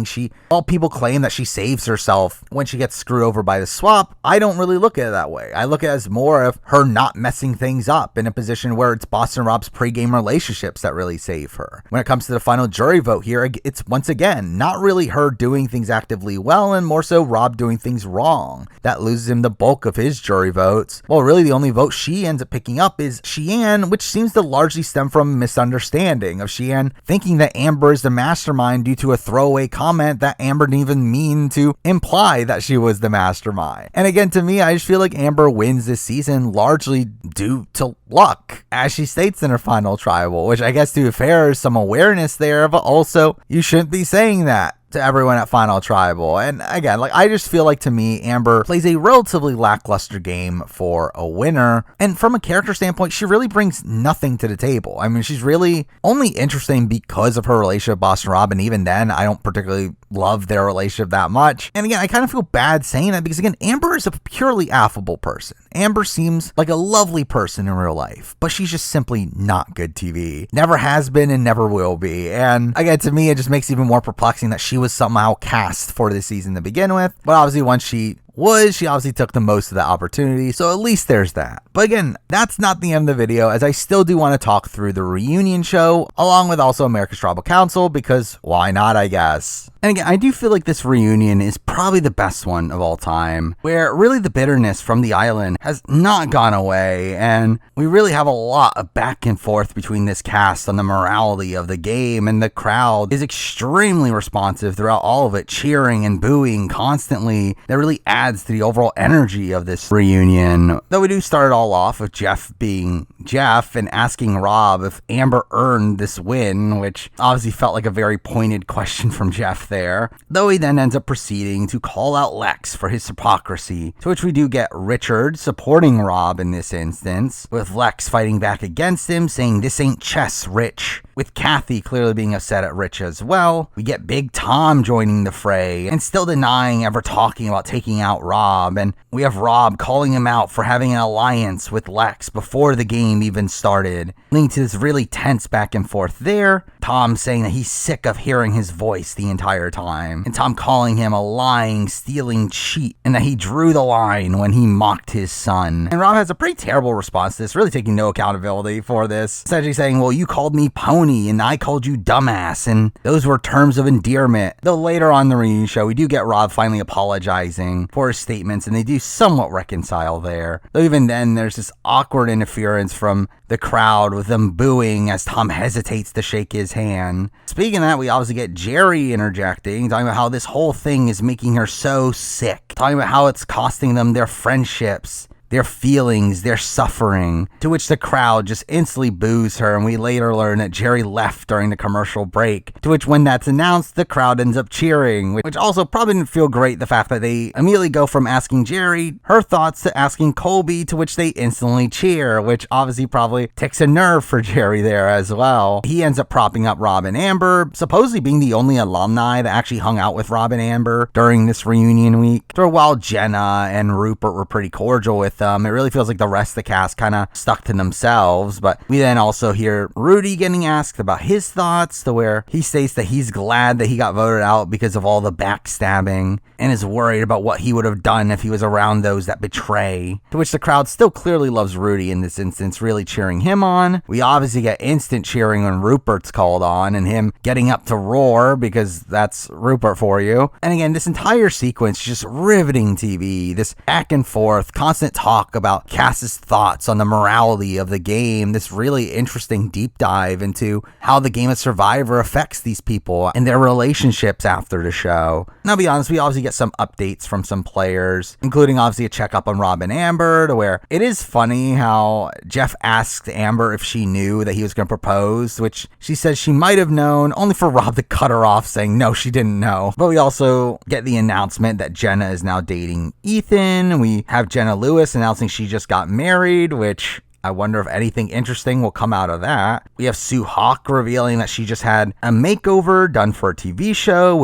while people claim that she saves herself when she gets screwed over by the swap, I don't really look at it that way. I look at it as more of her not messing things up in a position where it's Boston Rob's pregame relationships that really save her. When it comes to the final jury vote here, it's once again not really her doing things actively well, and more so Rob doing things wrong. That loses him the bulk of his jury votes. Well, really the only vote she ends up picking up is Sheehan, which seems to largely stem from a misunderstanding of Sheehan thinking that Amber is the mastermind due to a throwaway comment that Amber didn't even mean to imply that she was the mastermind. And again, to me, I just feel like Amber wins this season largely due to luck, as she states in her final tribal, which I guess to be fair is some awareness there, but also you shouldn't be saying that to everyone at Final Tribal. And again, I just feel like, to me, Amber plays a relatively lackluster game for a winner. And from a character standpoint, she really brings nothing to the table. I mean, she's really only interesting because of her relationship with Boston Rob, and even then, I don't particularly love their relationship that much. And again, I kind of feel bad saying that because, again, Amber is a purely affable person. Amber seems like a lovely person in real life, but she's just simply not good TV. Never has been and never will be. And again, to me, it just makes it even more perplexing that she was somehow cast for this season to begin with. But obviously, once she obviously took the most of the opportunity, so at least there's that. But again, that's not the end of the video, as I still do want to talk through the reunion show, along with also America's Tribal Council, because why not, I guess. And again, I do feel like this reunion is probably the best one of all time, where really the bitterness from the island has not gone away, and we really have a lot of back and forth between this cast on the morality of the game, and the crowd is extremely responsive throughout all of it, cheering and booing constantly. That really adds adds to the overall energy of this reunion. Though we do start it all off with Jeff being Jeff and asking Rob if Amber earned this win, which obviously felt like a very pointed question from Jeff there. Though he then ends up proceeding to call out Lex for his hypocrisy, to which we do get Richard supporting Rob in this instance, with Lex fighting back against him, saying this ain't chess, Rich, with Kathy clearly being upset at Rich as well. We get Big Tom joining the fray and still denying ever talking about taking out Rob, and we have Rob calling him out for having an alliance with Lex before the game even started, leading to this really tense back and forth there. Tom saying that he's sick of hearing his voice the entire time, and Tom calling him a lying, stealing cheat, and that he drew the line when he mocked his son. And Rob has a pretty terrible response to this, really taking no accountability for this, essentially saying, well, you called me pony and I called you dumbass, and those were terms of endearment. Though later on in the reunion show, we do get Rob finally apologizing for his statements, and they do somewhat reconcile there. Though even then, there's this awkward interference from the crowd with them booing as Tom hesitates to shake his hand. Speaking of that, we obviously get Jerry interjecting, talking about how this whole thing is making her so sick, talking about how it's costing them their friendships, their feelings, their suffering, to which the crowd just instantly boos her, and we later learn that Jerry left during the commercial break, to which when that's announced, the crowd ends up cheering, which also probably didn't feel great, the fact that they immediately go from asking Jerry her thoughts to asking Colby, to which they instantly cheer, which obviously probably ticks a nerve for Jerry there as well. He ends up propping up Rob and Amber, supposedly being the only alumni that actually hung out with Rob and Amber during this reunion week. For a while, Jenna and Rupert were pretty cordial with it really feels like the rest of the cast kind of stuck to themselves, but we then also hear Rudy getting asked about his thoughts, to where he states that he's glad that he got voted out because of all the backstabbing and is worried about what he would have done if he was around those that betray, to which the crowd still clearly loves Rudy in this instance, really cheering him on. We obviously get instant cheering when Rupert's called on and him getting up to roar, because that's Rupert for you. And again, this entire sequence is just riveting TV, this back and forth, constant talk about Cass's thoughts on the morality of the game, this really interesting deep dive into how the game of Survivor affects these people and their relationships after the show. And I'll be honest, we obviously get some updates from some players, including obviously a checkup on Rob and Amber, to where it is funny how Jeff asked Amber if she knew that he was going to propose, which she says she might have known, only for Rob to cut her off saying no, she didn't know. But we also get the announcement that Jenna is now dating Ethan. We have Jenna Lewis announcing she just got married, which I wonder if anything interesting will come out of that. We have Sue Hawk revealing that she just had a makeover done for a TV show,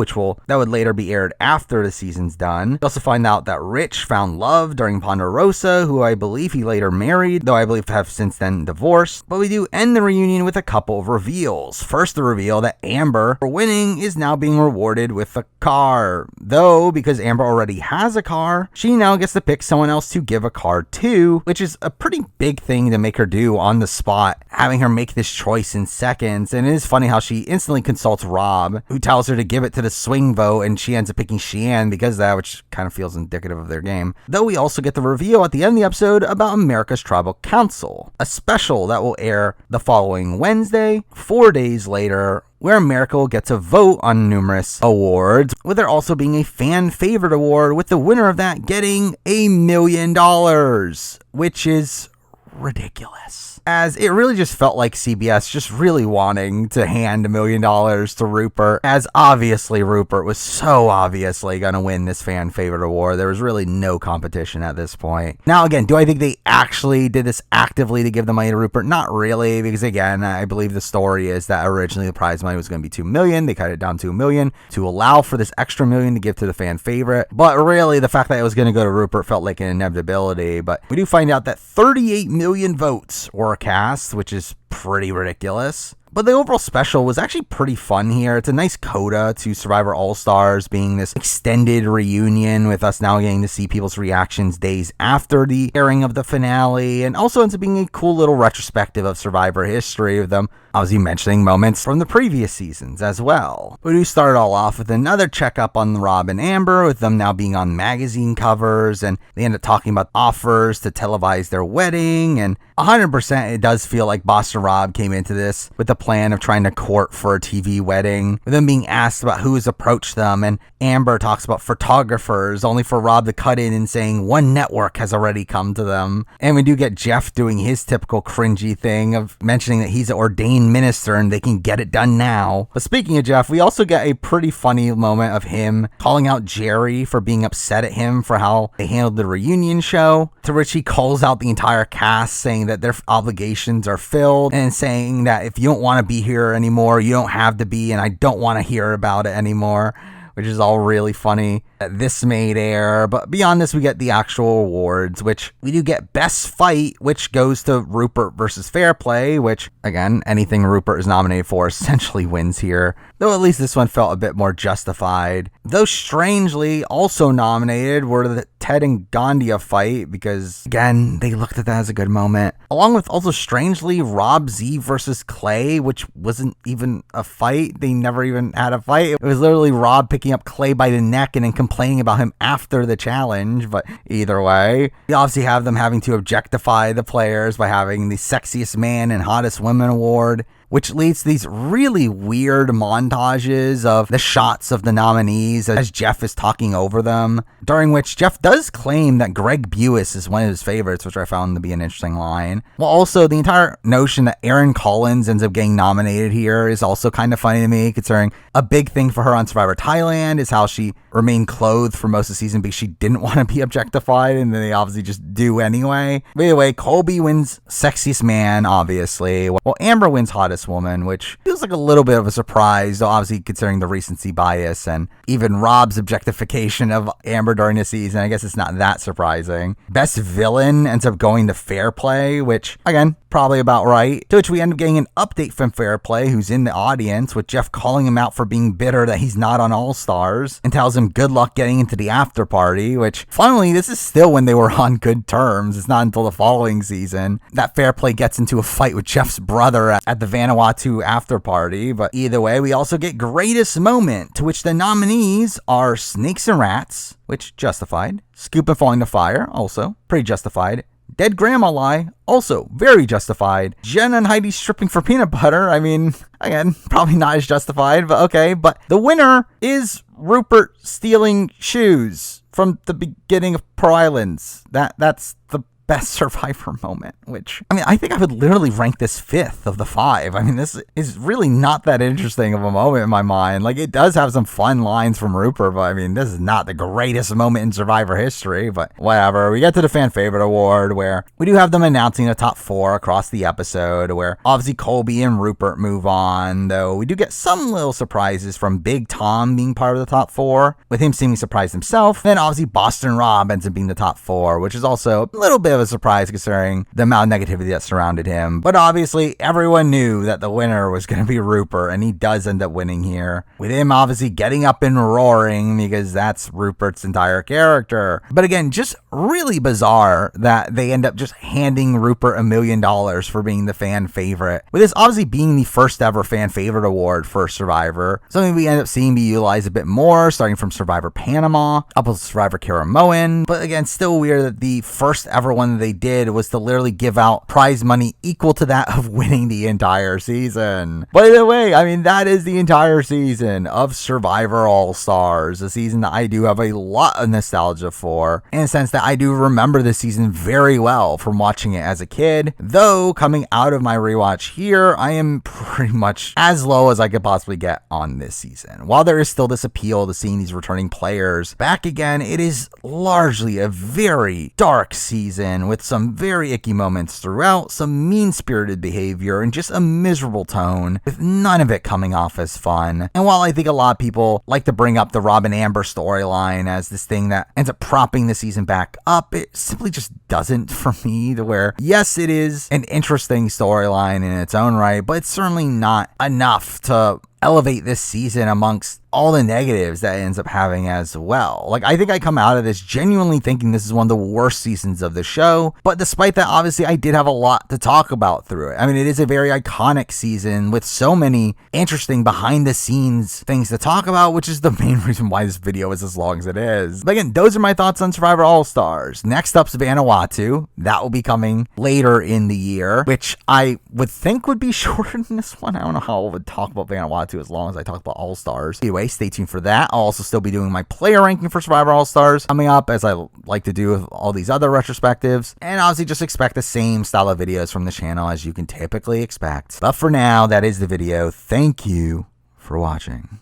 that would later be aired after the season's done. We also find out that Rich found love during Ponderosa, who I believe he later married, though I believe have since then divorced. But we do end the reunion with a couple of reveals. First, the reveal that Amber, for winning, is now being rewarded with a car. Though, because Amber already has a car, she now gets to pick someone else to give a car to, which is a pretty big thing to make her do on the spot, having her make this choice in seconds. And it is funny how she instantly consults Rob, who tells her to give it to the swing vote, and she ends up picking Sheehan because of that, which kind of feels indicative of their game. Though we also get the reveal at the end of the episode about America's Tribal Council, a special that will air the following Wednesday, 4 days later, where America will get to vote on numerous awards, with there also being a fan favorite award, with the winner of that getting $1 million, which is ridiculous. As it really just felt like CBS just really wanting to hand $1 million to Rupert, as obviously Rupert was so obviously going to win this fan favorite award. There was really no competition at this point. Now again, do I think they actually did this actively to give the money to Rupert? Not really, because again, I believe the story is that originally the prize money was going to be $2 million. They cut it down to $1 million to allow for this extra $1 million to give to the fan favorite. But really, the fact that it was going to go to Rupert felt like an inevitability. But we do find out that 38 million votes were cast, which is pretty ridiculous. But the overall special was actually pretty fun here. It's a nice coda to Survivor All-Stars being this extended reunion, with us now getting to see people's reactions days after the airing of the finale, and also ends up being a cool little retrospective of Survivor history, with them obviously mentioning moments from the previous seasons as well. We do start it all off with another checkup on Rob and Amber, with them now being on magazine covers, and they end up talking about offers to televise their wedding, and 100% it does feel like Boston Rob came into this with the plan of trying to court for a TV wedding, with them being asked about who has approached them, and Amber talks about photographers, only for Rob to cut in and saying one network has already come to them. And we do get Jeff doing his typical cringy thing of mentioning that he's an ordained minister and they can get it done now. But speaking of Jeff, we also get a pretty funny moment of him calling out Jerry for being upset at him for how they handled the reunion show, to which he calls out the entire cast, saying that their obligations are filled, and saying that if you don't want to be here anymore, you don't have to be, and I don't want to hear about it anymore, which is all really funny that this made air. But beyond this, we get the actual awards, which we do get Best Fight, which goes to Rupert versus Fair Play, which, again, anything Rupert is nominated for essentially wins here, though at least this one felt a bit more justified. Though strangely also nominated were the Ted and Gandia fight, because, again, they looked at that as a good moment, along with also strangely Rob Z versus Clay, which wasn't even a fight. They never even had a fight. It was literally Rob picking up Clay by the neck and then complaining about him after the challenge. But either way, we obviously have them having to objectify the players by having the Sexiest Man and Hottest Women award, which leads to these really weird montages of the shots of the nominees as Jeff is talking over them, during which Jeff does claim that Greg Buis is one of his favorites, which I found to be an interesting line. Well, also, the entire notion that Erin Collins ends up getting nominated here is also kind of funny to me, considering a big thing for her on Survivor Thailand is how she remained clothed for most of the season because she didn't want to be objectified, and then they obviously just do anyway. But anyway, Colby wins Sexiest Man, obviously, while Amber wins Hottest Woman, which feels like a little bit of a surprise, though obviously considering the recency bias and even Rob's objectification of Amber during the season, I guess it's not that surprising. Best Villain ends up going to Fair Play, which, again, probably about right, to which we end up getting an update from Fair Play, who's in the audience, with Jeff calling him out for being bitter that he's not on All Stars, and tells him good luck getting into the after party, which, funnily, this is still when they were on good terms. It's not until the following season that Fair Play gets into a fight with Jeff's brother at the Vanuatu after party. But either way, we also get Greatest Moment, to which the nominees are Snakes and Rats, which justified, Scoop and Falling to Fire, also pretty justified, Dead Grandma Lie, also very justified, Jen and Heidi stripping for peanut butter, I mean, again, probably not as justified, but okay. But the winner is Rupert stealing shoes from the beginning of Pearl Islands. That's the best Survivor moment, which, I mean, I think I would literally rank this 5th of the 5. I mean, this is really not that interesting of a moment in my mind. Like, it does have some fun lines from Rupert, but I mean, this is not the greatest moment in Survivor history, but whatever. We get to the Fan Favorite Award, where we do have them announcing the top 4 across the episode, where obviously Colby and Rupert move on, though we do get some little surprises from Big Tom being part of the top 4, with him seeming surprised himself. Then obviously Boston Rob ends up being the top 4, which is also a little bit of a surprise considering the amount of negativity that surrounded him. But obviously everyone knew that the winner was going to be Rupert, and he does end up winning here, with him obviously getting up and roaring because that's Rupert's entire character. But again, just really bizarre that they end up just handing Rupert $1 million for being the fan favorite, with this obviously being the first ever fan favorite award for Survivor, something we end up seeing be utilized a bit more, starting from Survivor Panama up with Survivor Karamoan. But again, still weird that the first ever one that they did was to literally give out prize money equal to that of winning the entire season. By the way, I mean, that is the entire season of Survivor All-Stars, a season that I do have a lot of nostalgia for, in the sense that I do remember this season very well from watching it as a kid, though coming out of my rewatch here, I am pretty much as low as I could possibly get on this season. While there is still this appeal to seeing these returning players back again, it is largely a very dark season with some very icky moments throughout, some mean-spirited behavior, and just a miserable tone, with none of it coming off as fun. And while I think a lot of people like to bring up the Rob and Amber storyline as this thing that ends up propping the season back up, it simply just doesn't for me, to where, yes, it is an interesting storyline in its own right, but it's certainly not enough to elevate this season amongst all the negatives that it ends up having as well. Like, I think I come out of this genuinely thinking this is one of the worst seasons of the show, but despite that, obviously, I did have a lot to talk about through it. I mean, it is a very iconic season with so many interesting behind-the-scenes things to talk about, which is the main reason why this video is as long as it is. But again, those are my thoughts on Survivor All-Stars. Next up's Vanuatu. That will be coming later in the year, which I would think would be shorter than this one. I don't know how I would talk about Vanuatu as long as I talk about All-Stars. Anyway, stay tuned for that. I'll also still be doing my player ranking for Survivor All-Stars coming up, as I like to do with all these other retrospectives. And obviously just expect the same style of videos from the channel as you can typically expect. But for now, that is the video. Thank you for watching.